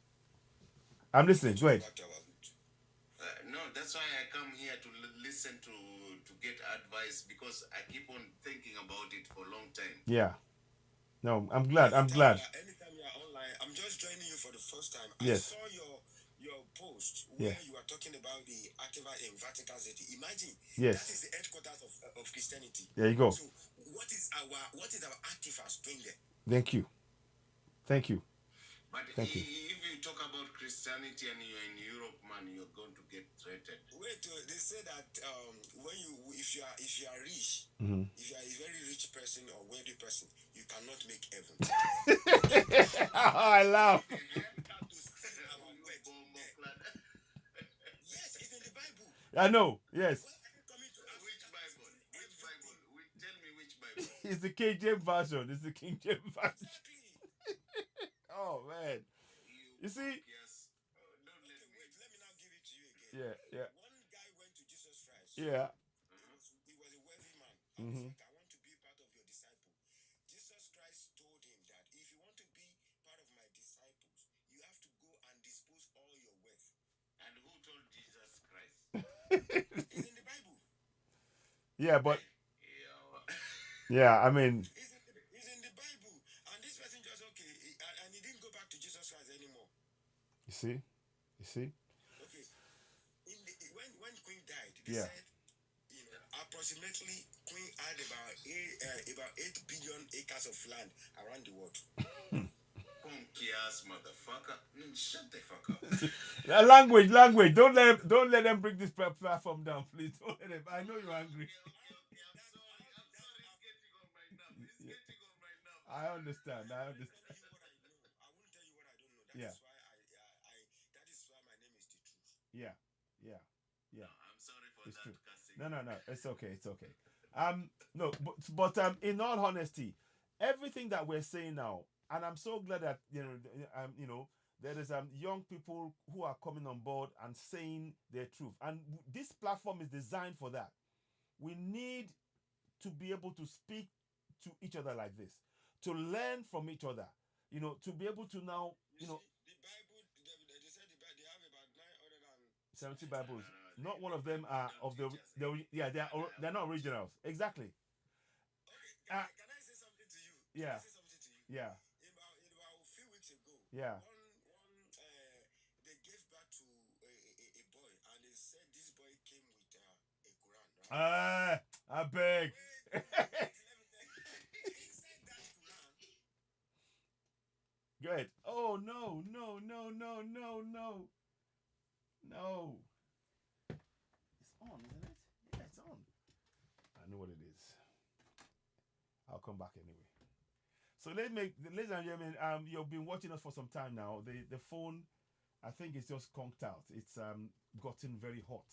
I'm listening. Go ahead. Back to our roots. No, that's why I come here to listen to get advice, because I keep on thinking about it for a long time. Yeah. No, I'm glad. I'm glad. Anytime you are online, I'm just joining you for the first time. Yes. I saw your post where Yeah. you are talking about the Akiva in Vatican City. Imagine Yes. that is the headquarters of Christianity. There you go. So what is our Akivas doing there? Thank you. Thank you. But Thank you. if you talk about Christianity and you're in Europe, man, you're going to get threatened. Wait, they say that if you are rich, Mm-hmm. if you are a very rich person or wealthy person, you cannot make heaven. I laugh. We have to see our words there. Yes, it's in the Bible. I know. Yes. Why are you coming to Which Africa? Bible? Which Bible? Tell me which Bible. It's the King James version. It's the King James version. Exactly. Oh man. You see? Yes. Don't let Okay, me. wait, let me now give it to you again. Yeah. Yeah. One guy went to Jesus Christ. Yeah. He was a wealthy man. And Mhm. he's like, I want to be part of your disciple. Jesus Christ told him that if you want to be part of my disciples, you have to go and dispose all your wealth. And who told Jesus Christ? It's in the Bible. Yeah, but Yeah. yeah, I mean, It's in the Bible. And this person just, and he didn't go back to Jesus Christ anymore. you see? You see? Okay. When Queen died, they Yeah. said, approximately Queen had about 8 billion acres of land around the world. Punky ass motherfucker. Shut the fuck up. Language. Don't let them bring this platform down, please. Don't let them. I know you're angry. I'm sorry. It's getting on my nerve. It's Yeah. getting on my nerve. I understand. I won't tell you what I don't know. Yeah. That is why my name is the truth. Yeah. Yeah. Yeah. I'm sorry for It's that true. cussing. No. It's okay. It's okay. No, but in all honesty, everything that we're saying now, and I'm so glad that there is young people who are coming on board and saying their truth, and this platform is designed for that. We need to be able to speak to each other like this, to learn from each other, to be able to now, See, the Bible, they said they have about 70 Bibles. No, Not one of them are of the they're not originals. Exactly. Okay, can I say something to you? Yeah. Can I say something to you? Yeah. In about a few weeks ago, Yeah. they gave birth to a boy, and they said this boy came with a Quran, right? I beg. Wait, let me tell you. Inside that Quran, Go ahead. Oh no. No. It's on, isn't it? Yeah, it's on. what it is. I'll come back anyway. So ladies and gentlemen, you've been watching us for some time now. The phone, I think it's just conked out. It's gotten very hot.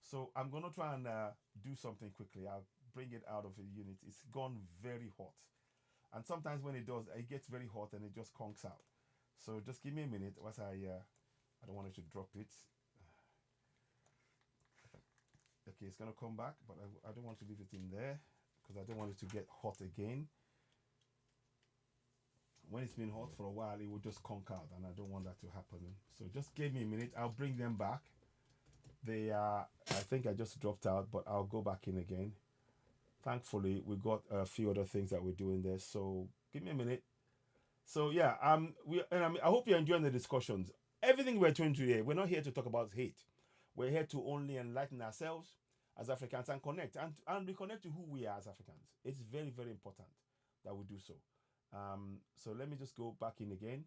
So I'm gonna try and do something quickly. I'll bring it out of the unit. It's gone very hot, and sometimes when it does, it gets very hot and it just conks out. So just give me a minute. Once I don't want it to drop it. Okay, it's gonna come back, but I don't want to leave it in there because I don't want it to get hot again. When it's been hot for a while, it will just conk out, and I don't want that to happen. So just give me a minute. I'll bring them back. They are, I think I just dropped out, but I'll go back in again. Thankfully, we got a few other things that we're doing there. So give me a minute. So yeah, I hope you're enjoying the discussions. Everything we're doing today, we're not here to talk about hate. We're here to only enlighten ourselves as Africans and connect and reconnect to who we are as Africans. It's very, very important that we do so. So let me just go back in again.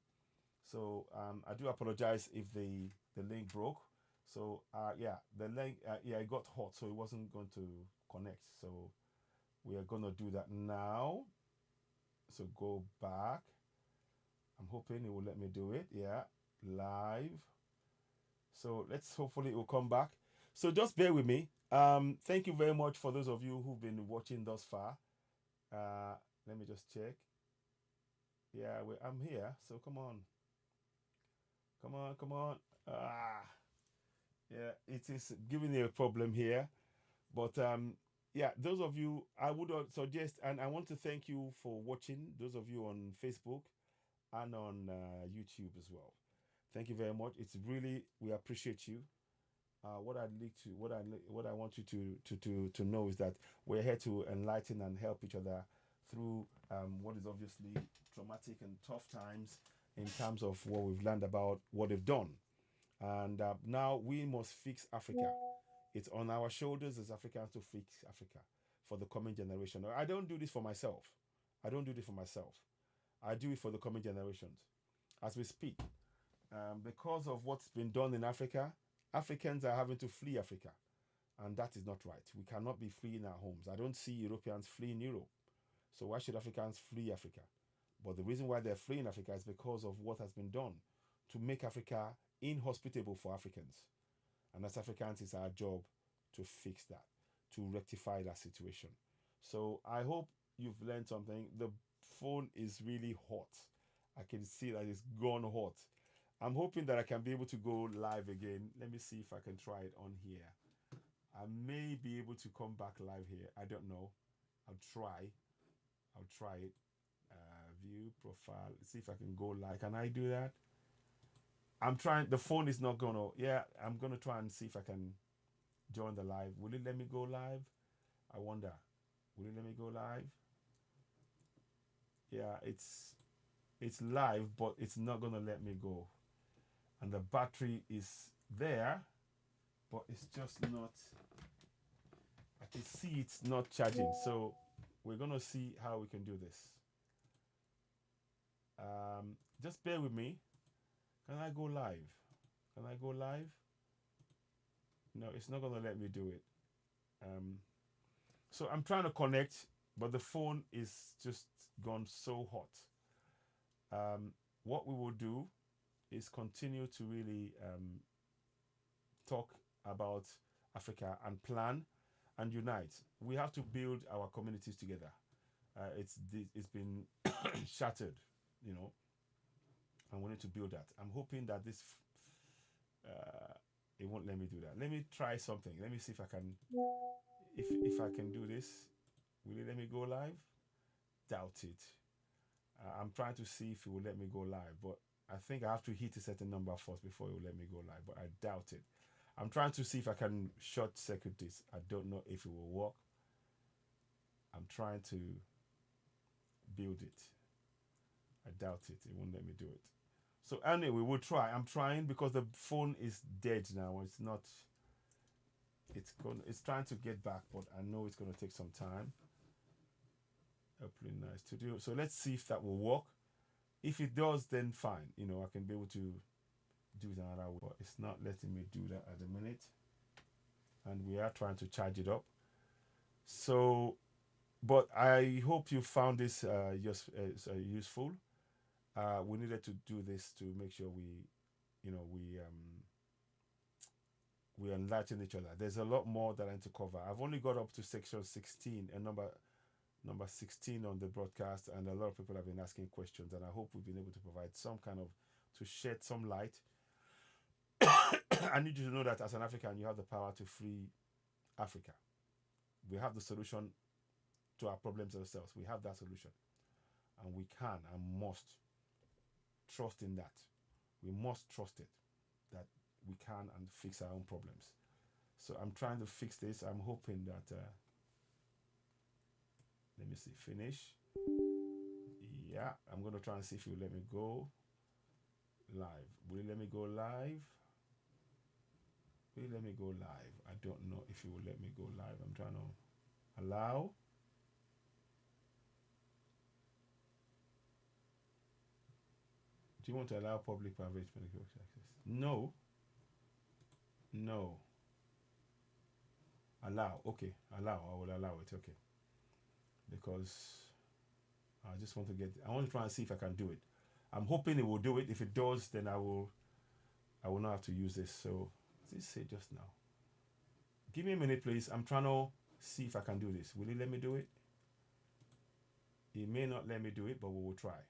So I do apologize if the link broke. So yeah, the link it got hot, so it wasn't going to connect. So we are gonna do that now. So go back. I'm hoping it will let me do it. Yeah, live. So let's hopefully it will come back. So just bear with me. Thank you very much for those of you who've been watching thus far. Let me just check. Yeah, I'm here. So come on. Come on. Yeah, it is giving me a problem here. But yeah, those of you, I would suggest, and I want to thank you for watching, those of you on Facebook and on YouTube as well. Thank you very much. It's really, we appreciate you. What I want you to know is that we're here to enlighten and help each other through what is obviously traumatic and tough times in terms of what we've learned about what they've done. And now we must fix Africa. It's on our shoulders as Africans to fix Africa for the coming generation. I don't do this for myself. I do it for the coming generations. As we speak, because of what's been done in Africa, Africans are having to flee Africa. And that is not right. We cannot be free in our homes. I don't see Europeans fleeing Europe. So why should Africans flee Africa? But the reason why they're fleeing Africa is because of what has been done to make Africa inhospitable for Africans. And as Africans, it's our job to fix that, to rectify that situation. So I hope you've learned something. The phone is really hot. I can see that it's gone hot. I'm hoping that I can be able to go live again. Let me see if I can try it on here. I may be able to come back live here. I don't know. I'll try it. View profile. See if I can go live. Can I do that? I'm trying. The phone is not gonna. Yeah, I'm gonna try and see if I can join the live. Will it let me go live? I wonder. Will it let me go live? Yeah, it's live, but it's not gonna let me go. And the battery is there, but it's just not. I can see it's not charging. So we're gonna see how we can do this. Just bear with me. Can I go live? No, it's not gonna let me do it. So I'm trying to connect, but the phone is just gone so hot. What we will do is continue to really talk about Africa and plan and unite. We have to build our communities together. It's been shattered, and we need to build that. I'm hoping that this it won't let me do that. Let me try something. Let me see if I can if I can do this. Will it let me go live? Doubt it. I'm trying to see if it will let me go live, but I think I have to hit a certain number first before it will let me go live, but I doubt it. I'm trying to see if I can short circuit this. I don't know if it will work. I'm trying to build it. I doubt it. It won't let me do it. So anyway, we'll try. I'm trying because the phone is dead now. It's not. It's trying to get back, but I know it's going to take some time. Airplane Nice Studio. So let's see if that will work. If it does, then fine. I can be able to do it another way. But it's not letting me do that at the minute. And we are trying to charge it up. So So, but I hope you found this just useful. We needed to do this to make sure you know, we enlighten each other. There's a lot more that I need to cover. I've only got up to section 16 and number 16 on the broadcast, and a lot of people have been asking questions, and I hope we've been able to provide some kind of to shed some light. I need you to know that as an African, you have the power to free Africa. We have the solution to our problems ourselves. We have that solution, and we can and must trust in that. We must trust it that we can and fix our own problems. So I'm trying to fix this. I'm hoping that. Let me see. Finish. Yeah, I'm gonna try and see if you let me go live. Will you let me go live? Will you let me go live? I don't know if you will let me go live. I'm trying to allow. Do you want to allow public private medical access? No. No. Allow. Okay. Allow. I will allow it. Okay. Because I just want to get. I want to try and see if I can do it. I'm hoping it will do it. If it does, then I will not have to use this. So, what did it say just now? Give me a minute, please. I'm trying to see if I can do this. Will it let me do it? It may not let me do it, but we will try.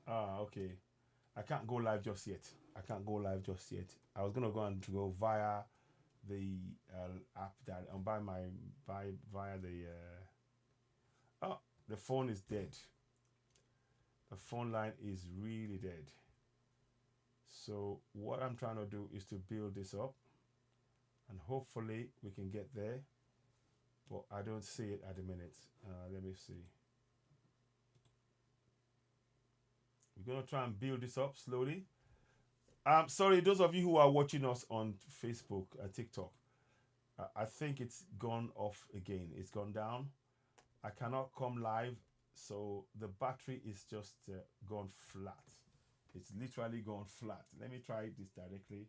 Okay. I can't go live just yet. I can't go live just yet. I was gonna go via the app that via the the phone is dead. The phone line is really dead. So what I'm trying to do is to build this up, and hopefully we can get there. But I don't see it at the minute. Let me see. We're gonna try and build this up slowly. Sorry, those of you who are watching us on Facebook, TikTok, I think it's gone off again. It's gone down. I cannot come live, so the battery is just gone flat. It's literally gone flat. Let me try this directly.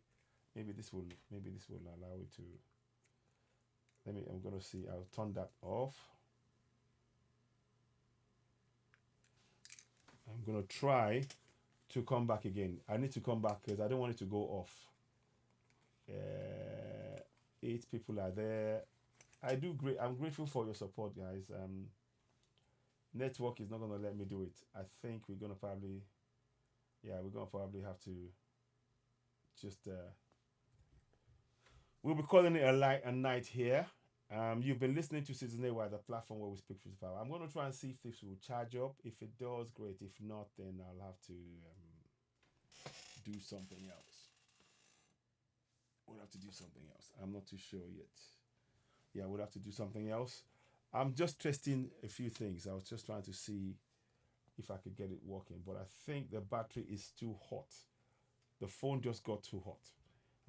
Maybe this will allow it to. I'm gonna see. I'll turn that off. I'm gonna try to come back again. I need to come back because I don't want it to go off. 8 people are there. I'm grateful for your support, guys. Network is not gonna let me do it. I think we're gonna probably have to just we'll be calling it a night here. You've been listening to Citizen AY, the platform where we speak truth to power. I'm going to try and see if this will charge up. If it does, great. If not, then I'll have to do something else. We'll have to do something else. I'm not too sure yet. Yeah, we'll have to do something else. I'm just testing a few things. I was just trying to see if I could get it working, but I think the battery is too hot. The phone just got too hot,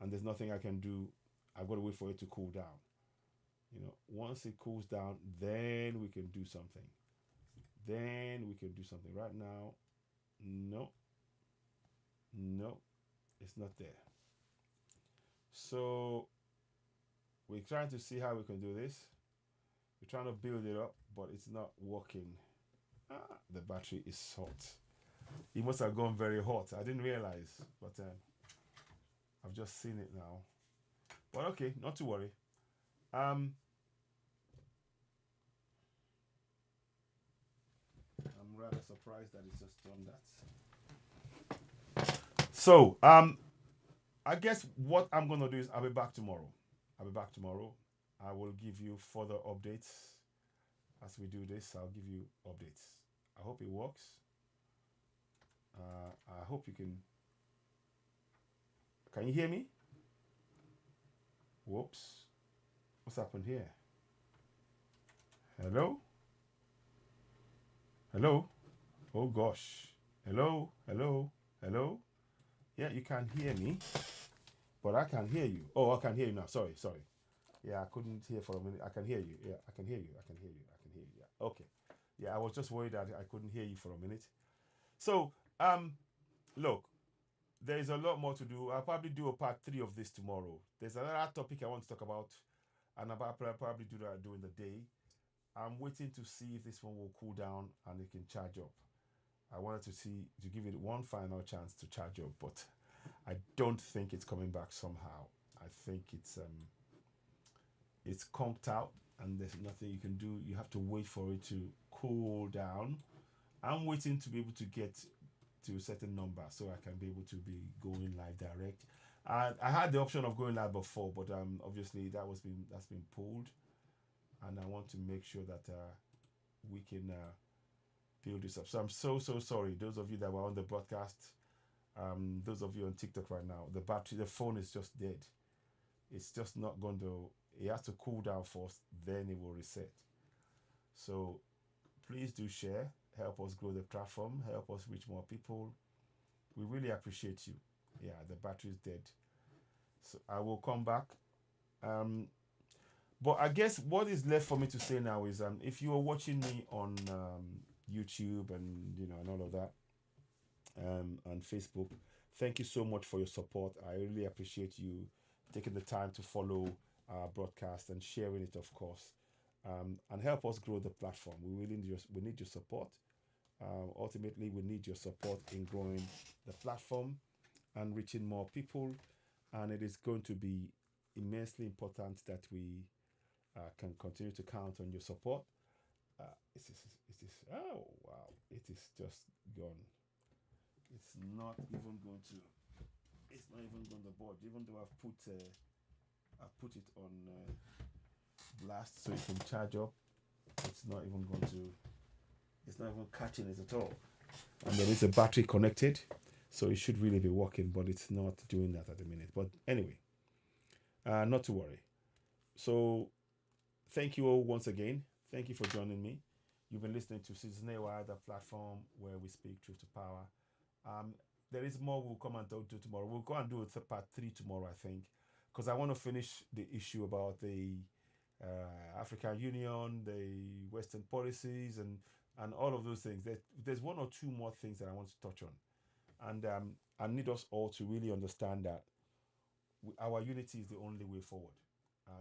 and there's nothing I can do. I've got to wait for it to cool down. Once it cools down, then we can do something. Right now, no, it's not there. So we're trying to see how we can do this. We're trying to build it up, but it's not working. The battery is hot. It must have gone very hot. I didn't realize, but I've just seen it now. But okay, not to worry. I'm rather surprised that it's just done that. So, I guess what I'm gonna do is I'll be back tomorrow. I will give you further updates as we do this. I'll give you updates. I hope it works. I hope you can. Can you hear me? Whoops. What's happened here? Hello? Oh gosh. Hello? Yeah, you can't hear me, but I can hear you. Oh, I can hear you now. Sorry. Yeah, I couldn't hear for a minute. I can hear you. Yeah, I can hear you. Yeah. Okay. Yeah, I was just worried that I couldn't hear you for a minute. So, look, there's a lot more to do. I'll probably do a part 3 of this tomorrow. There's another topic I want to talk about. and I'll probably do that during the day. I'm waiting to see if this one will cool down and it can charge up. I wanted to give it one final chance to charge up, but I don't think it's coming back somehow. I think it's conked out and there's nothing you can do. You have to wait for it to cool down. I'm waiting to be able to get to a certain number so I can be able to be going live direct. I had the option of going live before, but obviously that's been pulled, and I want to make sure that we can build this up. So I'm so sorry. Those of you that were on the broadcast, those of you on TikTok right now, the phone is just dead. It's just not going to. It has to cool down first, then it will reset. So please do share. Help us grow the platform. Help us reach more people. We really appreciate you. Yeah, the battery is dead. So I will come back. But I guess what is left for me to say now is if you are watching me on YouTube and and all of that, and Facebook, thank you so much for your support. I really appreciate you taking the time to follow our broadcast and sharing it, of course, and help us grow the platform. We need your support. Ultimately, we need your support in growing the platform and reaching more people. And it is going to be immensely important that we can continue to count on your support. Oh wow, it is just gone. It's not even going to board, even though I've put it on blast so it can charge up. It's not even catching it at all. And there is a battery connected, so it should really be working, but it's not doing that at the minute. But anyway, not to worry. So thank you all once again. Thank you for joining me. You've been listening to Citizenera, the platform where we speak truth to power. There is more we'll come and do tomorrow. We'll go and do part 3 tomorrow, I think, because I want to finish the issue about the African Union, the Western policies, and all of those things. There's one or two more things that I want to touch on. And I need us all to really understand that our unity is the only way forward.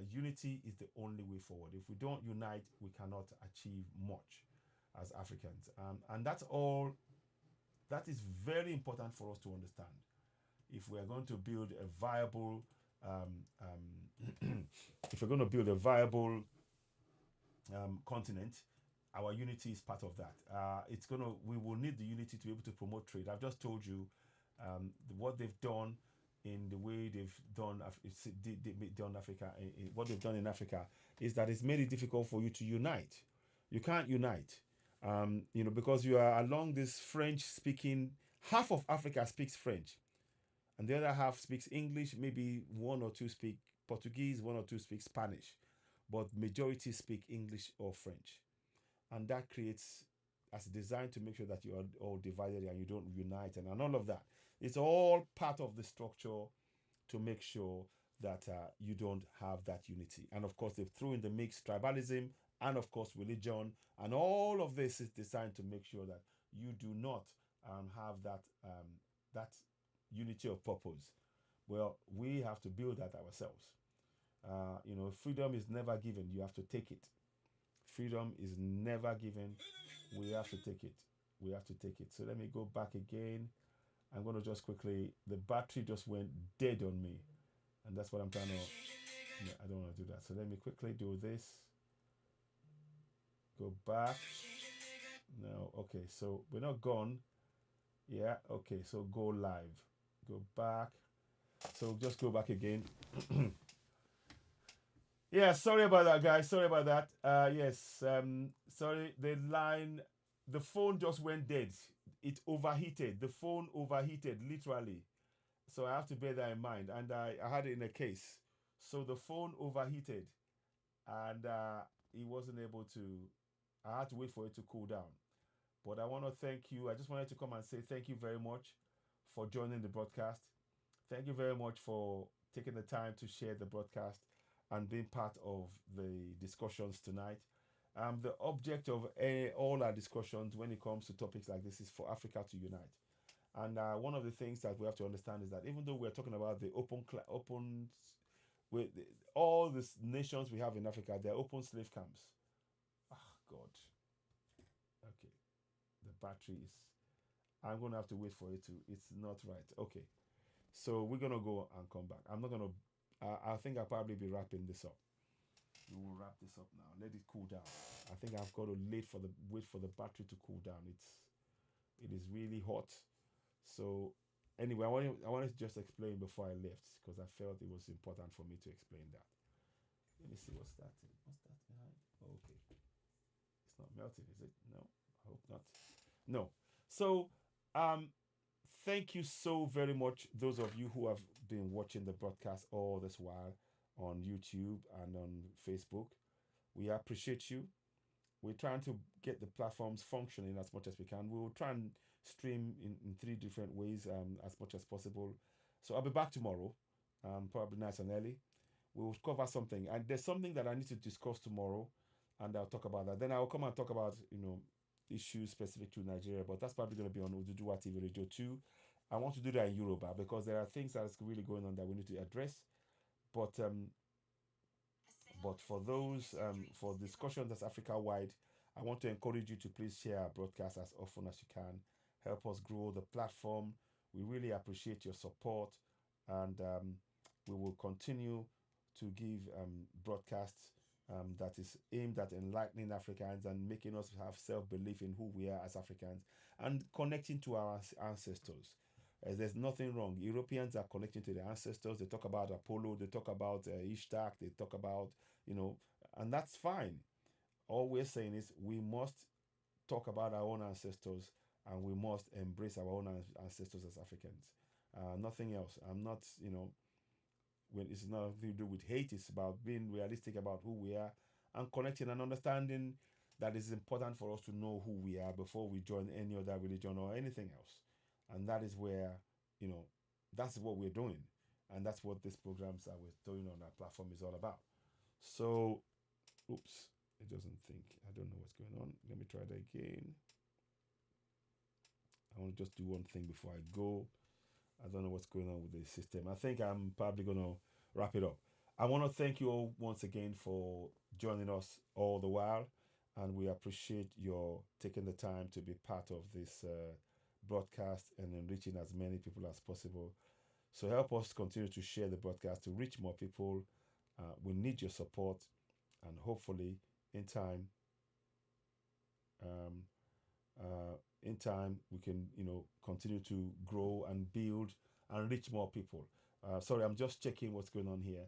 Unity is the only way forward. If we don't unite, we cannot achieve much as Africans. And that's all. That is very important for us to understand. If we are going to build a viable, continent, our unity is part of that. We will need the unity to be able to promote trade. I've just told you what they've done in the way they've done Africa. What they've done in Africa is that it's made it difficult for you to unite. You can't unite, because you are along this French-speaking. Half of Africa speaks French, and the other half speaks English. Maybe one or two speak Portuguese, one or two speak Spanish, but majority speak English or French, and that creates, as designed to make sure that you are all divided and you don't unite and all of that. It's all part of the structure to make sure that you don't have that unity. And of course, they've thrown in the mix tribalism and of course religion, and all of this is designed to make sure that you do not have that unity of purpose. Well, we have to build that ourselves. Freedom is never given. You have to take it. Freedom is never given. We have to take it. We have to take it. So let me go back again. I'm going to just quickly, the battery just went dead on me. And that's what I'm trying to, no, I don't want to do that. So let me quickly do this. Go back. No, okay, so we're not gone. Yeah, okay, so go live. Go back. So just go back again. Yeah, sorry about that, guys. Sorry about that. Yes, sorry, the phone just went dead. It overheated. The phone overheated, literally. So I have to bear that in mind. And I had it in a case. So the phone overheated. And it wasn't able to, I had to wait for it to cool down. But I want to thank you. I just wanted to come and say thank you very much for joining the broadcast. Thank you very much for taking the time to share the broadcast and being part of the discussions tonight. The object of all our discussions when it comes to topics like this is for Africa to unite. And one of the things that we have to understand is that even though we're talking about the all these nations we have in Africa, they're open slave camps. Ah, God. Okay. The battery is. I'm gonna have to wait for it to. It's not right. Okay. So we're gonna go and come back. I'm not gonna. I think I'll probably be wrapping this up. We will wrap this up now. Let it cool down. I think I've got to wait for the battery to cool down. It is really hot. So anyway, I wanted to just explain before I left because I felt it was important for me to explain that. Let me see what's that. What's that behind? Oh, okay. It's not melting, is it? No. I hope not. No. So thank you so very much, those of you who have been watching the broadcast all this while on YouTube and on Facebook. We appreciate you. We're trying to get the platforms functioning as much as we can. We'll try and stream in 3 different ways as much as possible. So I'll be back tomorrow, probably nice and early. We'll cover something. And there's something that I need to discuss tomorrow, and I'll talk about that. Then I'll come and talk about, issues specific to Nigeria, but that's probably going to be on Ududua TV Radio 2. I want to do that in Yoruba because there are things that's really going on that we need to address. But for those for discussion that's Africa wide, I want to encourage you to please share our broadcast as often as you can. Help us grow the platform. We really appreciate your support, and we will continue to give broadcasts that is aimed at enlightening Africans and making us have self-belief in who we are as Africans and connecting to our ancestors. There's nothing wrong. Europeans are connecting to their ancestors. They talk about Apollo. They talk about Ishtar. They talk about, and that's fine. All we're saying is we must talk about our own ancestors and we must embrace our own ancestors as Africans. Nothing else. I'm not, when it's nothing to do with hate. It's about being realistic about who we are and connecting and understanding that it's important for us to know who we are before we join any other religion or anything else. And that is where, that's what we're doing. And that's what these programs that we're doing on our platform is all about. So, oops, it doesn't think. I don't know what's going on. Let me try that again. I want to just do one thing before I go. I don't know what's going on with the system. I think I'm probably going to wrap it up. I want to thank you all once again for joining us all the while. And we appreciate your taking the time to be part of this broadcast and enriching as many people as possible. So help us continue to share the broadcast to reach more people. We need your support, and hopefully in time we can continue to grow and build and reach more people. Sorry, I'm just checking what's going on here.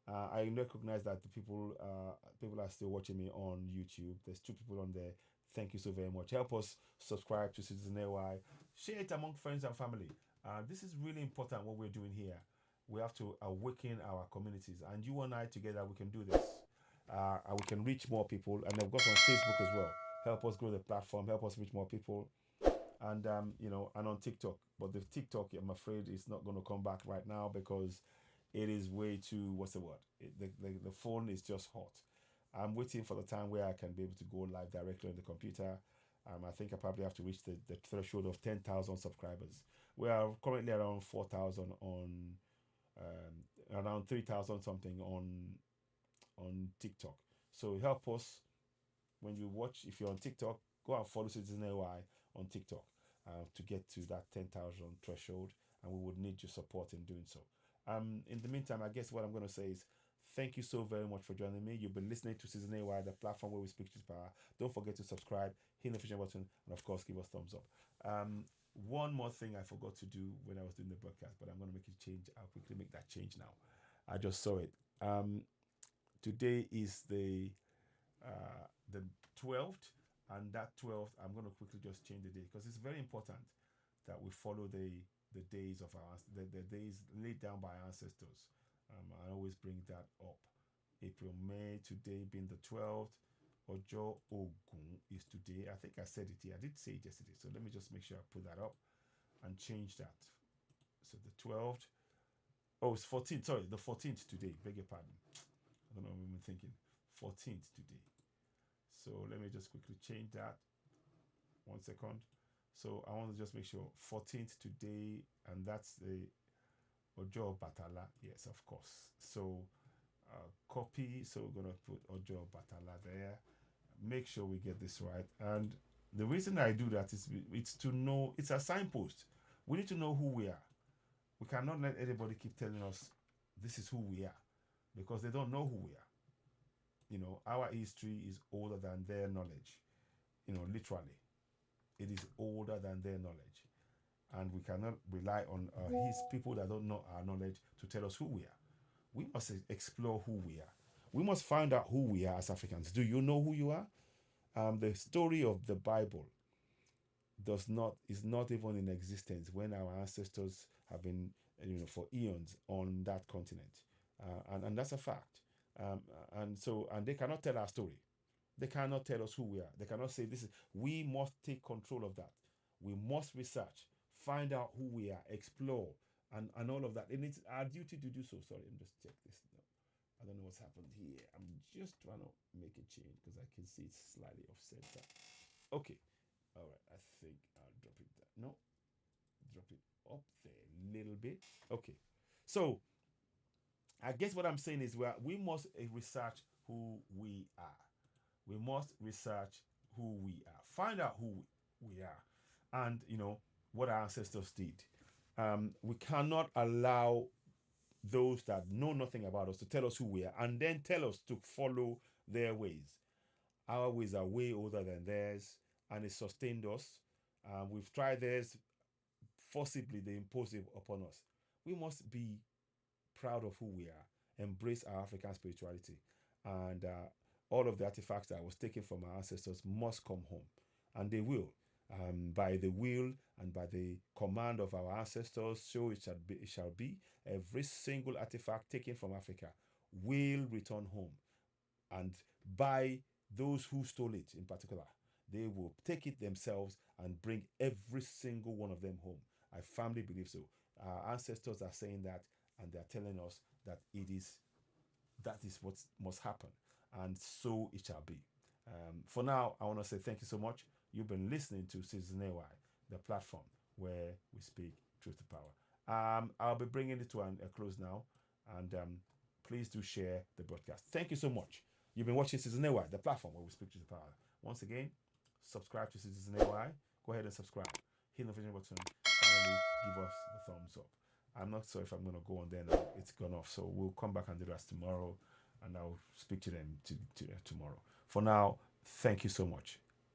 I recognize that the people are still watching me on YouTube. There's 2 people on there. Thank you so very much. Help us subscribe to Citizen AY. Share it among friends and family. This is really important what we're doing here. We have to awaken our communities, and you and I together we can do this. And we can reach more people, and I've got on Facebook as well. Help us grow the platform. Help us reach more people, and and on TikTok. But the TikTok, I'm afraid, is not going to come back right now because it is way too. What's the word? The phone is just hot. I'm waiting for the time where I can be able to go live directly on the computer. I think I probably have to reach the threshold of 10,000 subscribers. We are currently around 4,000 on, around 3,000 something on TikTok. So help us when you watch. If you're on TikTok, go and follow Citizen AY on TikTok to get to that 10,000 threshold, and we would need your support in doing so. In the meantime, I guess what I'm going to say is thank you so very much for joining me. You've been listening to Citizen AY, the platform where we speak to power. Don't forget to subscribe, hit the notification button, and of course, give us thumbs up. One more thing I forgot to do when I was doing the broadcast, but I'm going to make it change. I'll quickly make that change now. I just saw it. Today is the 12th, and that 12th, I'm going to quickly just change the date because it's very important that we follow the days of the days laid down by our ancestors. I always bring that up. April, May, today being the 12th. Ojo Ogun is today. I think I said it here. I did say it yesterday. So let me just make sure I put that up and change that. So the 12th. Oh, it's 14th. Sorry, the 14th today. Beg your pardon. I don't know what I'm thinking. 14th today. So let me just quickly change that. 1 second. So I want to just make sure 14th today, and that's the Ojo Batala. Yes, of course. So copy. So we're gonna put Ojo Batala there. Make sure we get this right. And the reason I do that is it's to know, it's a signpost. We need to know who we are. We cannot let anybody keep telling us this is who we are, because they don't know who we are. You know, our history is older than their knowledge. You know, literally, it is older than their knowledge, and we cannot rely on his people that don't know our knowledge to tell us who we are. We must explore who we are. We must find out who we are as Africans. Do you know who you are? The story of the Bible does not is not even in existence when our ancestors have been, for eons on that continent, and that's a fact. And they cannot tell our story. They cannot tell us who we are. They cannot say this is. We must take control of that. We must research, find out who we are, explore, and all of that. And it's our duty to do so. Sorry, I'm just check this. No, I don't know what's happened here. I'm just trying to make a change because I can see it's slightly off center. Okay. All right. I think I'll drop it down. No, drop it up there a little bit. Okay. So I guess what I'm saying is we must research who we are. We must research who we are. Find out who we are, and what our ancestors did. We cannot allow those that know nothing about us to tell us who we are and then tell us to follow their ways. Our ways are way older than theirs, and it sustained us. We've tried theirs, forcibly they impose it upon us. We must be proud of who we are, embrace our African spirituality, and all of the artifacts that was taken from our ancestors must come home, and they will. By the will and by the command of our ancestors, so it shall be. It shall be. Every single artifact taken from Africa will return home, and by those who stole it in particular, they will take it themselves and bring every single one of them home. I firmly believe so. Our ancestors are saying that, and they are telling us that that is what must happen, and so it shall be. For now, I want to say thank you so much. You've been listening to Citizen AY, the platform where we speak truth to power. I'll be bringing it to a close now, and please do share the broadcast. Thank you so much. You've been watching Citizen AY, the platform where we speak truth to power. Once again, subscribe to Citizen AY. Go ahead and subscribe. Hit the notification button. Finally, give us the thumbs up. I'm not sure if I'm going to go on there now. It's gone off. So we'll come back and do that tomorrow, and I'll speak to them tomorrow. For now, thank you so much.